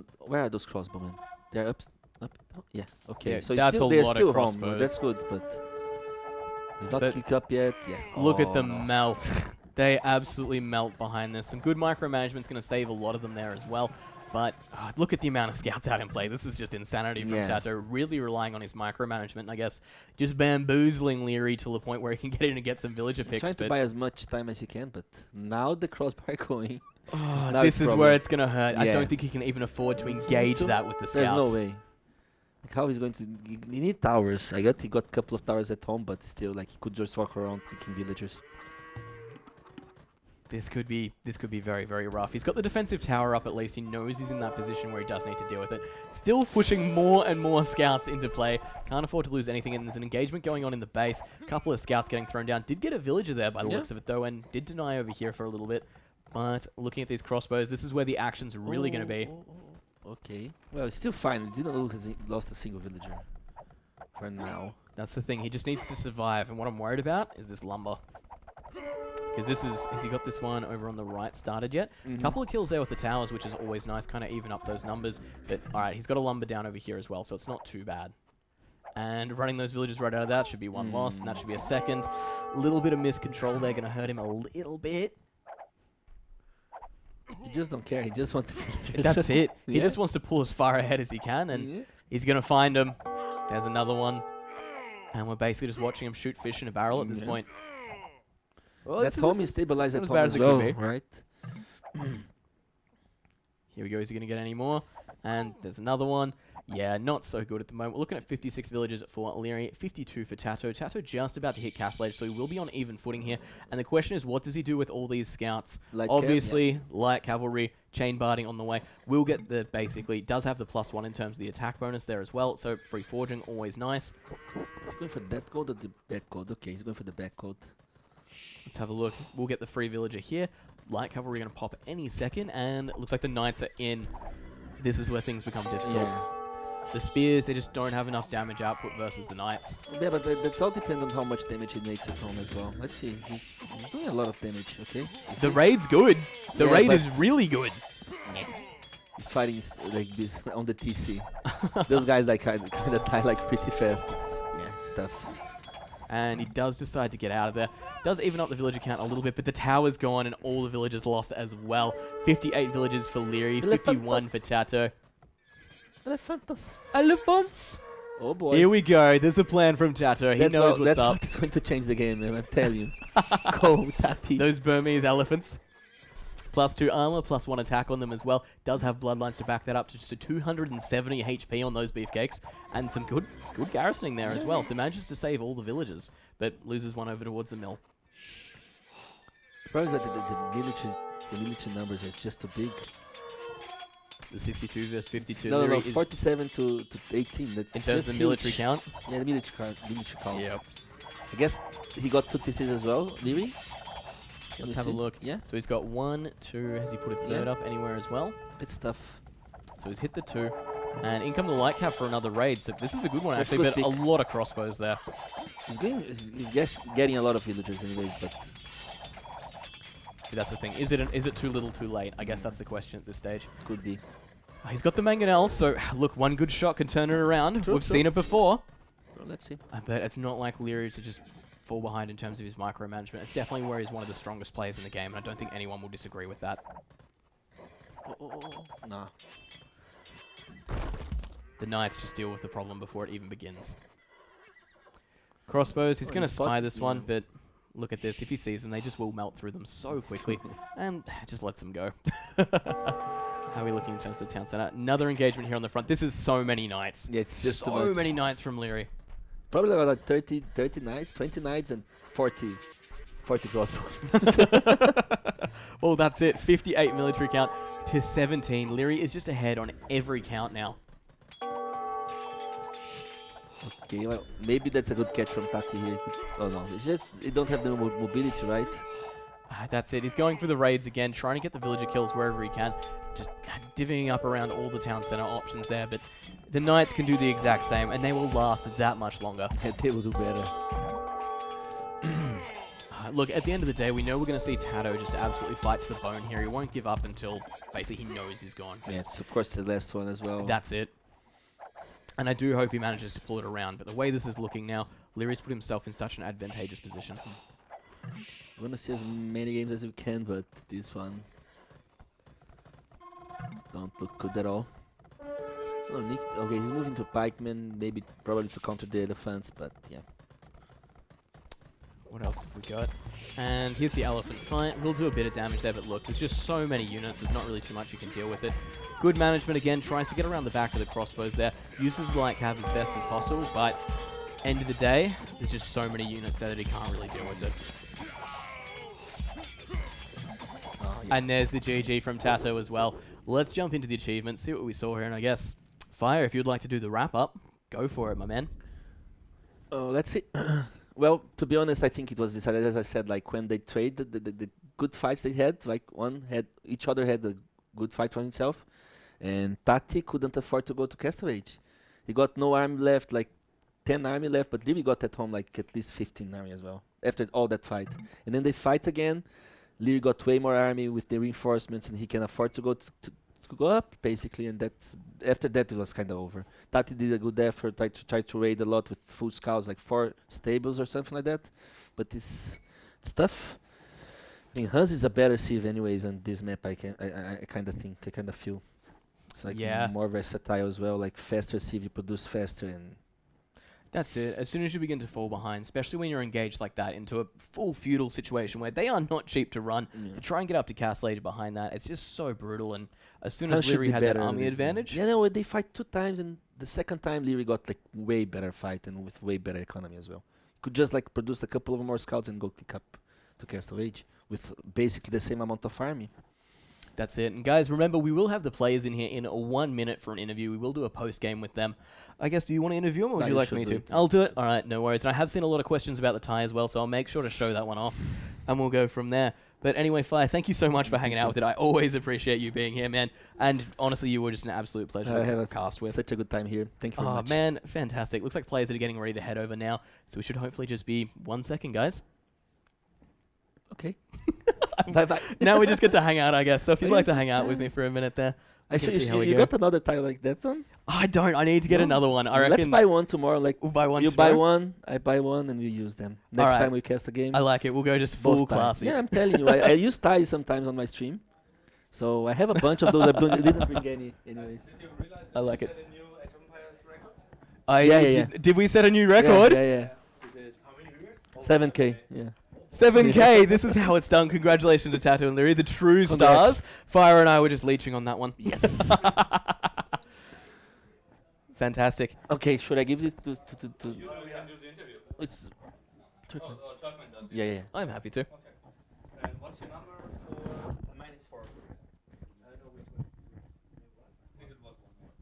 crossbowmen? They're up. Oh, yeah. Okay. Yeah, so that's a they're lot of still home. crossbows. That's good, but he's not But kicked up yet. Yeah. Look at Oh, them no. melt. They absolutely melt behind this. Some good micromanagement's going to save a lot of them there as well. But look at the amount of scouts out in play. This is just insanity from TaToH, really relying on his micromanagement. And I guess just bamboozling Liereyy to the point where he can get in and get some villager He's picks. trying to buy as much time as he can, but now the crossbar going. Now This it's is problem. where it's going to hurt. I Yeah. don't think he can even afford to engage that with the There's scouts. no way. Like how he's going to? He need towers. I got he got a couple of towers at home, but still, like he could just walk around picking villagers. This could be very, very rough. He's got the defensive tower up at least. He knows he's in that position where he does need to deal with it. Still pushing more and more scouts into play. Can't afford to lose anything, and there's an engagement going on in the base. Couple of scouts getting thrown down. Did get a villager there by the looks of it though, and did deny over here for a little bit. But looking at these crossbows, this is where the action's really going to be. Okay. Well, it's still fine. He didn't lost a single villager. For now. That's the thing. He just needs to survive, and what I'm worried about is this lumber. Because this is, has he got this one over on the right started yet? Couple of kills there with the towers, which is always nice, kind of even up those numbers. But alright, he's got a lumber down over here as well, so it's not too bad. And running those villagers right out of that should be one loss, and that should be a second. A little bit of miscontrol there, going to hurt him a little bit. He just don't care. He just wants to. That's it. He just wants to pull as far ahead as he can, and he's going to find him. There's another one. And we're basically just watching him shoot fish in a barrel at this point. Well, that home is stabilized at home as as well, be. right? Here we go. Is he going to get any more? And there's another one. Yeah, not so good at the moment. We're looking at 56 villagers for Liereyy, 52 for Tato. Tato just about to hit Castle Age, so he will be on even footing here. And the question is, what does he do with all these scouts? Like obviously, light cavalry, chain barding on the way. Will get the, basically, does have the +1 in terms of the attack bonus there as well. So free forging, always nice. He's going for that code or the back code? Okay, he's going for the back code. Let's have a look. We'll get the free villager here. Light cavalry going to pop any second, and it looks like the knights are in. This is where things become difficult. Yeah. The spears, they just don't have enough damage output versus the knights. Yeah, but that's all depends on how much damage he makes at home as well. Let's see. He's doing a lot of damage, okay? The raid's good. The raid is really good. He's fighting like this on the TC. Those guys like kind of die like pretty fast. It's tough. And he does decide to get out of there. Does even up the villager count a little bit, but the tower's gone and all the villagers lost as well. 58 villagers for Liereyy, 51 for Tato. Elephantos. Elephants! Oh boy. Here we go. There's a plan from Tato. He knows what's that's up. That's going to change the game, man. I'm telling you. Go, Tati. Those Burmese elephants. +2 armor, +1 attack on them as well. Does have bloodlines to back that up to just a 270 HP on those beefcakes. And some good garrisoning there as well. So manages to save all the villagers, but loses one over towards the mill. The problem is that the military numbers is just too big. The 62 versus 52. No, 47 to 18. That's in terms of the military count? Yeah, the military count. Yep. I guess he got 2 TCs as well, Liereyy. Let's have a look. Yeah. So he's got 1, 2. Has he put a third up anywhere as well? It's tough. So he's hit the 2. And in come the light cap for another raid. So this is a good one actually, but pick. a lot of crossbows there. He's getting a lot of villagers anyways, but That's the thing. Is it too little too late? I guess that's the question at this stage. could be. He's got the mangonel, so look, one good shot can turn it around. True, We've seen it before. Well, let's see. But it's not like Liereyy to just fall behind in terms of his micromanagement. It's definitely where he's one of the strongest players in the game, and I don't think anyone will disagree with that. Nah. The knights just deal with the problem before it even begins. Crossbows, he's going to spy this one, but look at this. If he sees them, they just will melt through them so quickly, and just lets them go. How are we looking in terms of the town center? Another engagement here on the front. This is so many knights. Yeah, it's just so many knights from Liereyy. Probably about 30 knights, 20 knights, and 40 crossbows. Well, that's it. 58 military count to 17. Liereyy is just ahead on every count now. Okay, well, maybe that's a good catch from Tati here. Oh no, it's just they don't have the mobility, right? That's it. He's going for the raids again, trying to get the villager kills wherever he can. Just divvying up around all the town center options there, but the knights can do the exact same, and they will last that much longer. And they will do better. Look, at the end of the day, we know we're going to see Tato just absolutely fight to the bone here. He won't give up until basically he knows he's gone. Yeah, it's of course the last one as well. That's it. And I do hope he manages to pull it around, but the way this is looking now, Lierey's put himself in such an advantageous position. We're gonna see as many games as we can, but this one don't look good at all. Oh, okay, he's moving to pikemen, maybe probably to counter the elephants, but yeah. What else have we got? And here's the elephant fight. We'll do a bit of damage there, but look, there's just so many units. There's not really too much you can deal with it. Good management again. Tries to get around the back of the crossbows there. Uses the light cav as best as possible, but end of the day, there's just so many units there that he can't really deal with it. And there's the GG from Tato as well. Let's jump into the achievements, see what we saw here, and I guess, Fire, if you'd like to do the wrap-up, go for it, my man. Let's see. Well, to be honest, I think it was decided, as I said, like when they traded the good fights they had, like each other had a good fight on itself, and Tati couldn't afford to go to TaToH. He got no army left, like 10 army left, but Liereyy got at home like at least 15 army as well, after all that fight. And then they fight again. Liereyy got way more army with the reinforcements, and he can afford to go to go up, basically, and that's after that it was kind of over. Tati did a good effort, tried to raid a lot with full scouts, like 4 stables or something like that, but it's tough. I mean, Hans is a better sieve anyways on this map. I kind of think, I kind of feel it's like more versatile as well, like faster sieve, you produce faster, and that's it. As soon as you begin to fall behind, especially when you're engaged like that into a full feudal situation where they are not cheap to run, to try and get up to Castle Age behind that, it's just so brutal. And as soon as Liereyy had that army advantage... Yeah, no, they fight 2 times, and the second time Liereyy got like way better fight and with way better economy as well. Could just like produce a couple of more scouts and go click up to Castle Age with basically the same amount of army. That's it. And guys, remember, we will have the players in here in 1 minute for an interview. We will do a post-game with them. I guess, do you want to interview them, or would you like me to? I'll do it. All right, no worries. And I have seen a lot of questions about the tie as well, so I'll make sure to show that one off, and we'll go from there. But anyway, Fire, thank you so much for hanging out with it. I always appreciate you being here, man. And honestly, you were just an absolute pleasure to have a cast with. Such a good time here. Thank you very much. Oh, man, fantastic. Looks like players are getting ready to head over now, so we should hopefully just be 1 second, guys. Okay. Bye-bye. Now we just get to hang out, I guess. So if you'd like to hang out with me for a minute there. Actually, you got another tile like that one? I don't. I need to get another one. I reckon. Let's buy one tomorrow. Like we'll buy one. You buy one, I buy one, and we use them. Next time we cast a game. I like it. We'll go just full classy. Yeah, I'm telling you. I use ties sometimes on my stream. So I have a bunch of those. I didn't bring any anyways. Did you realize that I like we it. set a new Age of Empires record? Yeah. Did we set a new record? Yeah. We did. How many viewers? 7K. Yeah. 7K. This is how it's done. Congratulations to Tato and Liereyy, the true stars. Fire and I were just leeching on that one. Yes. Fantastic. Okay, should I give this to You know we can do the interview. It's Turkman. Oh, Turkman does it. Yeah. I'm happy to. Okay. And what's your number for... -4. I know which one. I think it was one more.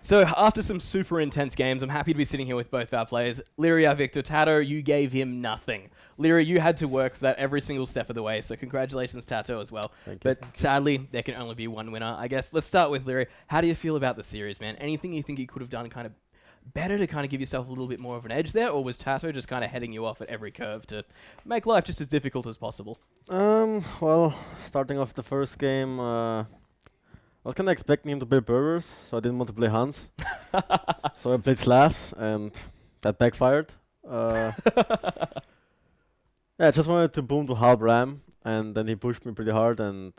So after some super intense games, I'm happy to be sitting here with both our players. Liereyy, our victor. Tato, you gave him nothing. Liereyy, you had to work for that every single step of the way, so congratulations, Tato, as well. But sadly, there can only be one winner. I guess let's start with Liereyy. How do you feel about the series, man? Anything you think you could have done kind of better to kind of give yourself a little bit more of an edge there, or was Tato just kind of heading you off at every curve to make life just as difficult as possible? Well, starting off the first game, I was kind of expecting him to play Burgers, so I didn't want to play Hans. So I played Slavs, and that backfired. Yeah, I just wanted to boom to half Ram, and then he pushed me pretty hard, and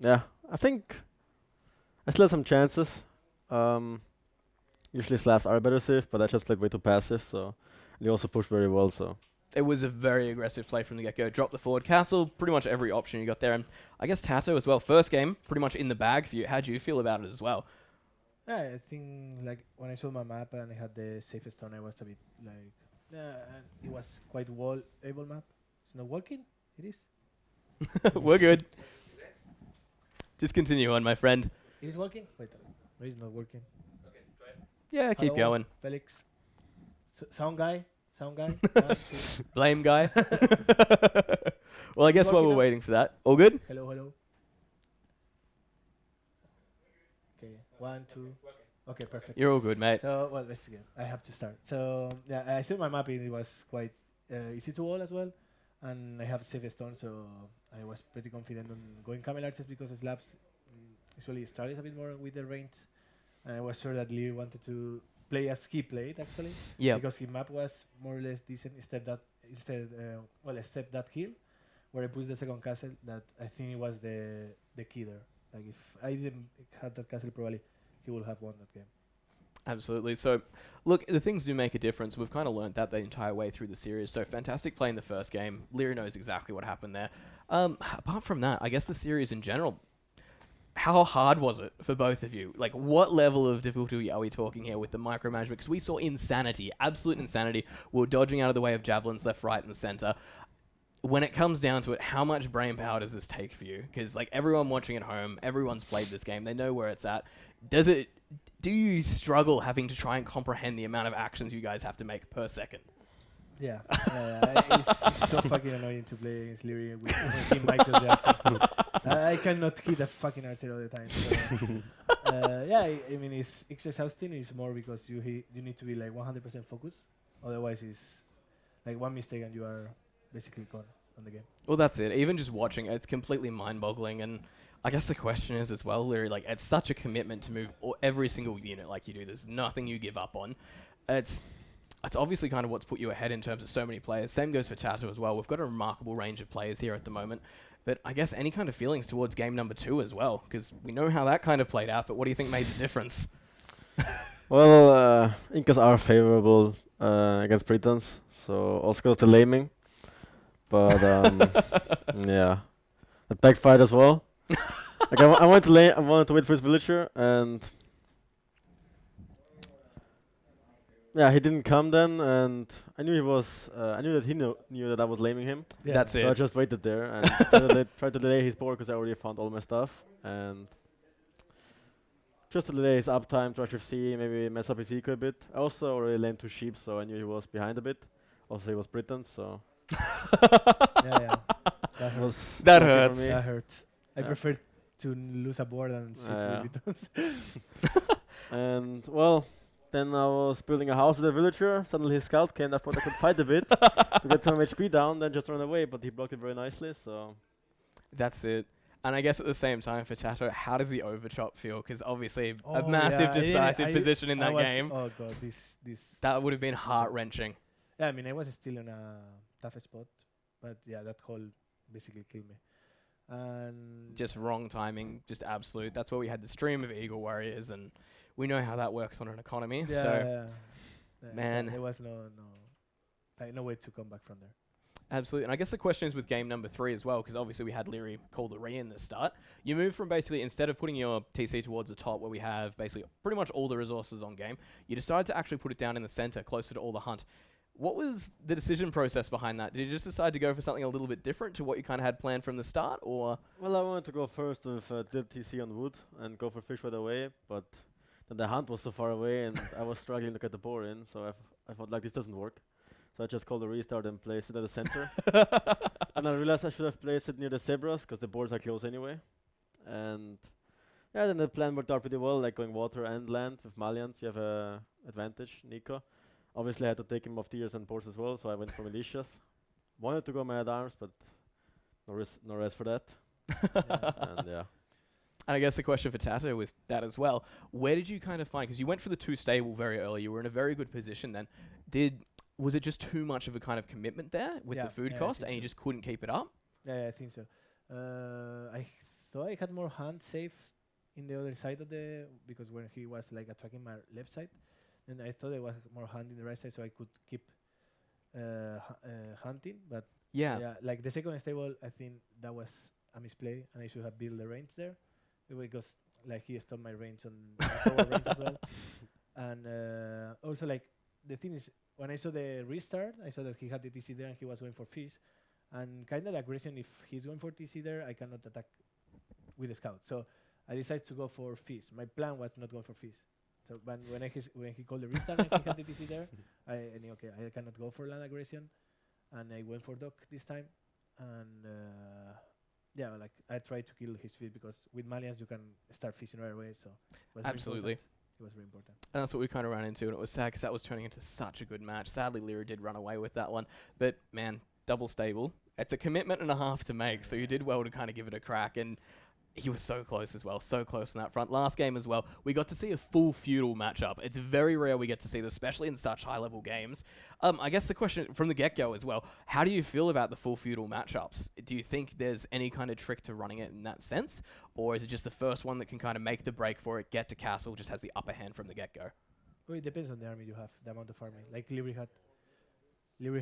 yeah, I think I still had some chances. Usually Slavs are better safe, but I just played way too passive, so and he also pushed very well, so. It was a very aggressive play from the get-go. Drop the forward castle, pretty much every option you got there. And I guess Tato as well. First game, pretty much in the bag for you. How do you feel about it as well? Yeah, I think like when I saw my map and I had the safest turn, I was a bit like, and it was quite able map. It's not working. It is. We're good. Just continue on, my friend. It is working. Wait, no, it's not working. Okay, try it. Yeah, keep Hello, going. Felix. Sound guy. 1, 2. Blame guy. Well, I guess while Working we're now? waiting for that, all good? Hello. Okay, 1, 2. Okay, perfect. You're all good, mate. So, well, let's again. I have to start. So, yeah, I saw my map and it was quite easy to wall as well. and I have safe stone, so I was pretty confident on going camel arches because the slabs usually struggles a bit more with the range, and I was sure that Liereyy wanted to play as he played actually, Yeah. because his map was more or less decent. Except that hill where I pushed the second castle. That I think it was the key there. Like if I didn't have that castle, probably he would have won that game. Absolutely. So, look, the things do make a difference. We've kind of learned that the entire way through the series. So, fantastic play in the first game. Liereyy knows exactly what happened there. Apart from that, I guess the series in general, how hard was it for both of you? Like, what level of difficulty are we talking here with the micromanagement? Because we saw insanity, absolute insanity. We were dodging out of the way of javelins left, right, and center. When it comes down to it, how much brain power does this take for you? Because, like, everyone watching at home, everyone's played this game. They know where it's at. Do you struggle having to try and comprehend the amount of actions you guys have to make per second? Yeah, it's so fucking annoying to play against Liereyy with him Michael the archer. I cannot hit a fucking archer all the time. So, yeah, I mean it's exhausting. It's more because you need to be like 100% focused. Otherwise, it's like one mistake and you are basically gone on the game. Well, that's it. Even just watching it, it's completely mind-boggling. And I guess the question is as well, Liereyy, like, it's such a commitment to move every single unit like you do. There's nothing you give up on. It's obviously kind of what's put you ahead in terms of so many players. Same goes for TaToH as well. We've got a remarkable range of players here at the moment. But I guess any kind of feelings towards game number 2 as well, because we know how that kind of played out, but what do you think made the difference? Well, Incas are favorable against Britons, so also goes the laming. But yeah, it backfired as well. Like I wanted to wait for his villager, and yeah, he didn't come then, and I knew he was. I knew that he knew that I was laming him. Yeah. That's So I it. just waited there and tried to delay his board because I already found all my stuff, and just to delay his uptime, try to see maybe mess up his eco a bit. I also already lamed 2 sheep, so I knew he was behind a bit. Also, he was Briton, so Yeah. That it was That lucky for hurts. me. That hurts. I Yeah. prefer to lose a board and sit Yeah. with Britons. And well, then I was building a house with a villager. Suddenly his scout came. I thought I could fight a bit to get some HP down, then just run away. But he blocked it very nicely. So That's it. And I guess at the same time for TaToH, how does the overchop feel? Because obviously a Oh, massive yeah, decisive position in I that was- game. Oh god, this. That would have been heart-wrenching. Yeah, I mean, I was still in a tough spot, but yeah, that hole basically killed me. And Just wrong timing, just absolute. That's where we had the stream of Eagle Warriors, and we know how that works on an economy. yeah, So yeah, man. there was no way to come back from there. absolutely. And I guess the question is with game number 3 as well, because obviously we had Liereyy call the re in the start. You move from basically, instead of putting your TC towards the top where we have basically pretty much all the resources on game, you decided to actually put it down in the center, closer to all the hunt. What was the decision process behind that? Did you just decide to go for something a little bit different to what you kind of had planned from the start, or? well, I wanted to go first with did TC on wood and go for fish right away, but then the hunt was so far away and I was struggling to get the board in. So I thought like this doesn't work. So I just called a restart and placed it at the center. And I realized I should have placed it near the zebras because the boards are close anyway. And yeah, then the plan worked out pretty well, like going water and land with Malians. You have a advantage, Nico. Obviously, I had to take him off tiers and boards as well, so I went for militias. Wanted to go mad arms, but no rest for that. And yeah. And I guess the question for TaToH with that as well, where did you kind of find, because you went for the 2 stable very early, you were in a very good position then. Was it just too much of a kind of commitment there with the food I cost, think and you so. just couldn't keep it up? Yeah, I think so. I thought I had more hand safe in the other side of because when he was like attacking my left side, then I thought there was more hand in the right side, so I could keep hunting. But Yeah. like the second stable, I think that was a misplay, and I should have built the range there, because like he stole my range on the forward range as well. And also like the thing is, when I saw the restart, I saw that he had the TC there and he was going for fish. And kind of the aggression, if he's going for TC there, I cannot attack with the scout. So I decided to go for fish. My plan was not going for fish. So but when he called the restart and he had the TC there, I knew, okay, I cannot go for land aggression. And I went for dock this time. And yeah, like I tried to kill his fish because with Malians you can start fishing right away. So it was very Absolutely. important. It was very important. And that's what we kind of ran into, and it was sad because that was turning into such a good match. Sadly, Liereyy did run away with that one. But, man, double stable. It's a commitment and a half to make, so you did well to kind of give it a crack, and he was so close as well, so close on that front. Last game as well, we got to see a full Feudal matchup. It's very rare we get to see this, especially in such high-level games. I guess the question from the get-go as well, how do you feel about the full Feudal matchups? Do you think there's any kind of trick to running it in that sense, or is it just the first one that can kind of make the break for it, get to castle, just has the upper hand from the get-go? Well, it depends on the army you have, the amount of farming. Like Liereyy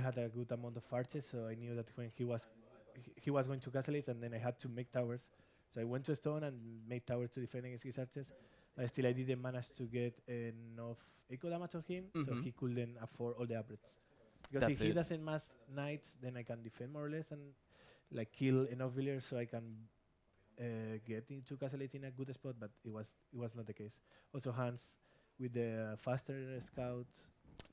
had a good amount of arches, so I knew that when he was going to castle it, and then I had to make towers. So I went to stone and made towers to defend against his archers. But still, I didn't manage to get enough eco damage on him, so he couldn't afford all the upgrades. Because if he doesn't mass knights, then I can defend more or less and like kill enough villagers so I can get into castle it in a good spot. But it was not the case. Also, Hans with the faster scout.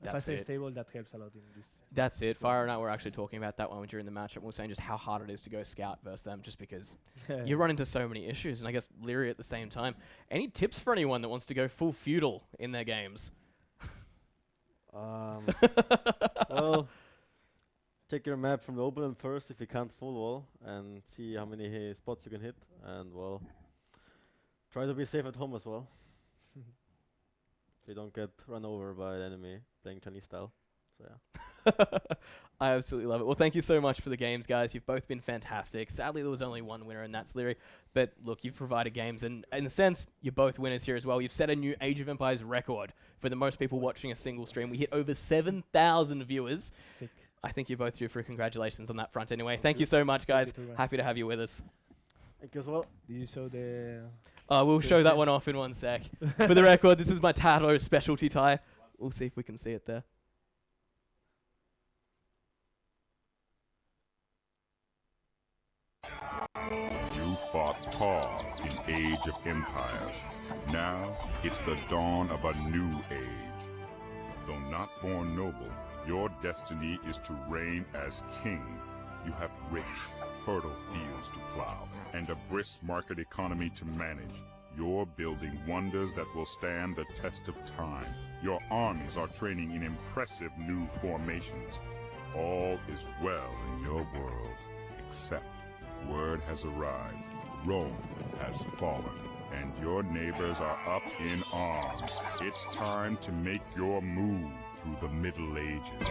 Faster stable, that helps a lot in this. That's it. Fire and I were actually talking about that one during the matchup. We were saying just how hard it is to go scout versus them, just because you run into so many issues. And I guess Liereyy at the same time. Any tips for anyone that wants to go full Feudal in their games? Well, check your map from the open first if you can't full wall, and see how many spots you can hit. And well, try to be safe at home as well. So you don't get run over by the enemy playing Chinese style. So yeah. I absolutely love it. Well, thank you so much for the games, guys. You've both been fantastic. Sadly, there was only one winner, and that's Liereyy. But look, you've provided games, and in a sense, you're both winners here as well. You've set a new Age of Empires record for the most people watching a single stream. We hit over 7,000 viewers. Sick. I think you're both due for congratulations on that front anyway. Thank you so much, guys. Happy to have you with us. Thank you as well. Did you show the... We'll show that one off in one sec. For the record, this is my TaToH specialty tie. We'll see if we can see it there. You fought hard in Age of Empires. Now it's the dawn of a new age. Though not born noble, your destiny is to reign as king. You have rich, fertile fields to plow and a brisk market economy to manage. You're building wonders that will stand the test of time. Your armies are training in impressive new formations. All is well in your world, except word has arrived. Rome has fallen, and your neighbors are up in arms. It's time to make your move through the Middle Ages.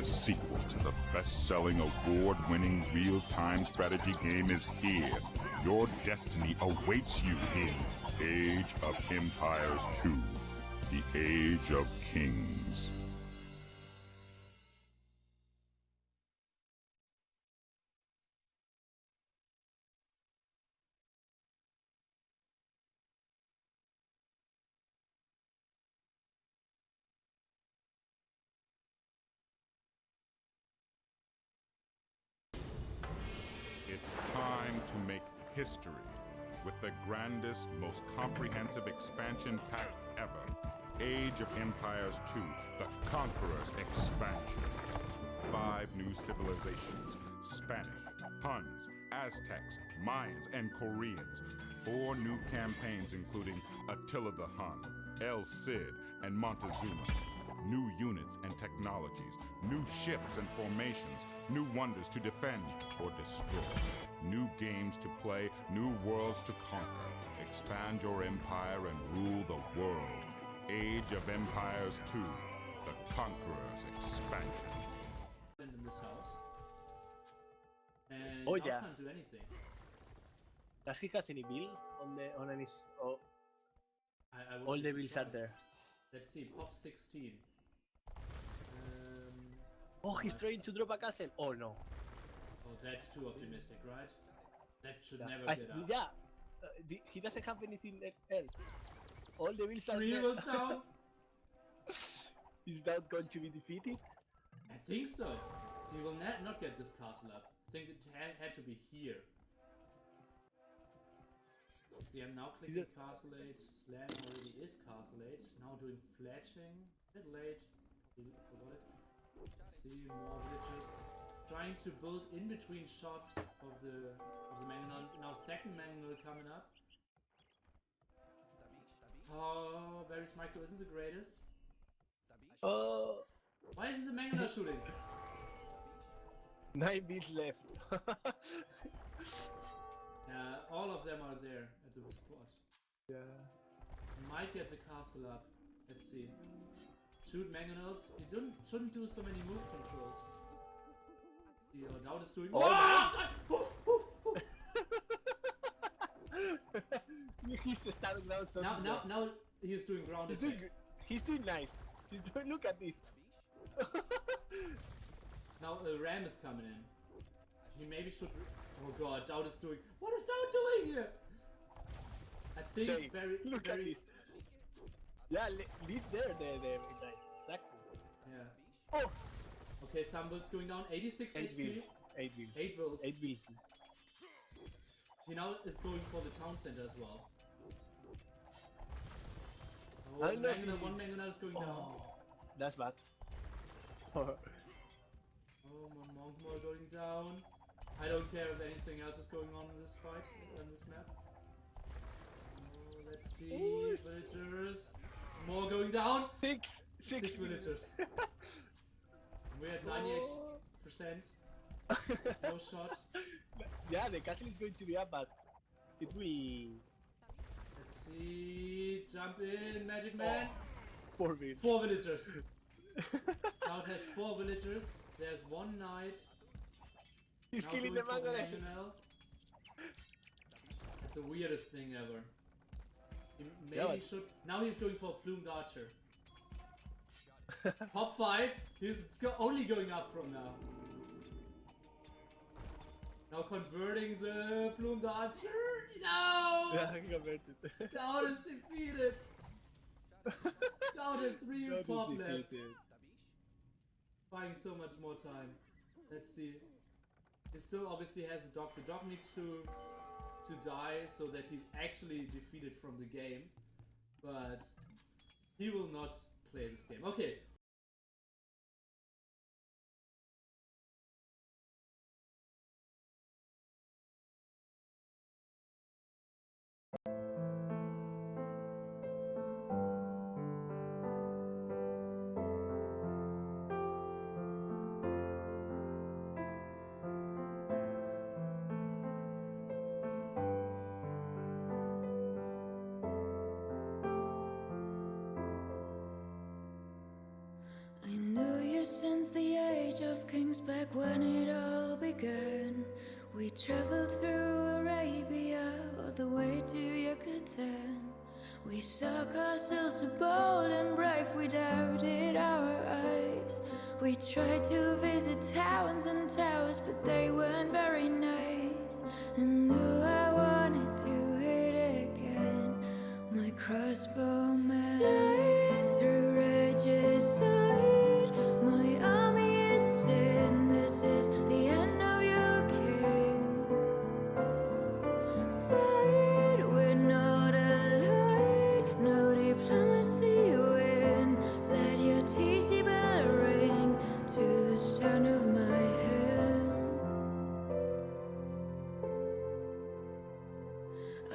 Sequel to the best-selling, award-winning real-time strategy game is here. Your destiny awaits you in Age of Empires 2, the Age of Kings. It's time to make history with the grandest, most comprehensive expansion pack ever. Age of Empires 2, the Conqueror's Expansion. 5 new civilizations: Spanish, Huns, Aztecs, Mayans, and Koreans. 4 new campaigns including Attila the Hun, El Cid, and Montezuma. New units and technologies, new ships and formations, new wonders to defend or destroy. New games to play, new worlds to conquer. Expand your empire and rule the world. Age of Empires 2, the Conqueror's Expansion. In this house. And Oh, I yeah. can't do anything. Does he has any build on any? Oh, I would all be the builds are surprised. there. Let's see, pop 16. Oh, he's trying to drop a castle. Oh no. Oh, that's too optimistic, right? That should Yeah. never I get th- up. yeah. He doesn't have anything else. All the builds are 3 there. was down? Is that going to be defeated? I think so. He will not get this castle up. I think it had to be here. See, I'm now clicking Castle Age. Slam already is Castle Age. Now doing fletching. A bit late. Forgot it. See, more villagers. Trying to build in between shots of the Mangonel. Now second Mangonel coming up. Oh, Varys Micro isn't the greatest. Oh, Why isn't the Mangonel shooting? 9 beats left. All of them are there at the spot. Yeah. Might get the castle up. Let's see. Shoot Mangonels. You shouldn't do so many move controls. See what DauT is doing. Oh, he's standing ground so Now he's doing ground attack. He's doing nice. He's doing. Look at this. Now a ram is coming in. He maybe should. Oh god, DauT is doing. What is DauT doing here? I think Look at this. Yeah, leave there. Nice. Exactly. Yeah. Oh. Okay, some builds going down. 86 8 HP. wheels. 8 wheels. 8 builds. 8 wheels. He now is going for the town center as well. Oh, I know one Mangonel is going down. That's bad. Oh, one Monk more going down. I don't care if anything else is going on in this fight, on this map. Oh, let's see. Villagers. More going down. 6 villagers. We're at 98%. No shot. Yeah, the castle is going to be up, but it will. Let's see. Jump in, Magic Man. 4 wheels. 4 villagers. DauT has 4 villagers. There's 1 knight. He's Now killing the going for Mangonel. That's the weirdest thing ever. He maybe Yeah, should. Now he's going for a plumed archer. Top 5. It's only going up from now. Now converting the plumed archer. No! Yeah, he converted. DauT is defeated. DauT has 3 pop left. Buying so much more time. Let's see. He still obviously has a dog. The dog needs to die so that he's actually defeated from the game. But he will not play this game. Okay. I knew you since the age of kings, back when it all began. We traveled through Arabia all the way to Yucatan. We saw castles so bold and brave, we doubted our eyes. We tried to visit towns and towers, but they weren't very nice. And though I wanted to hit again, my crossbow man died through regicide. My army is sin, this is the end of your king. Fight, we're not allied, no diplomacy win. Let your TC bell ring to the sound of my hymn.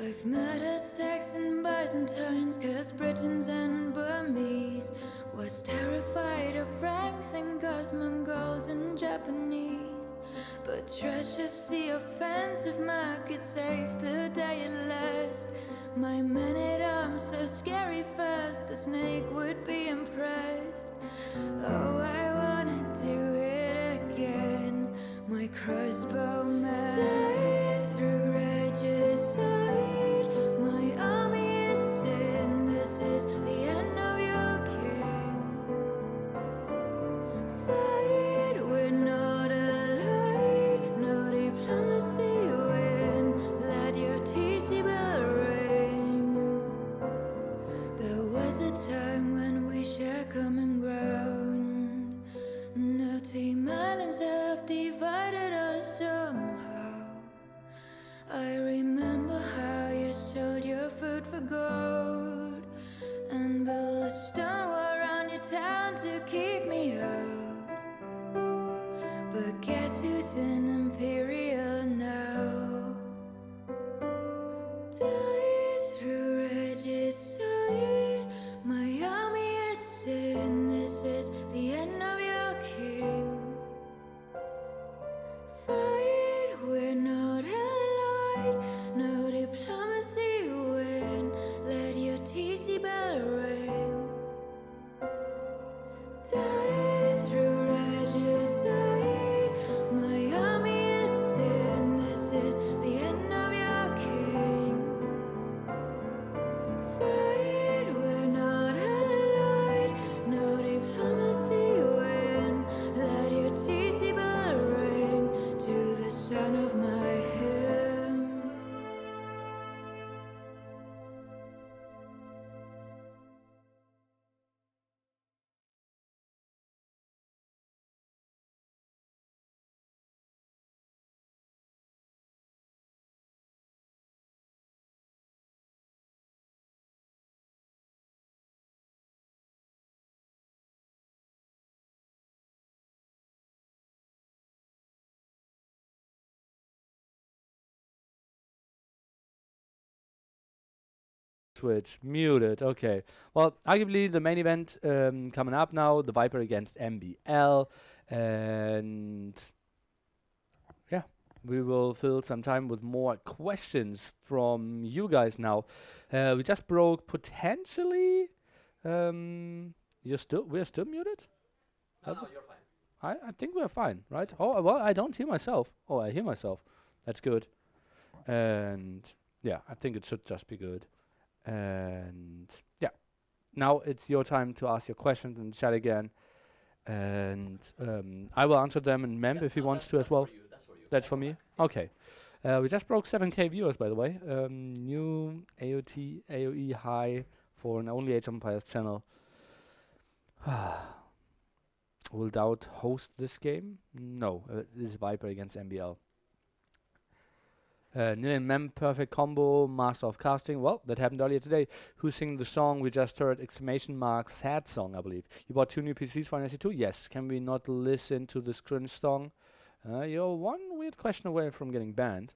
I've met Aztecs and Byzantines, Celts, Britons and Burmese. Was terrified of Franks and Goths, Mongols and Japanese. But Trash FC offensive market saved the day at last. My men at arms so scary fast, the snake would be impressed. Oh, I wanted to hit again, my crossbow man died through regicide. My army is sin, this is the end of your king. Fight, we're not allied, no diplomacy win. Let your TC bell ring. There was a time when we shared common ground. No team islands have divided us somehow. I remember how your soldiers food for gold and build a stone wall around your town to keep me out. But guess who's in Imperial now? Die through regicide, my army is sin. This is the end of your king. Fight, we're not allied. No diplomacy win. Let your TC bell ring. Die through regicide, my army is sin. This is the end of your king. Fight, we're not allied. No diplomacy win. Let your TC bell ring to the sound of my hymn. Switch muted. Okay. Well, arguably the main event coming up now, the Viper against MBL, and yeah, we will fill some time with more questions from you guys now. We just broke potentially. We're still muted. No, you're fine. I think we're fine, right? Oh well, I don't hear myself. Oh, I hear myself. That's good. And yeah, I think it should just be good. And yeah, now it's your time to ask your questions in the chat again, and I will answer them in Mem if he wants to as well. That's for me. Okay. We just broke 7K viewers, by the way. New AOE high for an only Age of Empires channel. Will DauT host this game? No, this is Viper against MBL. Nili and Mem, perfect combo, master of casting. Well, that happened earlier today. Who's singing the song we just heard? Exclamation mark, sad song, I believe. You bought 2 new PCs for NAC2? Yes. Can we not listen to this cringe song? You're one weird question away from getting banned.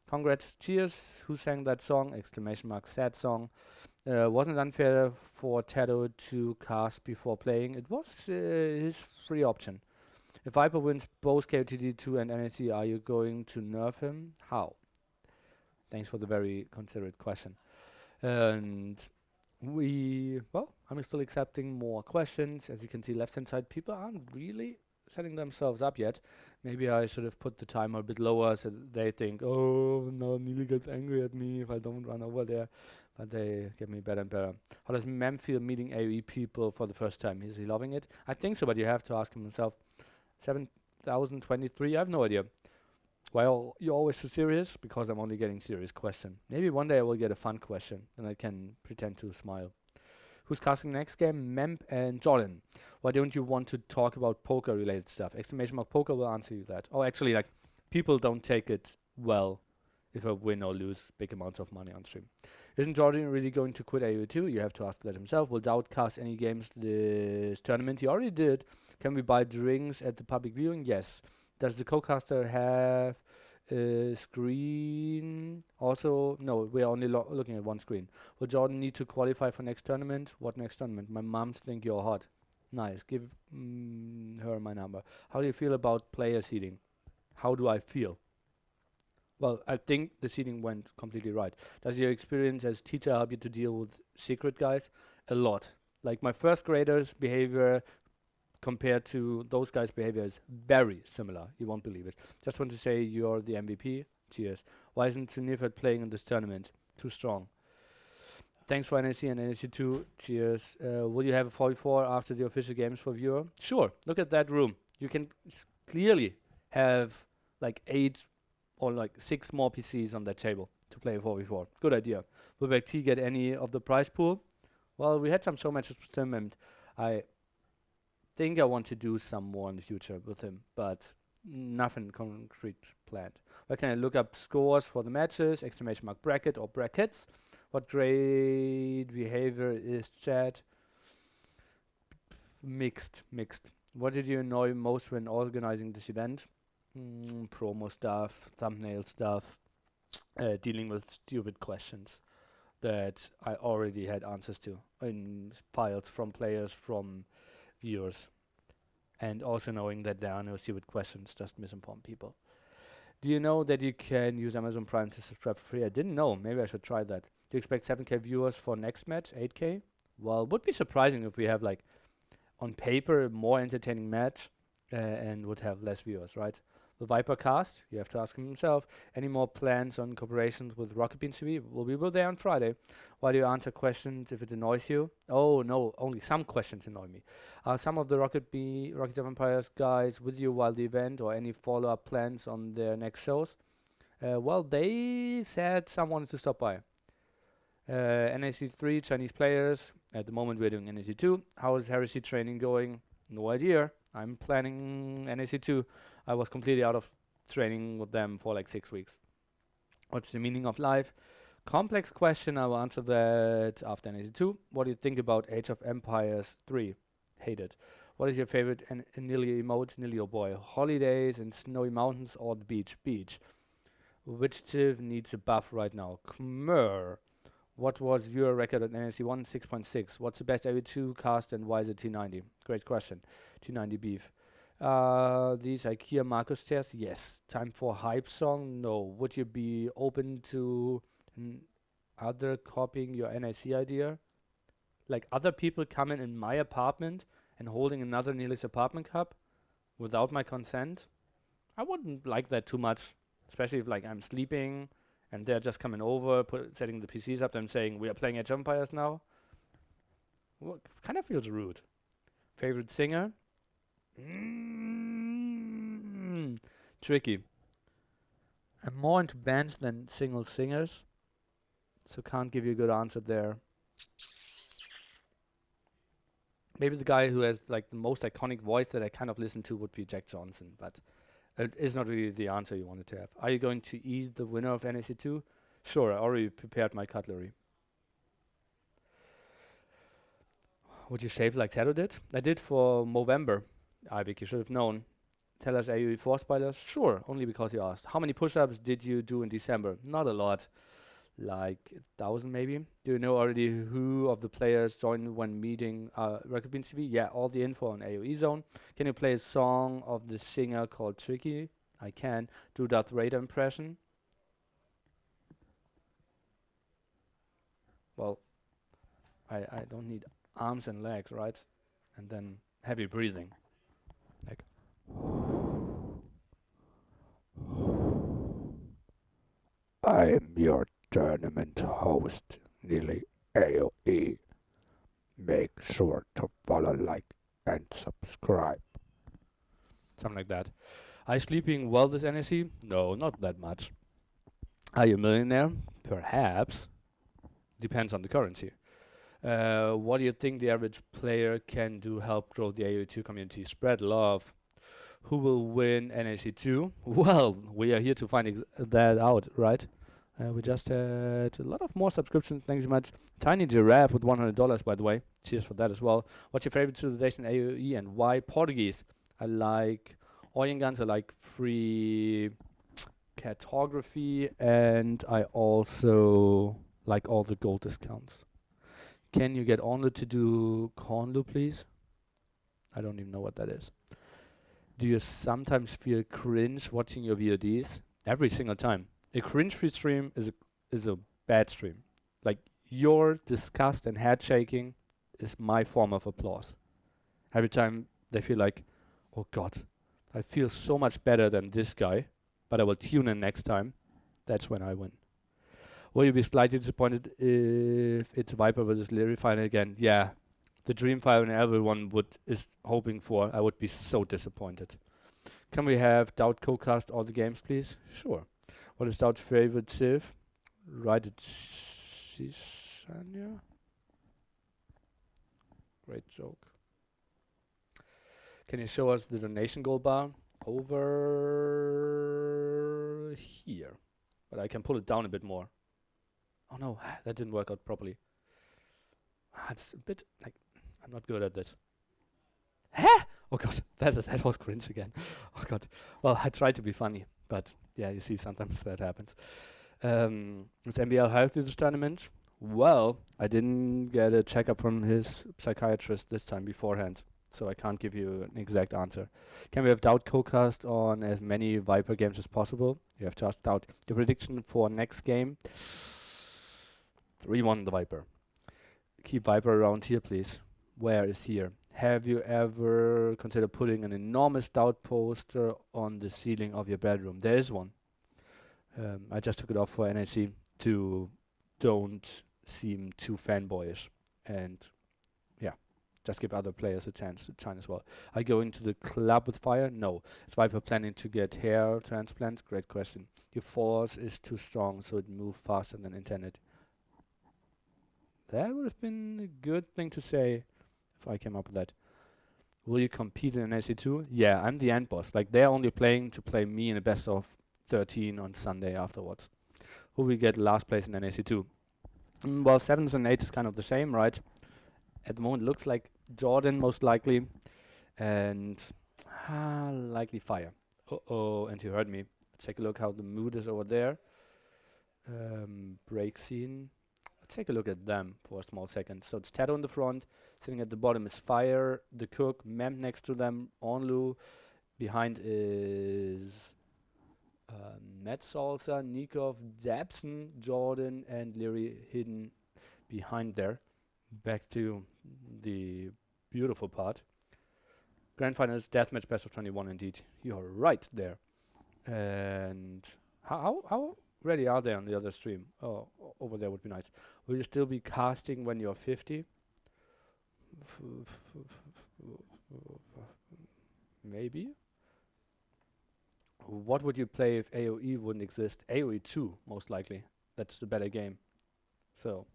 Congrats. Cheers. Who sang that song? Exclamation mark, sad song. Wasn't it unfair for Tato to cast before playing? It was his free option. If Viper wins both KOTD2 and NAT, are you going to nerf him? How? Thanks for the very considerate question. And I'm still accepting more questions. As you can see, left-hand side, people aren't really setting themselves up yet. Maybe I should have put the timer a bit lower so that they think, oh, no, Nili gets angry at me if I don't run over there. But they get me better and better. How does Mem feel meeting AoE people for the first time? Is he loving it? I think so, but you have to ask him himself. 7,023, I have no idea. Well, you're always so serious, because I'm only getting serious question. Maybe one day I will get a fun question, and I can pretend to smile. Who's casting next game? Memp and Jordan. Why don't you want to talk about poker-related stuff? Exclamation mark poker will answer you that. Oh, actually, like, people don't take it well if I win or lose big amounts of money on stream. Isn't Jordan really going to quit AOE2? You have to ask that himself. Will DauT cast any games this tournament? He already did. Can we buy drinks at the public viewing? Yes. Does the co-caster have a screen? Also, no, we're only looking at one screen. Will Jordan need to qualify for next tournament? What next tournament? My moms think you're hot. Nice. Give her my number. How do you feel about player seeding? How do I feel? Well, I think the seeding went completely right. Does your experience as teacher help you to deal with secret guys? A lot. Like my first graders' behavior compared to those guys' behavior is very similar. You won't believe it. Just want to say you're the MVP. Cheers. Why isn't Sinifat playing in this tournament? Too strong. Thanks for NAC and NAC2. Cheers. Will you have a 44 after the official games for viewer? Sure. Look at that room. You can clearly have like 8 or like 6 more PCs on that table to play a 4v4. Good idea. Will BBQT get any of the prize pool? Well, we had some show matches with him, and I think I want to do some more in the future with him, but nothing concrete planned. Where can I look up scores for the matches? Exclamation mark bracket or brackets. What great behavior is chat? Mixed. What did you annoy most when organizing this event? Promo stuff, thumbnail stuff, dealing with stupid questions that I already had answers to in piles from players, from viewers, and also knowing that there are no stupid questions, just misinformed people. Do you know that you can use Amazon Prime to subscribe for free? I didn't know. Maybe I should try that. Do you expect 7K viewers for next match? 8K? Well, would be surprising if we have, like, on paper, a more entertaining match and would have less viewers, right? The Viper cast, you have to ask him himself. Any more plans on cooperations with Rocket Beans TV? Well, we will there on Friday. Why do you answer questions if it annoys you? Oh, no, only some questions annoy me. Are some of the Rocket of Empires guys with you while the event, or any follow-up plans on their next shows? Well, they said some wanted to stop by. NAC3 Chinese players. At the moment we're doing NAC2. How is Heresy training going? No idea. I'm planning NAC2. I was completely out of training with them for like 6 weeks. What's the meaning of life? Complex question. I will answer that after NAC2. What do you think about Age of Empires 3? Hate it. What is your favorite Nili emote? Nili, oh boy. Holidays and snowy mountains or the beach? Beach. Which Civ needs a buff right now? Khmer. What was viewer record at NAC1? 6.6. What's the best AV2 cast and why is it T90? Great question. T90 beef. These IKEA Marcus chairs? Yes. Time for hype song? No. Would you be open to other copying your NAC idea? Like other people coming in my apartment and holding another Nili's Apartment Cup without my consent? I wouldn't like that too much. Especially if like I'm sleeping and they're just coming over, setting the PCs up and saying, we are playing Age of Empires now. Well, kind of feels rude. Favorite singer? Tricky. I'm more into bands than single singers, so can't give you a good answer there. Maybe the guy who has like the most iconic voice that I kind of listen to would be Jack Johnson, but it is not really the answer you wanted to have. Are you going to eat the winner of NAC2? Sure, I already prepared my cutlery. Would you shave like Tato did? I did for Movember. Ivik, you should have known. Tell us AoE4 spoilers? Sure, only because you asked. How many push-ups did you do in December? Not a lot. Like 1,000 maybe. Do you know already who of the players joined when meeting Rocket Beans TV? Yeah, all the info on AoE Zone. Can you play a song of the singer called Tricky? I can. Do Darth Vader impression. Well, I don't need arms and legs, right? And then heavy breathing. Like. I am your tournament host, Nili AoE. Make sure to follow, like, and subscribe. Something like that. Are you sleeping well this NAC? No, not that much. Are you a millionaire? Perhaps. Depends on the currency. What do you think the average player can do help grow the AoE2 community? Spread love. Who will win NAC2? Well, we are here to find that out, right? We just had a lot of more subscriptions. Thanks so much. Tiny Giraffe with $100, by the way. Cheers for that as well. What's your favorite civilization AoE and why? Portuguese. I like oil guns. I like free cartography. And I also like all the gold discounts. Can you get Onlu to do Conlu, please? I don't even know what that is. Do you sometimes feel cringe watching your VODs? Every single time. A cringe-free stream is a bad stream. Like, your disgust and head shaking is my form of applause. Every time they feel like, oh god, I feel so much better than this guy, but I will tune in next time. That's when I win. Will you be slightly disappointed if it's Viper versus Liereyy final again? Yeah, the dream final everyone is hoping for. I would be so disappointed. Can we have DauT co-cast all the games, please? Sure. What is DauT's favorite civ? Right at Shishanya. Great joke. Can you show us the donation goal bar? Over here. But I can pull it down a bit more. Oh no, that didn't work out properly. It's a bit like I'm not good at this. Huh? Oh god, that was cringe again. Oh god. Well, I tried to be funny, but yeah, you see sometimes that happens. Is MBL healthy this tournament? Well, I didn't get a checkup from his psychiatrist this time beforehand, so I can't give you an exact answer. Can we have DauT co-cast on as many Viper games as possible? You have just DauT. The prediction for next game: 3-1 the Viper. Keep Viper around here, please. Where is here? Have you ever considered putting an enormous DauT poster on the ceiling of your bedroom? There is one. I just took it off for NAC to don't seem too fanboyish, and yeah, just give other players a chance to shine as well. Are you going to the club with fire? No. Is Viper planning to get hair transplant? Great question. Your force is too strong, so it moves faster than intended. That would have been a good thing to say if I came up with that. Will you compete in NAC2? Yeah, I'm the end boss. Like, they're only playing to play me in a best of 13 on Sunday afterwards. Who will get last place in NAC2? Well, 7s and 8s is kind of the same, right? At the moment, looks like Jordan most likely, and likely Fire. And you heard me. Let's take a look how the mood is over there. Break scene. Let's take a look at them for a small second. So it's Tato in the front. Sitting at the bottom is Fire, the Cook, Mem next to them, Onlu. Behind is Matt Salsa, Nicov, Dabson, Jordan, and Liereyy hidden behind there. Back to the beautiful part. Grand Finals, Deathmatch, Best of 21 indeed. You're right there. And how ready are they on the other stream? Oh, over there would be nice. Will you still be casting when you're 50? Maybe. What would you play if AoE wouldn't exist? AoE 2, most likely. That's the better game. So,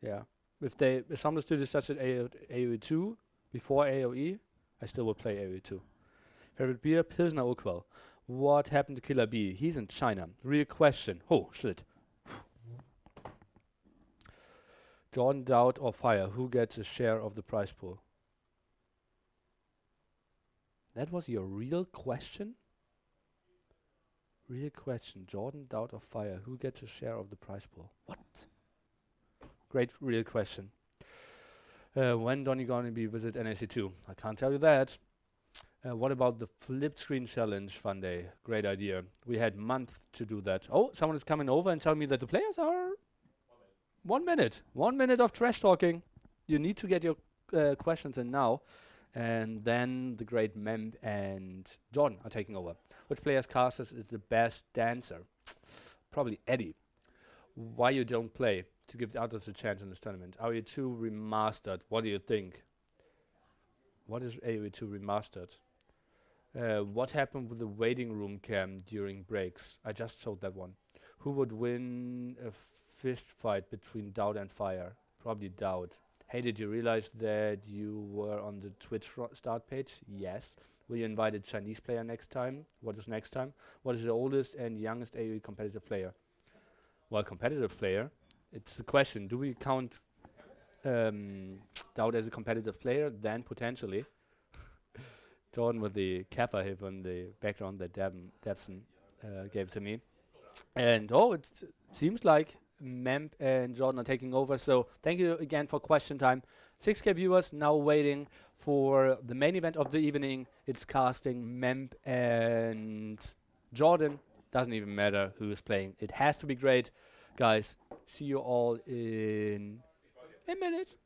yeah. If some of the studios such as AoE 2 before AoE, I still would play AoE 2. Favorite beer? Pilsner Urquell. What happened to Killer B? He's in China. Real question. Oh, shit. Jordan, DauT, or Fire? Who gets a share of the prize pool? That was your real question? Real question. Jordan, DauT, or Fire? Who gets a share of the prize pool? What? Great real question. When Donny gonna be visit NAC2? I can't tell you that. What about the flipped screen challenge fun day? Great idea. We had month to do that. Oh, someone is coming over and telling me that the players are 1 minute. 1 minute of trash talking. You need to get your questions in now. And then the great Mem and Jordan are taking over. Which player's casters is the best dancer? Probably Eddie. Why you don't play? To give the others a chance in this tournament. AoE 2 remastered. What do you think? What is AoE 2 remastered? What happened with the waiting room cam during breaks? I just showed that one. Who would win a fist fight between DauT and Fire? Probably DauT. Hey, did you realize that you were on the Twitch start page? Yes. Will you invite a Chinese player next time? What is next time? What is the oldest and youngest AoE competitive player? Well, competitive player. It's the question. Do we count DauT as a competitive player? Then potentially. Jordan with the kappa hip on the background that Dabson gave to me. And it seems like Memp and Jordan are taking over. So thank you again for question time. 6K viewers now waiting for the main event of the evening. It's casting Memp and Jordan. Doesn't even matter who is playing. It has to be great. Guys, see you all in a minute.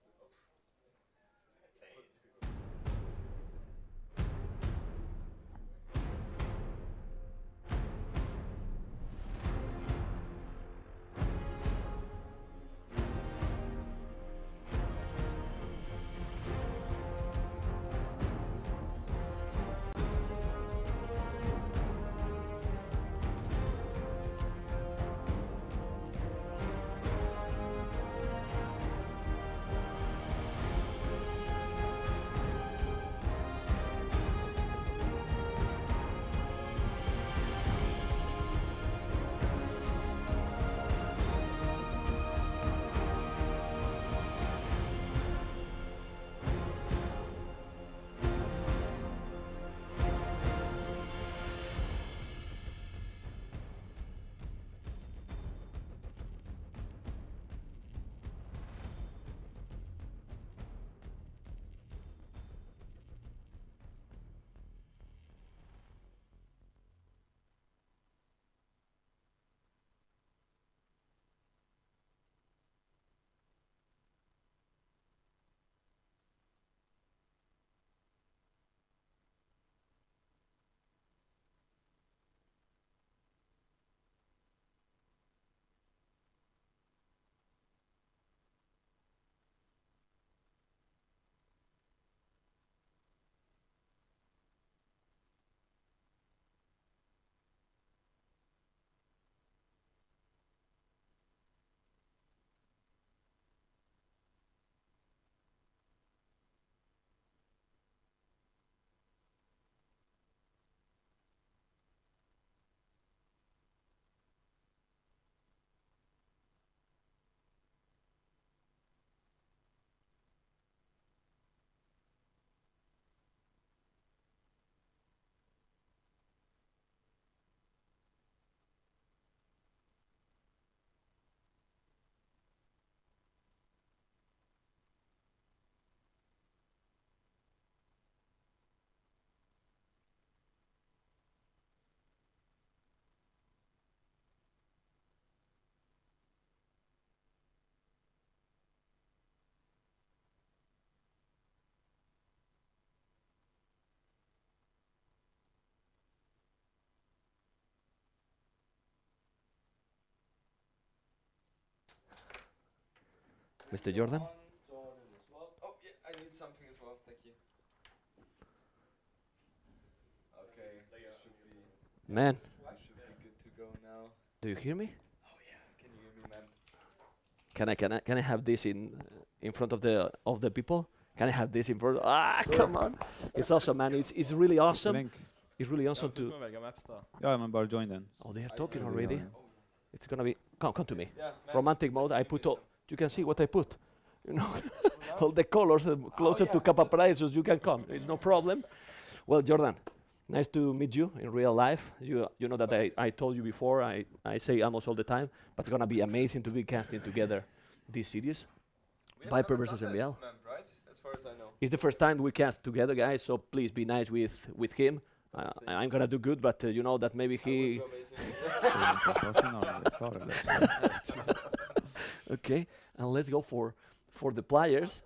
Mr. Jordan? Oh, yeah, I need something as well. Thank you. Okay, Man, should be good to go now. do you hear me? Oh yeah, can you hear me, man? Can I have this in front of the people? Can I have this in front? Ah, come on! It's awesome, man. It's really awesome. Link. It's really awesome to. Ja, men bare join den. Oh, they are talking already. It's gonna be. Come to me. Yeah, man. Romantic mode. I put all. You can see what I put. You know, all the colors closer to Kappa Paradisos. You can come. It's no problem. Well, Jordan, nice to meet you in real life. You know that I told you before. I say almost all the time, but it's gonna be amazing to be casting together this series. We have Viper never versus done that, MBL. right? As far as I know. It's the first time we cast together, guys. So please be nice with him. I'm gonna do good, but you know that maybe he. Okay, and let's go for the players.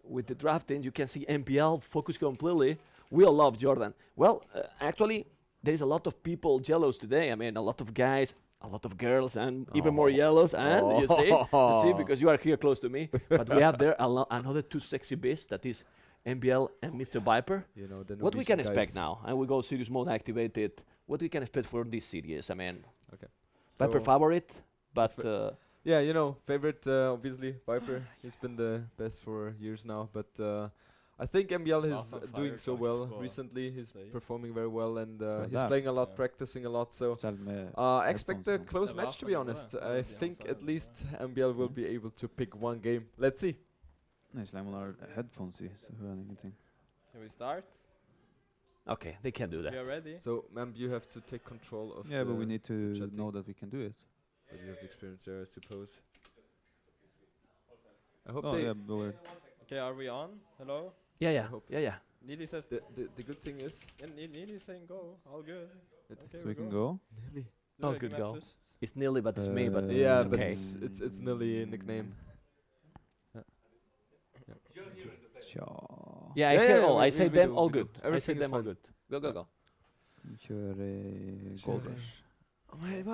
With the drafting, you can see MPL focus completely. We all love Jordan. Well, actually, there is a lot of people jealous today. I mean, a lot of guys, a lot of girls, and even more yellows. And you see, because you are here close to me. But we have there another two sexy beasts. That is MBL and Mr. Viper. You know, the What we Norwegian can expect guys. now, and we go serious mode activated. What we can expect for this series? I mean, Okay. Viper So- favorite, but Yeah, you know, favorite, obviously, Viper. He's been the best for years now, but I think MBL is doing so well recently. He's performing very well, and he's playing a lot, practicing a lot, so I expect a close match, to be honest. I think at least MBL will be able to pick one game. Let's see. Nej, så länge man har headphones i så hör han ingenting. Can we start? okay, they can do We that. are ready. So, Memb, you have to take control of Yeah, but we the need to chatting. know that we can do it. But you have experience there, I suppose. I hope Oh they... yeah, but we're Okay, are we on? Hello? Yeah. hope- Nili says. The good thing is... Yeah, Nili saying go. All good. Okay, so we can go. Nili. Oh, good go. It's Nili, but it's me. But Yeah, it's but okay. it's Nili nickname. Tja. Yeah, I Yeah, hear yeah, all. we- I say we them do, all we do. good. I say Everything is them all fine. good. Go. Vi kör Gold Rush.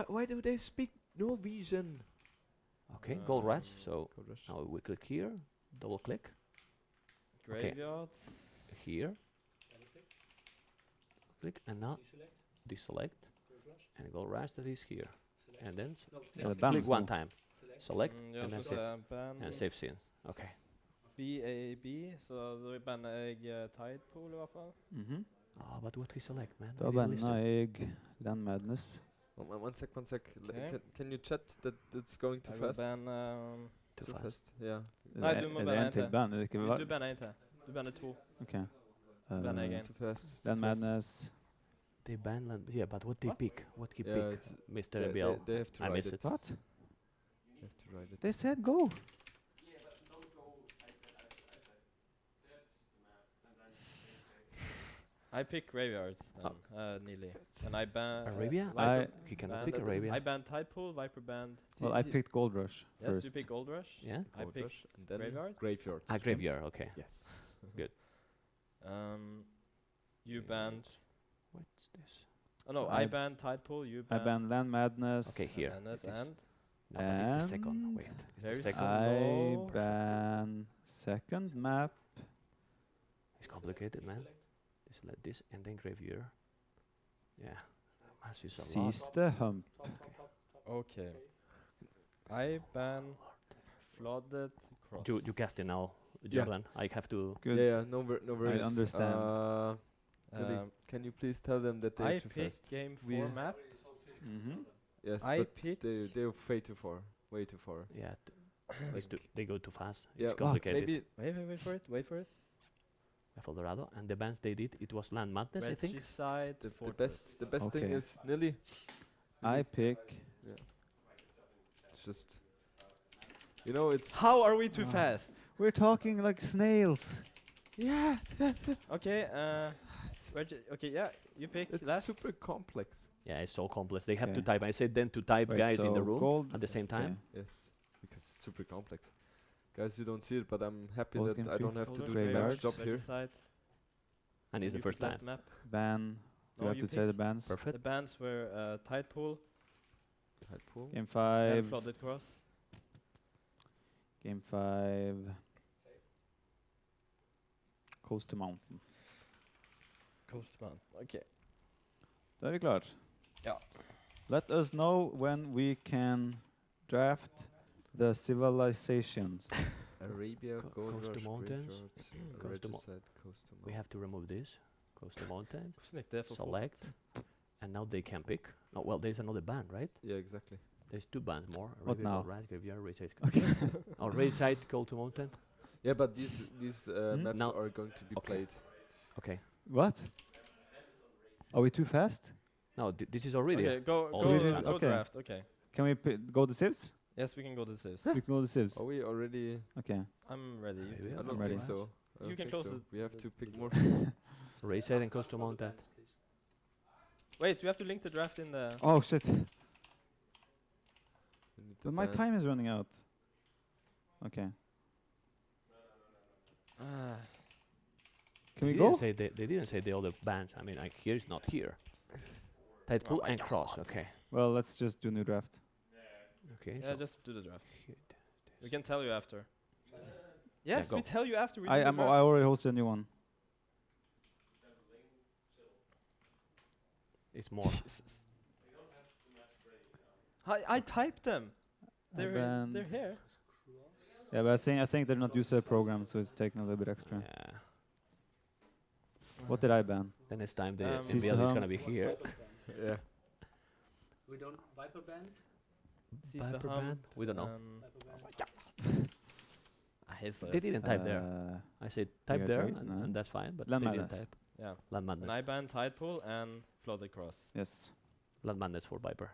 Why do they speak Norwegian? Okay, gold rush. So Gold Rush. now we click here, double click Graveyards. here, click, and now deselect, and gold rush that is here, and then Eller click bands one då. time, select, Jag and then ska save, ban and save scene. Okay. BAB, så då bannar jag Tidepool i alla fall. Mhm. But what we select, man? Da We didn't listen. banna jeg Land Madness. One sec. Okay. Can you chat that it's going too I will fast? ban... Too Too fast. fast. Yeah. Nej, Är du må det banna en inte. till ban? Det kan vara... Du bannar inte. Du bannar 2. Okej. Banna again. Too fast. Land Madness. They ban land. Yeah, but what they pick? What he Yeah, pick? it's Mr. they, BL. they have to I write missed it. it. What? They have to write it. They said go. I pick Graveyards then, Nili. And I ban... Arabia? He cannot ban- pick Arabia. I banned Tidepool, Viper banned... Well, I picked Gold Rush Yes, first. you pick Gold Rush. Yeah. I Gold picked Rush, and then Graveyards. Graveyard. Graveyard. Okay. Yes. You banned... What's this? Oh no, I I banned Tidepool, you I banned... banned Land Madness. Okay, here. Madness it is. and... No, but it's the second. Wait, it's the Very second. I No. ban second map. It's complicated, man. Just like this, and then graveyard. Yeah. Must use a lot. Siste hump. Okay. I ban Flooded Cross. You cast it now, Yeah. Jordan. I have to. Good. Yeah, no worries. understand. Really, can you please tell them that I they're too picked fast? game 4 We- map. Mhm. Yes, I but picked- they're way too far. Way too far. Yeah. They go too fast. Yeah, It's complicated. maybe Wait for it. Eldorado, and the bands they did, it was Land Madness, I think. Regicide, the best thing Okay. is Nili. I pick. Yeah. It's just, you know, it's How are we too fast? We're talking like snails. yeah. Okay, okay, yeah, you pick It's last. super complex. Yeah, it's so complex. They have to Okay. type. I said then to type Wait, guys in the so room gold- at the same time. Yes, because it's super complex. Guys, you don't see it, but I'm happy Both that game I three. don't have to Golden do the Graveyard. much job here. Regicide. And it's the You first pick time. last map. Ban. You No, have you to say the pick. bans. The Perfect. bands were Tidepool Tidepool. Game and 5. Flooded Cross. Game 5. Coast to Mountain. Coast Mountain. Okay. Da er vi klar. Ja. Let us know when we can draft the civilizations. Arabia, Co- Gold Coast to Rush, Mountains. Graveyards, Coast to Mo- Regicide, Coast to We have to remove this. Goes to mountain. Hvordan gikk det for Select. And now they can pick. Oh, well, there's another band, right? Yeah, exactly. There's 2 bands more. What Arabia, now? Gold Rush, Graveyard, Regicide. Okay. Oh, Regicide, Go to Mountain. Yeah, but these maps Now- are going to be okay. played. Okay. What? Are we too fast? No, this is already. Okay, go all So we go, did- go okay. draft. Okay. Can we go the civs? Yes, we can go to the saves. We can go the civs. Are we already? Okay. I'm ready. Maybe. I I'm don't ready. think so. I You don't can think close so. it. We have to pick more. Regicide and Coastal Mountain. Wait, you have to link the draft in the. Oh shit. We need the But my time bands. is running out. Okay. Can we They go? didn't say they didn't say the other bands. I mean, like here is not here. Tight pull and cross. Okay. Well, let's just do new draft. Okay. Yeah, so just do the draft. here- We can tell you after. Yeah, Yes, go. we tell you after we do I the am. draft. I already hosted a new one. It's more. I typed them. They're banned. they're here. Yeah, but I think they're not used to the program, so it's taking a little bit extra. Yeah. What did I ban? Then it's time the Seize NBL the is hum. gonna be here. Yeah. We don't Viper band. Seize the Viper hum, band? We don't know. They didn't type there. I said type yeah, there, right, and, no. and that's fine. But Land they didn't Madness. type. Yeah. Land And I Madness. banned Tide Pool and Flooded Cross. Yes. Land Madness for Viper.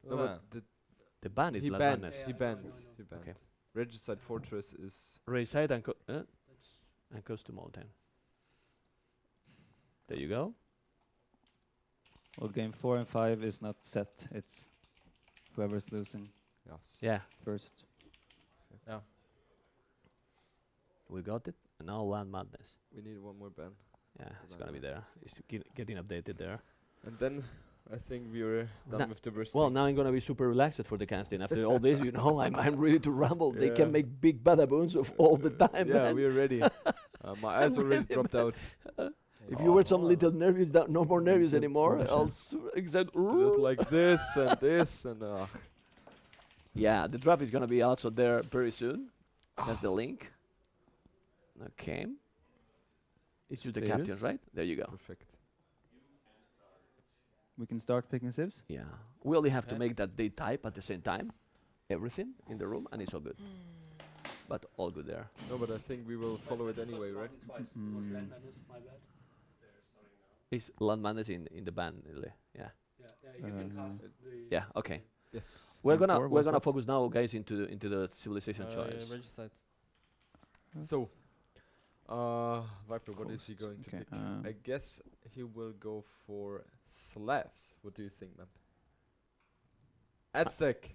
No, but The band is he Land banned. Madness. He banned. He banned. Okay. Regicide Fortress is. Regicide and and Coastal Mountain. There you go. Well, game 4 and 5 is not set. It's whoever's losing Yes. Yeah, first. Yeah. we got it. And now Land Madness. We need one more ban. Yeah, it's Land gonna be there. Madness. It's getting updated there. And then I think we were done Na- with the worst. Well, now I'm gonna be super relaxed for the casting. After all this, you know, I'm ready to rumble. They can Yeah. make big badaboons of all the time. Yeah, man. we're ready. My eyes I'm already ready, dropped out. If you were some little nervous, no more nervous anymore. I'll exact. Just like this and this and. Yeah, the draft is gonna be also there very soon. That's the link. Okay. It's just the Status. captains, right? There you go. Perfect. We can start picking civs. Yeah. We only have to Okay. make that they type at the same time. Everything in the room, and it's all good. But all good there. No, but I think we will follow it anyway, right? Mm. Is Land Madness in the band? Nili? Yeah. Yeah. Okay. Yes. We're And gonna four we're was gonna what? focus now, guys, into the civilization choice. Regicide. So, Viper, what is he Coast. going to Okay, pick? I guess he will go for Slavs. What do you think, man? Aztec.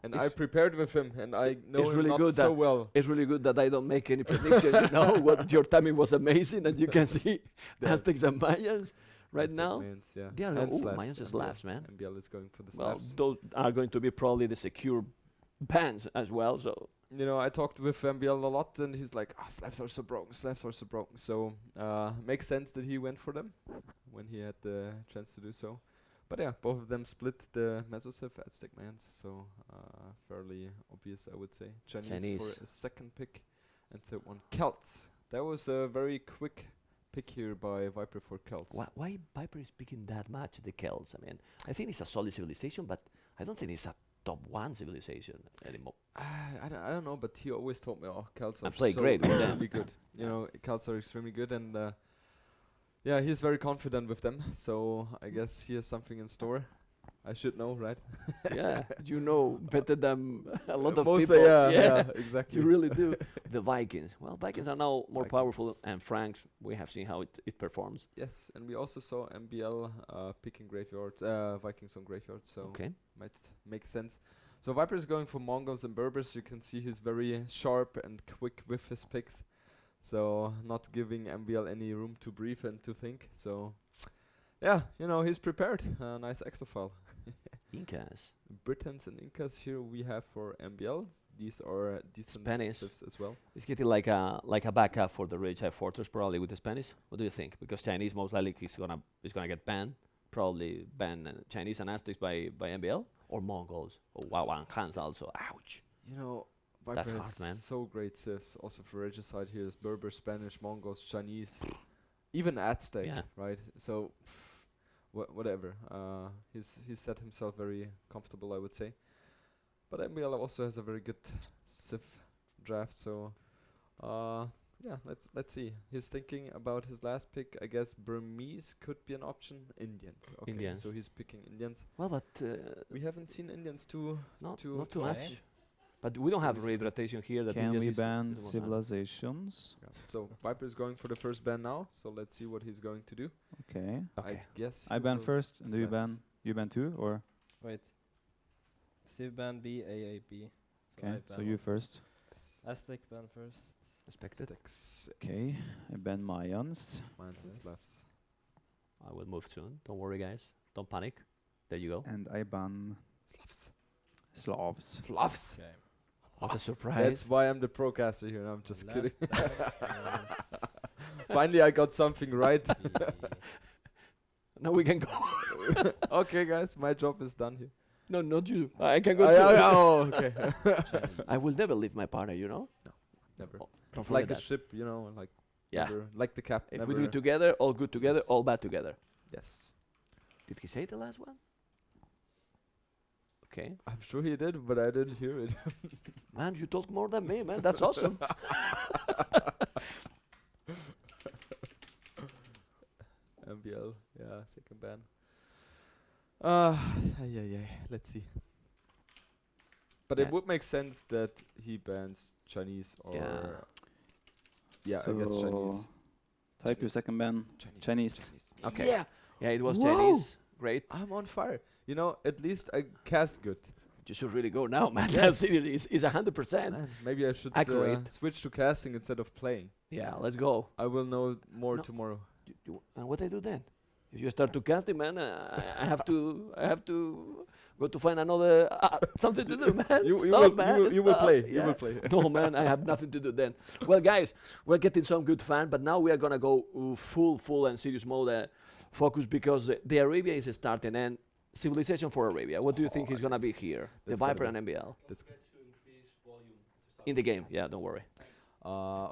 And I It's- prepared with him, and I know it's him really not good so that- well. It's really good that I don't make any prediction. You know what? Your timing was amazing, and you can see Yeah. Aztecs and Mayans right Aztec now. Mayans, yeah. They are And oh, Slavs, Mayans and MBL. Slavs, man. MBL is going for the Well, Slavs. those are going to be probably the secure bands as well. So You know, I talked with MBL a lot, and he's like, Slavs are so broken, Slavs are so broken. So, makes sense that he went for them when he had the chance to do so. But yeah, both of them split the Mesocev Aztec Mayans, so fairly obvious, I would say. Chinese for a second pick, and third one, Celts. That was a very quick pick here by Viper for Celts. why Viper is picking that much the Celts? I mean, I think it's a solid civilization, but I don't think it's a top 1 civilization anymore. I don't know, but he always told me, Celts are And play so great with them. extremely good. You know, Celts are extremely good, and yeah, he's very confident with them. So I guess he has something in store. I should know, right? Yeah, you know better than a lot of Mostly, people. yeah, exactly. You really do. The Vikings. Well, Vikings are now more Vikings. powerful, and Franks, we have seen how it performs. Yes, and we also saw MBL picking graveyards, Vikings on graveyards, so Okay. might make sense. So Viper is going for Mongols and Berbers. You can see he's very sharp and quick with his picks, so not giving MBL any room to breathe and to think. So yeah, you know, he's prepared. Nice extra file. Incas. Britons and Incas here we have for MBL. These are decent Spanish. civs as well. It's getting like a backup for the Rage High Fortress probably with the Spanish. What do you think? Because Chinese most likely is gonna get banned. Probably ban Chinese and Aztecs by MBL or Mongols. Oh wow, and Hans also. Ouch. You know, That's Viper hard, has man. so great civs. Also for Regicide here is Berber, Spanish, Mongols, Chinese, even Aztec, Yeah. right? So whatever. He's set himself very comfortable, I would say. But MBL also has a very good civ draft. So yeah, let's see. He's thinking about his last pick. I guess Burmese could be an option. Indians. Okay, Indians. so he's picking Indians. Well, but We haven't seen Indians too not too too much. much. But we don't have Recently. rehydratation here. That Can Indians we is ban is one time. civilizations? Yeah. So Viper is going for the first ban now. So let's see what he's going to do. Okay. Okay. I guess I he ban will first, and do you slice. ban too, or Wait. Civ ban B, AA B. okay? I So ban you one. first. Aztec ban first. Expected. Aztecs, Okay, I ban Mayans. Mayans and Yes. Slavs. I will move soon. Don't worry, guys. Don't panic. There you go. And I ban Slavs. Slavs. Slavs. Okay. What a That's surprise! why I'm the procaster here. No, I'm just Last kidding. ban Finally, I got something right. is the Now we can go. Okay, guys, my job is done here. No, not you. I can go Oh, too. oh, okay. Chinese. I will never leave my partner. You know. Never. Oh, don't It's forget like a that. ship, you know, like Yeah. never, like the cap. If never. we do it together, all good together, Yes. all bad together. Yes, Did he say the last one? Okay. I'm sure he did, but I didn't hear it. Man, you talk more than me, man. That's awesome. MBL, yeah, second ban. Yeah. Let's see. But Yeah. it would make sense that he bans Chinese or yeah, I guess Chinese. Type your Chinese. second ban. Chinese. Okay. Yeah, Yeah, it was Whoa. Chinese. Great. I'm on fire. You know, at least I cast good. You should really go now, man. Yes. That's it. Is 100%. Man, maybe I should Accurate. switch to casting instead of playing. Yeah, let's go. I will know more No. tomorrow. And what I do then? If you start to casting, man, I have to go to find another something to do, man. You Stop, will, man. you will Stop. play. You Yeah. will play. No, man, I have nothing to do then. Well, guys, we're getting some good fun, but now we are gonna go full and serious mode focus because the Arabia is starting and Civilization for Arabia. What do you think is gonna be here? The That's Viper gotta and MBL That's in the game. Yeah, don't worry.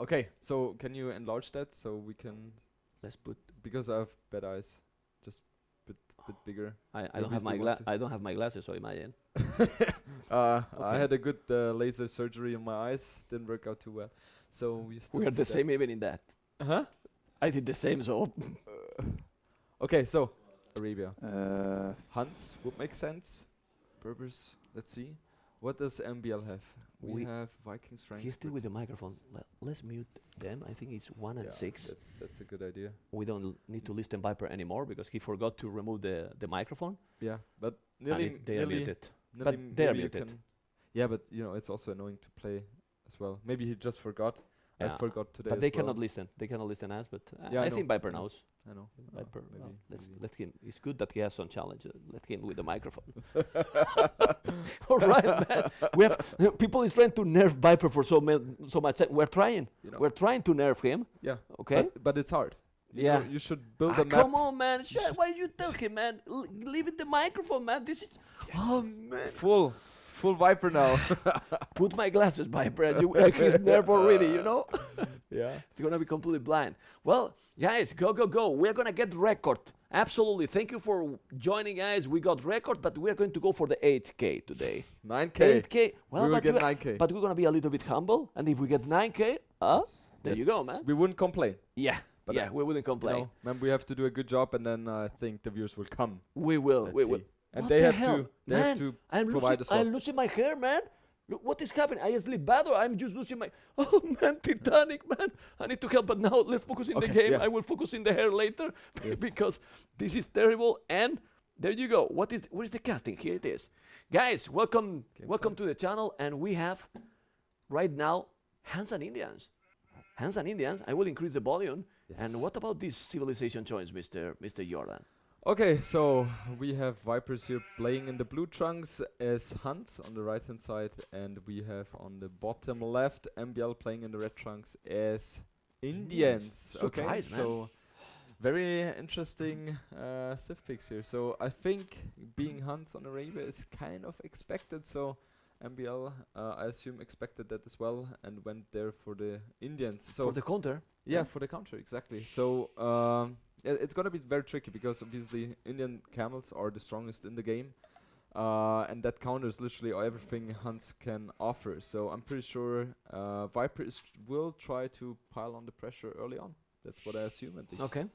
okay. So can you enlarge that so we can? Let's put. Because I have bad eyes, just bit bigger. I Maybe don't have still my want to- I don't have my glasses, so imagine. I Okay. had a good laser surgery on my eyes. Didn't work out too well. So we still We are see the that. same even in that. Huh? I did the same, so Okay, so Arabia. Uh, Hunts would make sense. Berbers. Let's see. What does MBL have? We We- have Vikings, Franks. he's still with the Britons, microphone. Let's mute them. I think it's 1 and Yeah, 6. That's a good idea. We don't need to listen Viper anymore because he forgot to remove the microphone. Yeah, but And nearly they are muted. nearly But they are maybe you muted. can- Yeah, but you know it's also annoying to play as well. Maybe he just forgot. Yeah, I forgot today. But as they well. cannot listen. They cannot listen us. But Yeah, I know, think Viper I know. knows. I know. Viper. maybe, Well, let's maybe. let him. It's good that he has some challenge. Let him with the microphone. All right, man. We have people is trying to nerf Viper for so much. Time. We're trying. You know. We're trying to nerf him. Yeah. Okay. But it's hard. You Yeah. know, you should build Ah, a map. come on, man. Why you tell him, man? Leave it the microphone, man. This is. Oh man. Full Viper now. Put my glasses, Viper. And he's nerf already. You know. Yeah. It's gonna be completely blind. Well, guys, go. We're gonna get record. Absolutely. Thank you for joining, guys. We got record, but we're going to go for the 8K today. 9K. 8K. Well, we will but, get we're, 9K. but we're gonna be a little bit humble, and if we get 9K, there you Yes. go, man. We wouldn't complain. Yeah, But yeah, we wouldn't You complain. know, man, we have to do a good job, and then I think the viewers will come. We will. Let's We see. will. And What they the have hell? to. They have Man, to I'm provide us. I'm losing my hair, man. Look, what is happening? I sleep bad, or I'm just losing my. Oh man, Titanic, man. I need to help, but now let's focus in the Okay, game. yeah. I will focus in the hair later Yes. because this is terrible. And there you go. Where is the casting? Here it is, guys. Welcome to the channel, and we have right now Hands and Indians. Hands and Indians. I will increase the volume. Yes. And what about these civilization joints, Mr. Jordan? Okay, so we have Vipers here playing in the blue trunks as Hunts on the right hand side, and we have on the bottom left MBL playing in the red trunks as Indians. Okay, Surprise, man. so very interesting Civ picks here. So I think being Hunts on Arabia is kind of expected. So MBL, I assume, expected that as well and went there for the Indians. So For the counter. yeah, for the counter, exactly. So it's gonna be very tricky because obviously Indian camels are the strongest in the game, and that counters literally everything Hunts can offer. So I'm pretty sure Viper will try to pile on the pressure early on. That's what I assume at least. Okay.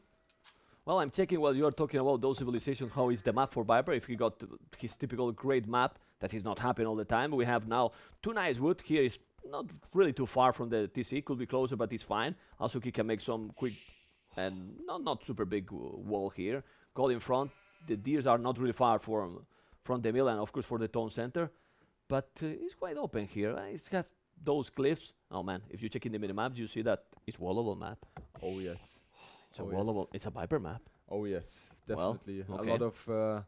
Well, I'm checking while you're talking about those civilizations, how is the map for Viper. If he got his typical great map, that is not happening all the time. We have now 2 nice wood. Here is not really too far from the TC, could be closer, but it's fine. Also, he can make some quick and not super big wall here. Gold in front. The deers are not really far from the mill and, of course, for the town center. But it's quite open here. It has those cliffs. Oh, man, if you check in the minimap, you see that it's wallable map. Oh yes. It's a wallable. It's a Viper map. Oh yes, Well, definitely. okay. A lot of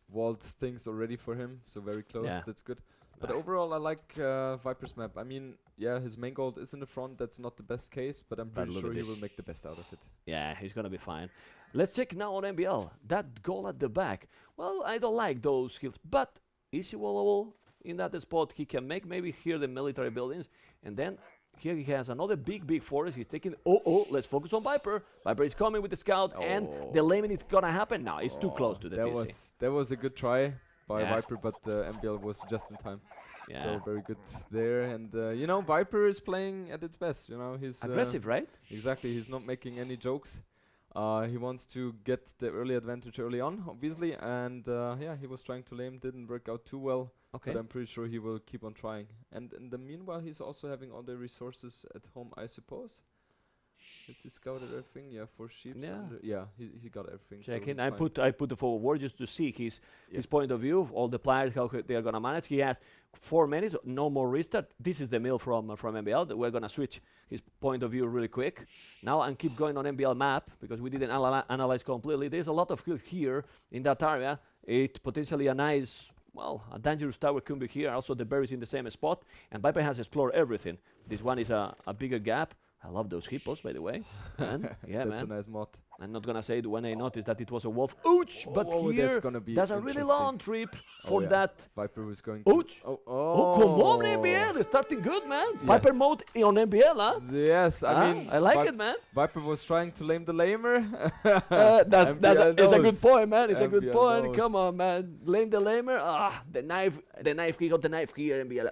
walled things already for him, so very close. Yeah. That's good. But overall, I like Viper's map. I mean, yeah, his main gold is in the front. That's not the best case, but I'm pretty look sure at he this. will make the best out of it. Yeah, he's gonna be fine. Let's check now on MBL. That goal at the back. Well, I don't like those hills, but is he wallable in that spot? He can make maybe here the military buildings, and then here he has another big forest. He's taking. Let's focus on Viper. Viper is coming with the scout, and the layman is gonna happen now. It's too close to the TC. That was a good try by Yeah. Viper, but MBL was just in time. Yeah. So very good there, and you know, Viper is playing at its best. You know, he's Aggressive, right? Exactly. He's not making any jokes. He wants to get the early advantage early on, obviously, and yeah, he was trying to lame, didn't work out too well. Okay. But I'm pretty sure he will keep on trying. And in the meanwhile, he's also having all the resources at home, I suppose. Has he scouted everything? Yeah, for sheep. Yeah. He got everything. so Checking. he's I fine. put the forward just to see his point of view, all the players how they are gonna manage. He has 4 minutes, no more restart. This is the mill from MBL. We're gonna switch his point of view really quick. Now and keep going on MBL map because we didn't analyze completely. There's a lot of hills here in that area. It potentially a nice. Well, a dangerous tower could be here. Also, the berries in the same spot. And Viper has explored everything. This one is a bigger gap. I love those hippos, by the way. And yeah, That's man. a nice mod. I'm not gonna say it when I noticed that it was a wolf. Ouch! But here, that's gonna be that's a really interesting. long trip for yeah. that. Viper was going. Ouch! Oh, Oh, come on, MBL! It's starting good, man. Viper mode on MBL, huh? Yes, I mean, I like it, man. Viper was trying to lame the lamer. That's it's a good point, man. It's a good MBL point. knows. Come on, man. Lame the lamer. The knife. He got the knife here, MBL.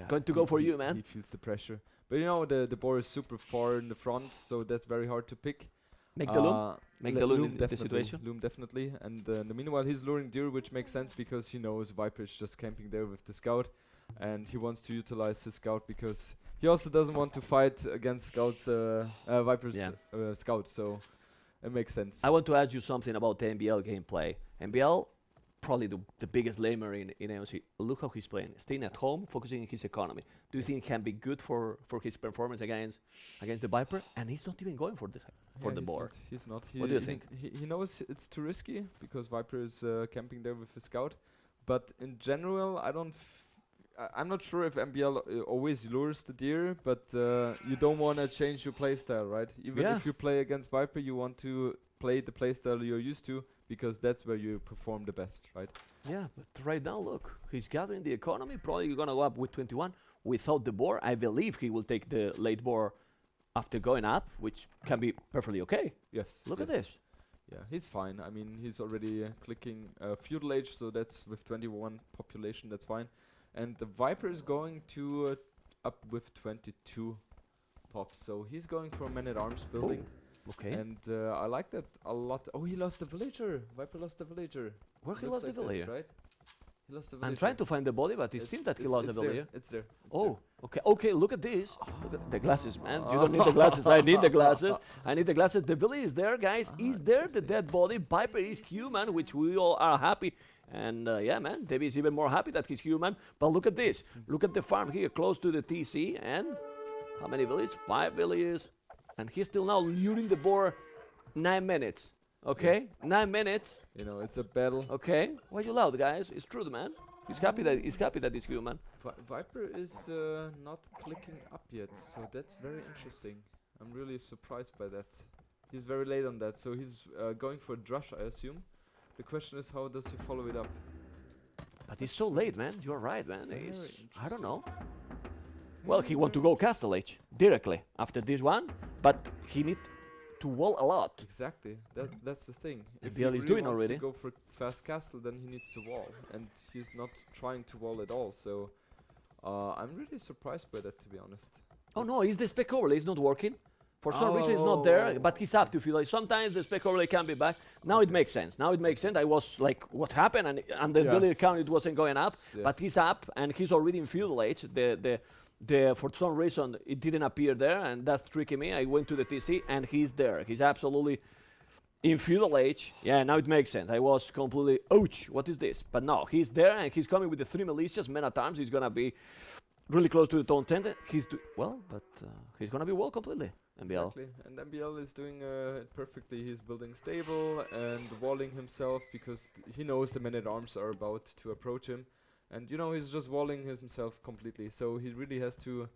Going to go for you, man. He feels the pressure. But you know, the boar is super far in the front, so that's very hard to pick. Make the loom. Make the loom in the definitely, situation. Loom definitely. And in the meanwhile, he's luring deer, which makes sense because he knows Viper is just camping there with the scout. And he wants to utilize his scout because he also doesn't want to fight against scouts, Viper's scout. So it makes sense. I want to ask you something about the MBL gameplay. MBL, probably the biggest lamer in AOC. Look how he's playing. Staying at home, focusing on his economy. Do you think it can be good for his performance against the Viper? And he's not even going for the board. He's not. What do you think? He knows it's too risky because Viper is camping there with his scout. But in general, I'm not sure if MBL always lures the deer, but you don't want to change your playstyle, right? Even if you play against Viper, you want to play the playstyle you're used to because that's where you perform the best, right? Yeah, but right now, look, he's gathering the economy. Probably going to go up with 21 without the boar. I believe he will take the late boar after going up, which can be perfectly okay. Yes. Look at this. Yeah, he's fine. I mean, he's already clicking feudal age, so that's with 21 population, that's fine. And the Viper is going to up with 22 pops, so he's going for man-at-arms building. Okay. And I like that a lot. Oh, he lost the villager. Viper lost the villager. Where he Looks lost like the that, villager? right? He lost the villager. I'm trying to find the body, but it seems that he lost the villager. It's there. Okay, look at this. Look at the glasses, man. You don't need the glasses. I need the glasses. I need the glasses. The villager is there, guys. Is there the dead body? Viper is human, which we all are happy. And yeah, man, Debbie is even more happy that he's human. But look at this. Look at the farm here, close to the TC. And how many villages? 5 villages. And he's still now luring the boar 9 minutes. Okay, 9 minutes. You know, it's a battle. Okay, why you loud, guys? It's true, man. He's happy that he's human. Viper is not clicking up yet, so that's very interesting. I'm really surprised by that. He's very late on that, so he's going for a drush, I assume. The question is, how does he follow it up? But he's so late, man. You're right, man. I don't know. Well, he want to go Castle Age directly after this one, but he need to wall a lot. Exactly. That's the thing. If MBL he is really doing wants already. to go for fast castle, then he needs to wall, and he's not trying to wall at all. So I'm really surprised by that, to be honest. Oh no, is the spec overlay is not working? For some reason it's not there, but he's up to feel like sometimes the spec overlay can be back. Now it makes sense. Now it makes sense. I was like, what happened? And the ability count it wasn't going up, but he's up and he's already in Feudal Age. For some reason it didn't appear there, and that's tricking me. I went to the TC and he's there. He's absolutely in Feudal Age. Yeah, now it makes sense. I was completely, ouch, what is this? But no, he's there and he's coming with the 3 militias, men at arms. He's gonna be really close to the tone 10. He's he's gonna be wall completely. MBL. Exactly, and MBL is doing it perfectly. He's building stable and walling himself because he knows the men-at-arms are about to approach him. And you know, he's just walling himself completely. So he really has to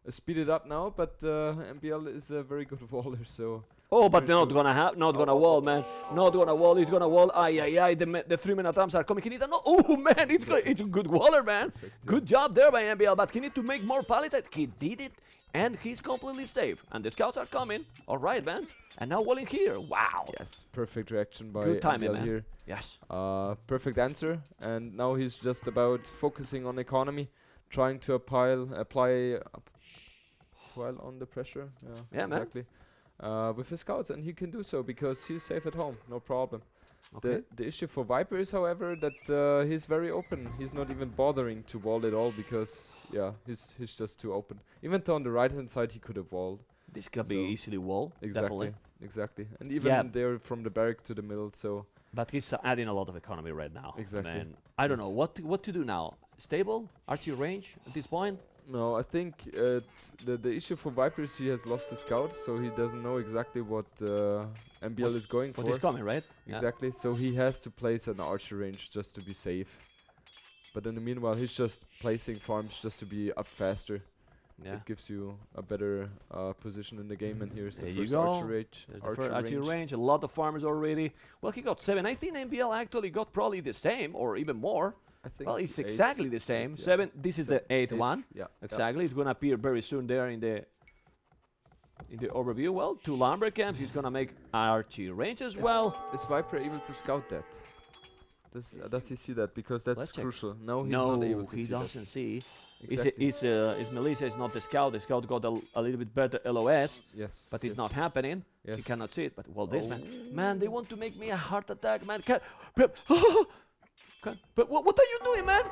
speed it up now, but MBL is a very good waller, so... Oh, but not gonna wall, man. Not gonna wall, he's gonna wall. The 3 men-at-arms are coming. He need oh, man, it's a good waller, man. Perfect, good job there by MBL, but he need to make more pallets. He did it, and he's completely safe. And the scouts are coming. All right, man. And now walling here. Wow. Yes, perfect reaction by good timing, MBL man. here. Yes. Perfect answer. And now he's just about focusing on economy, trying to apply while on the pressure. Yeah, exactly. With his scouts, and he can do so because he's safe at home, no problem. Okay. The issue for Viper is, however, that he's very open. He's not even bothering to wall at all because, he's just too open. Even though on the right-hand side he could have walled. This could be easily wall, definitely. Exactly. And even there from the barrack to the middle, so... But he's adding a lot of economy right now. Exactly. And I don't know what to do now. Stable? Archery range at this point? No, I think the issue for Viper is he has lost his scout, so he doesn't know exactly what MBL is going for. What is coming, right? Exactly, so he has to place an archer range just to be safe. But in the meanwhile, he's just placing farms just to be up faster. Yeah. It gives you a better position in the game, and here's there the first archer range. A lot of farmers already. Well, he got 7. I think MBL actually got probably the same, or even more. I think well, it's exactly the same. 7. This is the 8th one. Yeah, exactly. It's gonna appear very soon there in the overview. Well, 2 lumber camps. He's gonna make archery range as well. Is Viper able to scout that? Does he see that? Because that's crucial. No, he's not able to see that. No, he doesn't see. Exactly. His militia is not the scout. The scout got a little bit better LOS. Yes. But it's not happening. Yes. He cannot see it. But well, this man, they want to make me a heart attack, man. But what are you doing, man?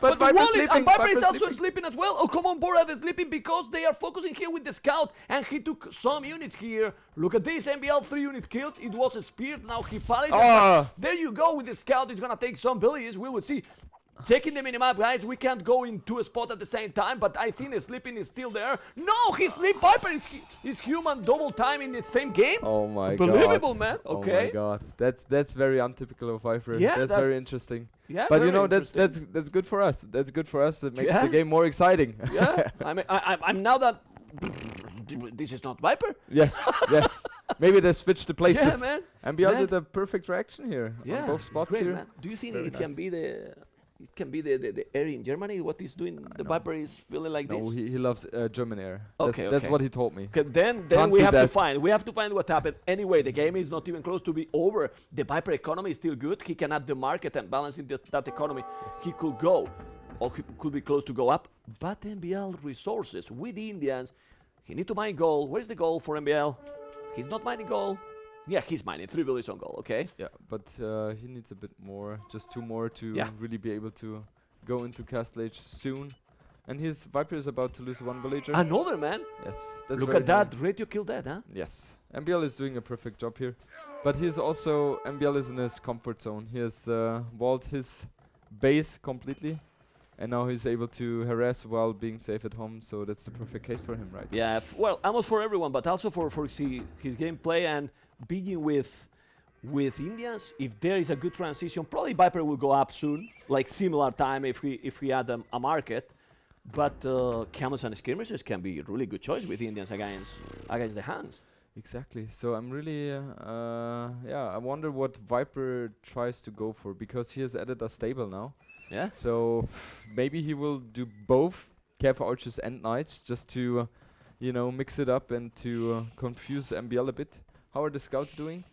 But Viper's sleeping. And Viper is also sleeping as well. Oh, come on board, they're sleeping because they are focusing here with the scout, and he took some units here. Look at this, MBL 3 unit kills. It was a spear. Now he pallets. There you go with the scout. He's gonna take some villages. We will see. Checking the minimap, guys. We can't go into a spot at the same time, but I think the sleeping is still there. No, he sleep. Viper is human double time in the same game. Oh my god. Unbelievable, man. Okay. Oh my god. That's very untypical of Viper. Yeah, that's very interesting. Yeah, but you know, that's good for us. That's good for us. It makes the game more exciting. Yeah. I mean, I'm now that this is not Viper. Yes. Yes. Maybe they switched the places. Yeah, man. MBL did a perfect reaction here on both spots great, here. Man. Do you think it can be the area in Germany? What he's doing? The Viper is feeling like this. No, he loves German air. Okay, that's what he told me. Okay, then we have to find. We have to find what happened. Anyway, the game is not even close to be over. The Viper economy is still good. He can add the market and balancing that economy. Yes. He could go, or he could be close to go up. But MBL resources with the Indians. He need to mine gold. Where's the gold for MBL? He's not mining gold. Yeah, he's mining 3 villages on gold, okay? Yeah, but he needs a bit more, just 2 more to really be able to go into Castle Age soon. And his Viper is about to lose 1 villager. Another, man? Yes. That's Look at that, radio kill that, huh? Yes. MBL is doing a perfect job here. But he's also, MBL is in his comfort zone. He has walled his base completely. And now he's able to harass while being safe at home, so that's the perfect case for him, right? Yeah, well, almost for everyone, but also for his gameplay and being with Indians, if there is a good transition, probably Viper will go up soon, like similar time if we had a market. But camels and skirmishes can be a really good choice with Indians against the Hans. Exactly. So I'm really, I wonder what Viper tries to go for, because he has added a stable now. Yeah. So maybe he will do both Cav Archers and Knights just to, mix it up and to confuse MBL a bit. How are the scouts doing?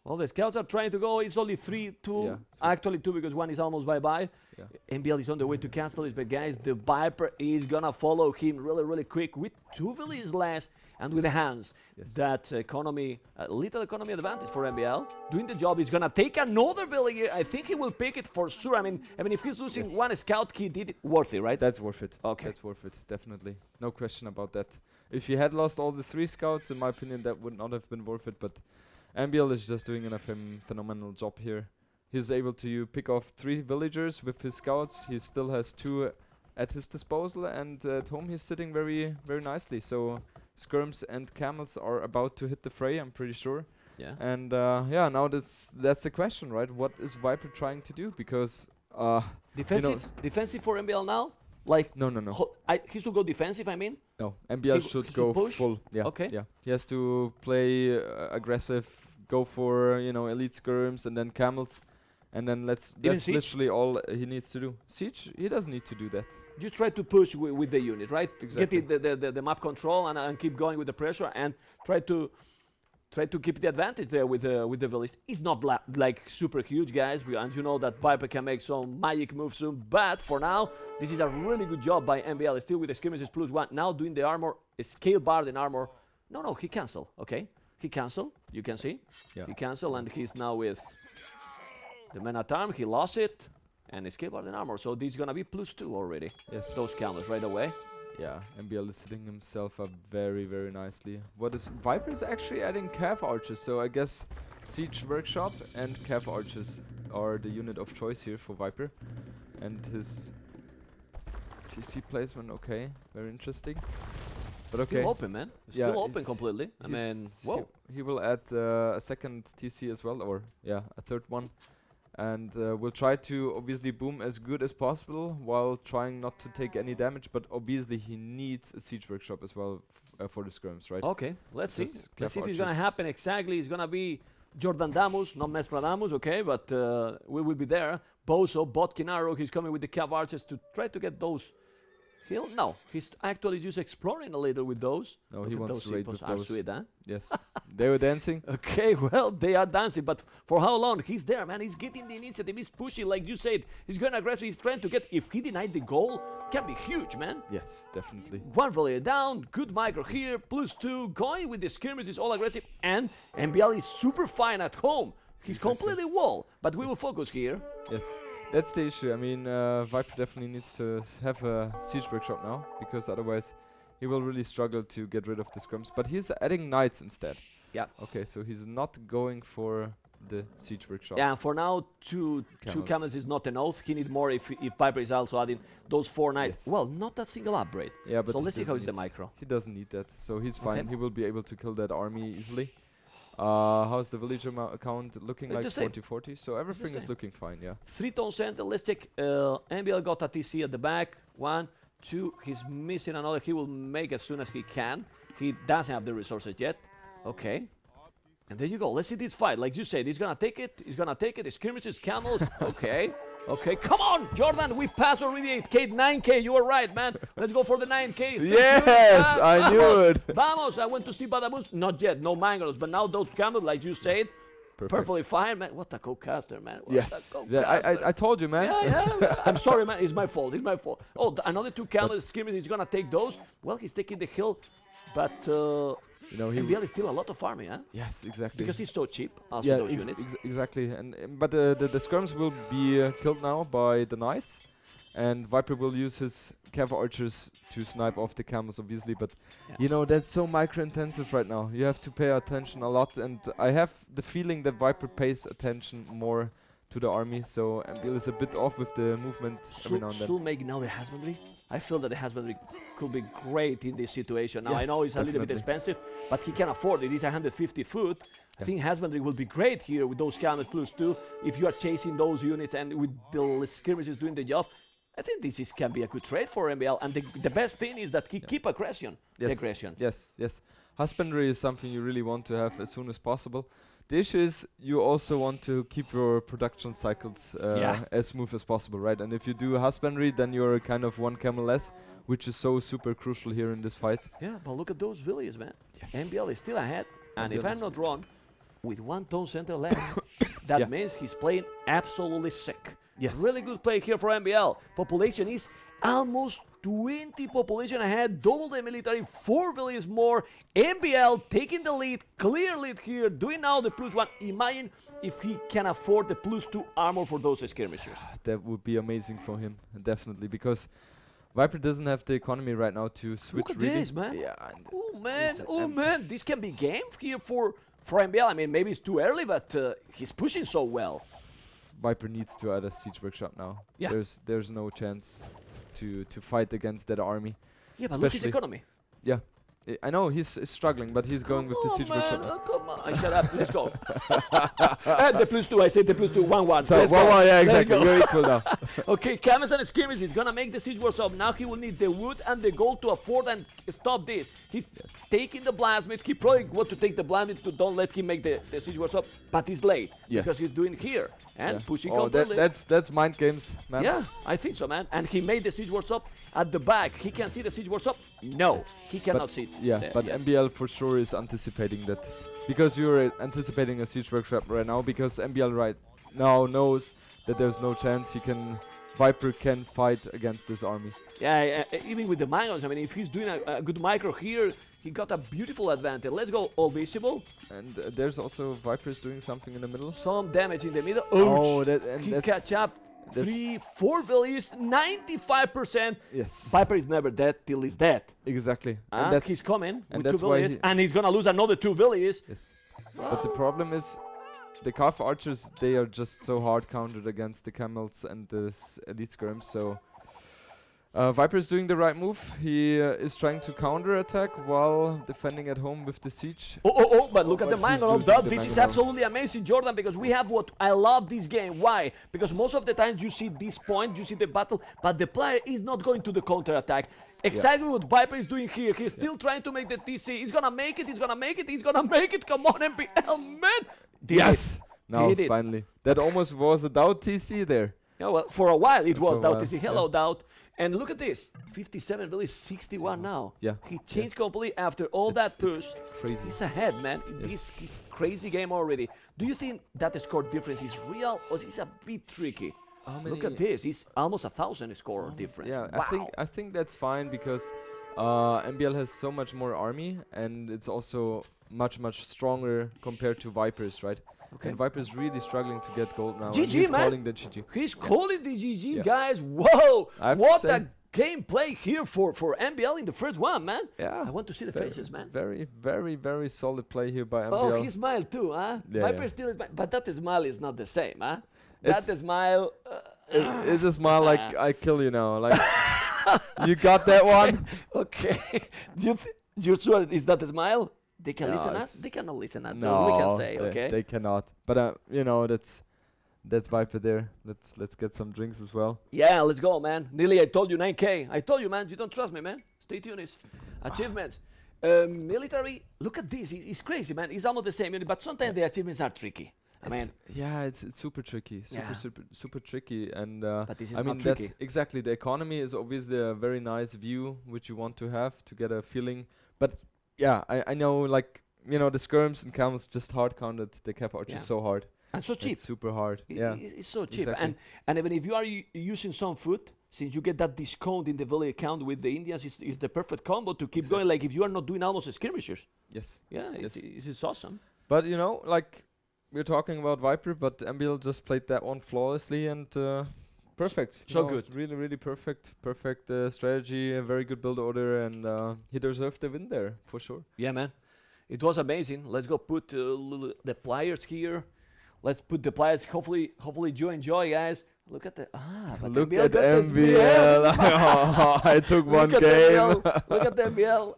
Well, the scouts are trying to go. It's only 3-2. Yeah, Actually 2 because one is almost bye-bye. Yeah. MBL is on the way to cancel this, but guys, the Viper is gonna follow him really, really quick with 2 villages less and with the hands. Yes. That economy, a little economy advantage for MBL. Doing the job, he's gonna take another village. I think he will pick it for sure. I mean, if he's losing one scout, he did it worth it, right? That's worth it. Okay. That's worth it, definitely. No question about that. If he had lost all the 3 scouts, in my opinion, that would not have been worth it, but MBL is just doing a phenomenal job here. He's able to pick off 3 villagers with his scouts. He still has 2 at his disposal, and at home he's sitting very, very nicely. So skirms and camels are about to hit the fray, I'm pretty sure. Yeah. And now that's the question, right? What is Viper trying to do? Because defensive for MBL now. Like no. He should go defensive. I mean. No, MBL should go push? full. Yeah. Okay. Yeah. He has to play aggressive, go for elite skirms and then camels, and then that's literally all he needs to do. Siege, he doesn't need to do that. Just try to push with the unit, right? Exactly. Get the map control and keep going with the pressure and try to keep the advantage there with the village. It's not like super huge, guys, and you know that Viper can make some magic moves soon. But for now, this is a really good job by MBL. Still with the skirmishes +1. Now doing the armor, scale bard in armor. No, he cancel. Okay, he cancel. You can see. Yeah. He cancel, and he's now with the man at arm. He lost it, and scale bard in armor. So this is gonna be +2 already. Yes. Those camels right away. Yeah, MBL is setting himself up very, very nicely. Viper is actually adding Cav Archers, so I guess Siege Workshop and Cav Archers are the unit of choice here for Viper. And his TC placement, okay, very interesting. But Still open, man. Still open completely. I mean, whoa. He will add a second TC as well, or a third one. And we'll try to obviously boom as good as possible while trying not to take any damage, but obviously he needs a siege workshop as well for the skirms, right? Okay, let's see. Let's see if it's gonna happen exactly. It's gonna be Jordan Damus, not Mespradamus, okay, but we will be there. Bozo, Botkinaro, he's coming with the Cav Archers to try to get those. No, he's actually just exploring a little with those. No, he wants to raid with those. Sweet, huh? Yes. They were dancing. Okay, well, they are dancing, but for how long? He's there, man. He's getting the initiative. He's pushing, like you said. He's going aggressive. He's trying to get, if he denied the goal, can be huge, man. Yes, definitely. One volley down, good micro here, +2, going with the skirmishes, all aggressive, and MBL is super fine at home. He's completely wall, but we will focus here. Yes. That's the issue. I mean, Viper definitely needs to have a siege workshop now, because otherwise he will really struggle to get rid of the scrums. But he's adding knights instead. Yeah. Okay, so he's not going for the siege workshop. Yeah, for now, two camels is not enough. He needs more if Viper is also adding those 4 knights. Yes. Well, not that single upgrade. Yeah, but so let's see how is the micro. He doesn't need that, so he's fine. Okay. He will be able to kill that army easily. How's the villager account looking like? 40-40, so everything is looking fine, yeah. 3-tone center, let's check. MBL got a TC at the back. 1, 2, he's missing another. He will make as soon as he can. He doesn't have the resources yet. Okay. And there you go. Let's see this fight. Like you said, he's gonna take it. He's gonna take it. Skirmishes, camels. Okay. Okay. Come on, Jordan. We passed already 8K, 9K. You were right, man. Let's go for the 9K. Yes, I knew it. Vamos. I went to see Badabus. Not yet. No mangoes. But now those camels, like you said, perfectly fine, man. What a co-caster, man. What yes. I told you, man. Yeah. I'm sorry, man. It's my fault. It's my fault. Oh, another 2 camels. Skirmishes. He's gonna take those. Well, he's taking the hill, but. You know, MBL is still a lot of farming, huh? Yes, exactly. Because he's so cheap. Also yeah, those units. Exactly. But the skirms will be killed now by the knights, and Viper will use his Cav Archers to snipe off the camels, obviously. But you know, that's so micro-intensive right now. You have to pay attention a lot, and I have the feeling that Viper pays attention more to the army. So MBL is a bit off with the movement every now and then. Should make now the husbandry. I feel that the husbandry could be great in this situation. Now I Yes, know it's a little bit definitely. expensive, but he can afford it. It's 150 foot. I think husbandry will be great here with those counters +2. If you are chasing those units and with the skirmishes doing the job, I think this can be a good trade for MBL. And the best thing is that he keep aggression. The aggression. Yes. Husbandry is something you really want to have as soon as possible. The issue is you also want to keep your production cycles as smooth as possible, right? And if you do husbandry, then you're kind of one camel less, which is so super crucial here in this fight. Yeah, but look at those villages, man. Yes. MBL is still ahead. And MBL if I'm is not wrong, with one tone center less, that means he's playing absolutely sick. Yes. Really good play here for MBL. Population is almost 20 population ahead, double the military, 4 villages more. MBL taking the lead, clear lead here, doing now the +1. Imagine if he can afford the +2 armor for those skirmishers. That would be amazing for him, definitely, because Viper doesn't have the economy right now to switch. Look at really. this, man. Yeah. Oh man, this can be game here for MBL. I mean, maybe it's too early, but he's pushing so well. Viper needs to add a siege workshop now. Yeah. There's no chance to fight against that army. Yeah, but look his economy. Yeah. I know he's struggling, but he's going with the siege workshop. Come on, shut up. Let's go. And the +2, I said the +2, 1-1. So Let's go. yeah, Let's exactly. go. You're equal now. Okay, Camus and Skirmish is gonna make the siege workshop. Now he will need the wood and the gold to afford and stop this. He's taking the blacksmith. He probably want to take the blacksmith to don't let him make the siege workshop, but he's late because he's doing here and pushing completely. That's mind games, man. Yeah, I think so, man. And he made the siege workshop at the back. He can see the siege workshop. No, he cannot see it. Yeah, there. but Yes. MBL for sure is anticipating that, because you're anticipating a siege workshop right now, because MBL right now knows that there's no chance Viper can fight against this army. Yeah, even with the minors, I mean, if he's doing a good micro here, he got a beautiful advantage. Let's go all visible. And there's also Viper's doing something in the middle. Some damage in the middle. Oh, He catch up. 3-4 villages, 95%. Yes. Viper is never dead till he's dead. Exactly. And he's coming and with 2 that's why villages, and he's gonna lose another 2 villages. Yes. But the problem is, the Calf Archers, they are just so hard countered against the Camels and the Elite Skirms, so Viper is doing the right move. He is trying to counter attack while defending at home with the siege. But look at the minor of DauT. This is absolutely amazing, Jordan, because we have what I love this game. Why? Because most of the times you see this point, you see the battle, but the player is not going to the counter attack. Exactly what Viper is doing here. He's still trying to make the TC. He's gonna make it. He's gonna make it. He's gonna make it. Come on, MBL, man. Yes. Now Did it. finally. That almost was a DauT TC there. Yeah, well, for a while it was For a DauT while, TC. Hello, DauT. And look at this. 57 village, 61 now. Yeah. He changed completely after all that push. Crazy. He's ahead, man. In this crazy game already. Do you think that the score difference is real or is it a bit tricky? Look at this. It's almost 1,000 score difference. Yeah, Wow. I think that's fine because MBL has so much more army and it's also much stronger compared to Vipers, right? Okay. And Viper's really struggling to get gold now. and GG, he's man. calling the GG. He's calling the GG, guys. Whoa! I have to What say- a gameplay here for MBL in the first one, man. Yeah. I want to see the faces, man. Very solid play here by MBL. Oh, he smiled too, huh? Yeah, Viper yeah. still is, but that smile is not the same, huh? It's- That smile. It's a smile like I kill you now. Like you got that one. Okay. You're sure is that a smile? They can No, listen us. it's- They cannot listen us. No, So we can say, they, okay. they cannot. But you know that's Viper there. Let's get some drinks as well. Yeah, let's go, man. Nili, I told you 9K. I told you, man. You don't trust me, man. Stay tuned. Achievements. Military. Look at this. It's crazy, man. It's almost the same, but sometimes the achievements are tricky. I mean, it's super tricky, super tricky, and But this is I mean not that's tricky. exactly, the economy is obviously a very nice view which you want to have to get a feeling, but yeah, I know, like, you know, the skirms and camels just hard counted the cap archers so hard and so cheap. It's super hard. It's so cheap, exactly. and even if you are using some food, since you get that discount in the valley account with the Indians, is the perfect combo to keep going. Like if you are not doing almost skirmishers. Yes. Yeah, Yes. it's awesome. But you know, like, we're talking about Viper, but MBL just played that one flawlessly and perfect. You So know, good. Really perfect strategy, a very good build order, and he deserved the win there for sure. Yeah, man. It was amazing. Let's go put the players here. let's put the players. Hopefully you enjoy, guys. Look at the but Look MBL at got the MBL. I took one Look at the game. MBL. Look at the MBL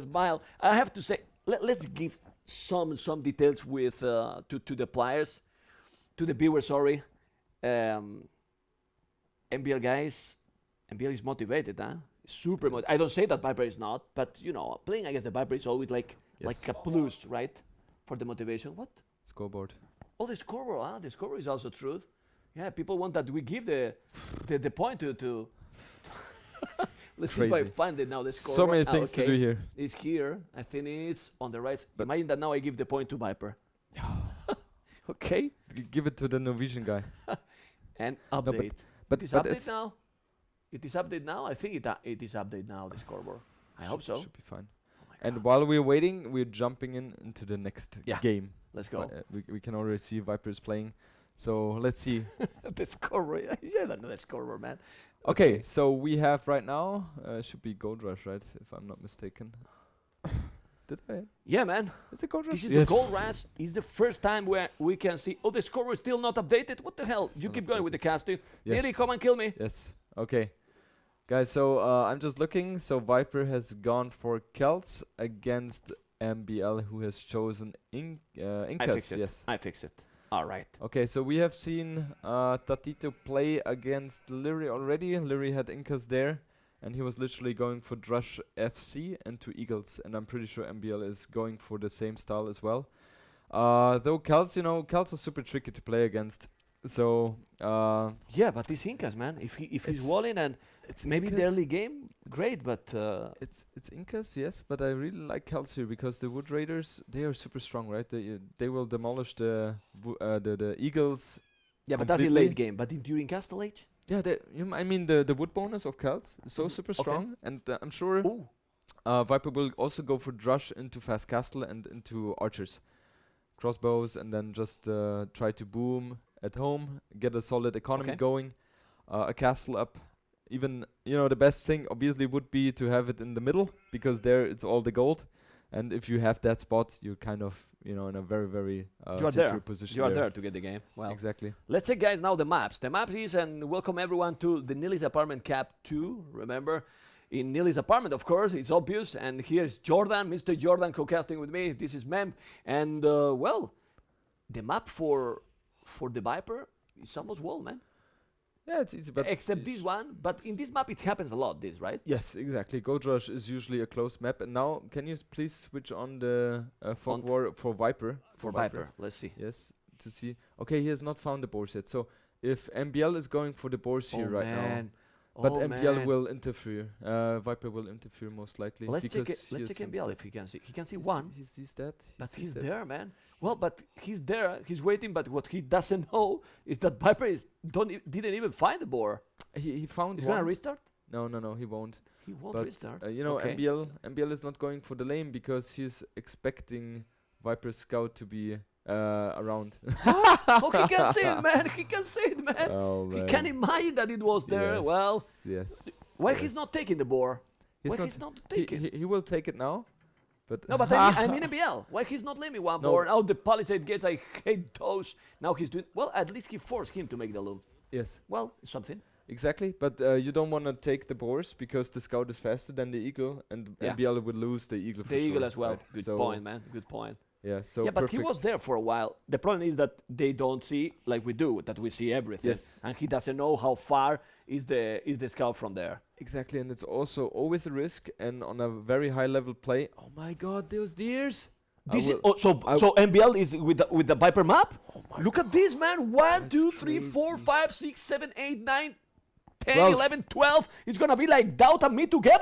smile. I have to say, let's give some details with to the players, to the viewers. Sorry, MBL guys. MBL is motivated, huh? Super motivated. I don't say that Viper is not, but you know, playing against the Viper is always like a plus, right? For the motivation. What? Scoreboard. Oh, the scoreboard. The scoreboard is also truth. Yeah, people want that we give the point to let's see if I find it now. The scoreboard. So many things to do here. It's here. I think it's on the right. But imagine that now I give the point to Viper. Okay. Give it to the Norwegian guy. And update. But it is update now. It is update now. I think it is update now. The scoreboard. I hope so. Should be fine. And while we're waiting, we're jumping into the next game. Let's go. We can already see Viper is playing. So let's see. The scoreboard. Yeah, the scoreboard, man. Okay, so we have right now, should be Gold Rush, right? If I'm not mistaken. Did I? Yeah, man. Is it Gold Rush? This is the Gold Rush. It's the first time where we can see. Oh, the scoreboard is still not updated. What the hell? You keep going with the casting. Yes. Nili, come and kill me. Yes. Okay. Guys, so I'm just looking. So Viper has gone for Celts against MBL, who has chosen Incas. I fix it. Yes. I fix it. All right. Okay, so we have seen TaToH play against Liereyy already. Liereyy had Incas there, and he was literally going for Drush FC and 2 Eagles, and I'm pretty sure MBL is going for the same style as well. Though Celts, you know, Celts are super tricky to play against. So yeah, but these Incas, man. If he's walling and it's maybe the early game, great. But it's Incas, yes. But I really like Celts here because the Wood Raiders, they are super strong, right? They will demolish the Eagles. Yeah, but that's in late game. But during Castle Age. Yeah, I mean the wood bonus of Celts is so super strong, and I'm sure Viper will also go for Drush into Fast Castle and into Archers, crossbows, and then just try to boom at home, get a solid economy going, a castle up. Even, you know, the best thing obviously would be to have it in the middle, because there it's all the gold, and if you have that spot, you're kind of, you know, in a very, very secure position. You are there to get the game. Well, exactly. Let's check, guys, now the maps. The map is, and welcome everyone to the Nili's Apartment Cup 2. Remember, in Nili's apartment, of course, it's obvious. And here's Jordan, Mr. Jordan, co-casting with me. This is Mem, and well, the map for the Viper is almost wall, man. Yeah, it's easy, but except this one. But in this map, it happens a lot. This, right? Yes, exactly. Gold Rush is usually a close map. And now, can you please switch on the Fog War for Viper? For Viper, let's see. Yes, to see. Okay, he has not found the boars yet. So if MBL is going for the boars here right now, but MBL will interfere. Viper will interfere most likely. Let's check MBL if he can see. He can see one. He sees that. But he's there, man. Well, but he's there. He's waiting. But what he doesn't know is that Viper didn't even find the boar. He found. He's gonna restart. No, he won't. He won't restart. You know, MBL is not going for the lane because he's expecting Viper's scout to be around. Oh, he can see it, man. He can see it, man. Oh, man. He can imagine that it was there. Yes, well, yes. Why he's not taking the boar? He's not taking. He will take it now. But no, but I mean MBL. Why he's not letting me one boar? Now the Palisade gates, I hate those. Now he's doing well. At least he forced him to make the loom. Yes. Well, something. Exactly, but you don't want to take the boars because the scout is faster than the eagle, and MBL would lose the eagle. The eagle as well. Right? Good point, man. Good point. Yeah. So. Yeah, but he was there for a while. The problem is that they don't see like we do. That we see everything. Yes. And he doesn't know how far is the scout from there. Exactly, and it's also always a risk, and on a very high level play. Oh my God, those deers! So MBL is with the Viper map. Oh Look at this, man! 1, 2, 3, 4, 5, 6, 7, 8, 9, 10, 11, 12. It's gonna be like DauT and me together.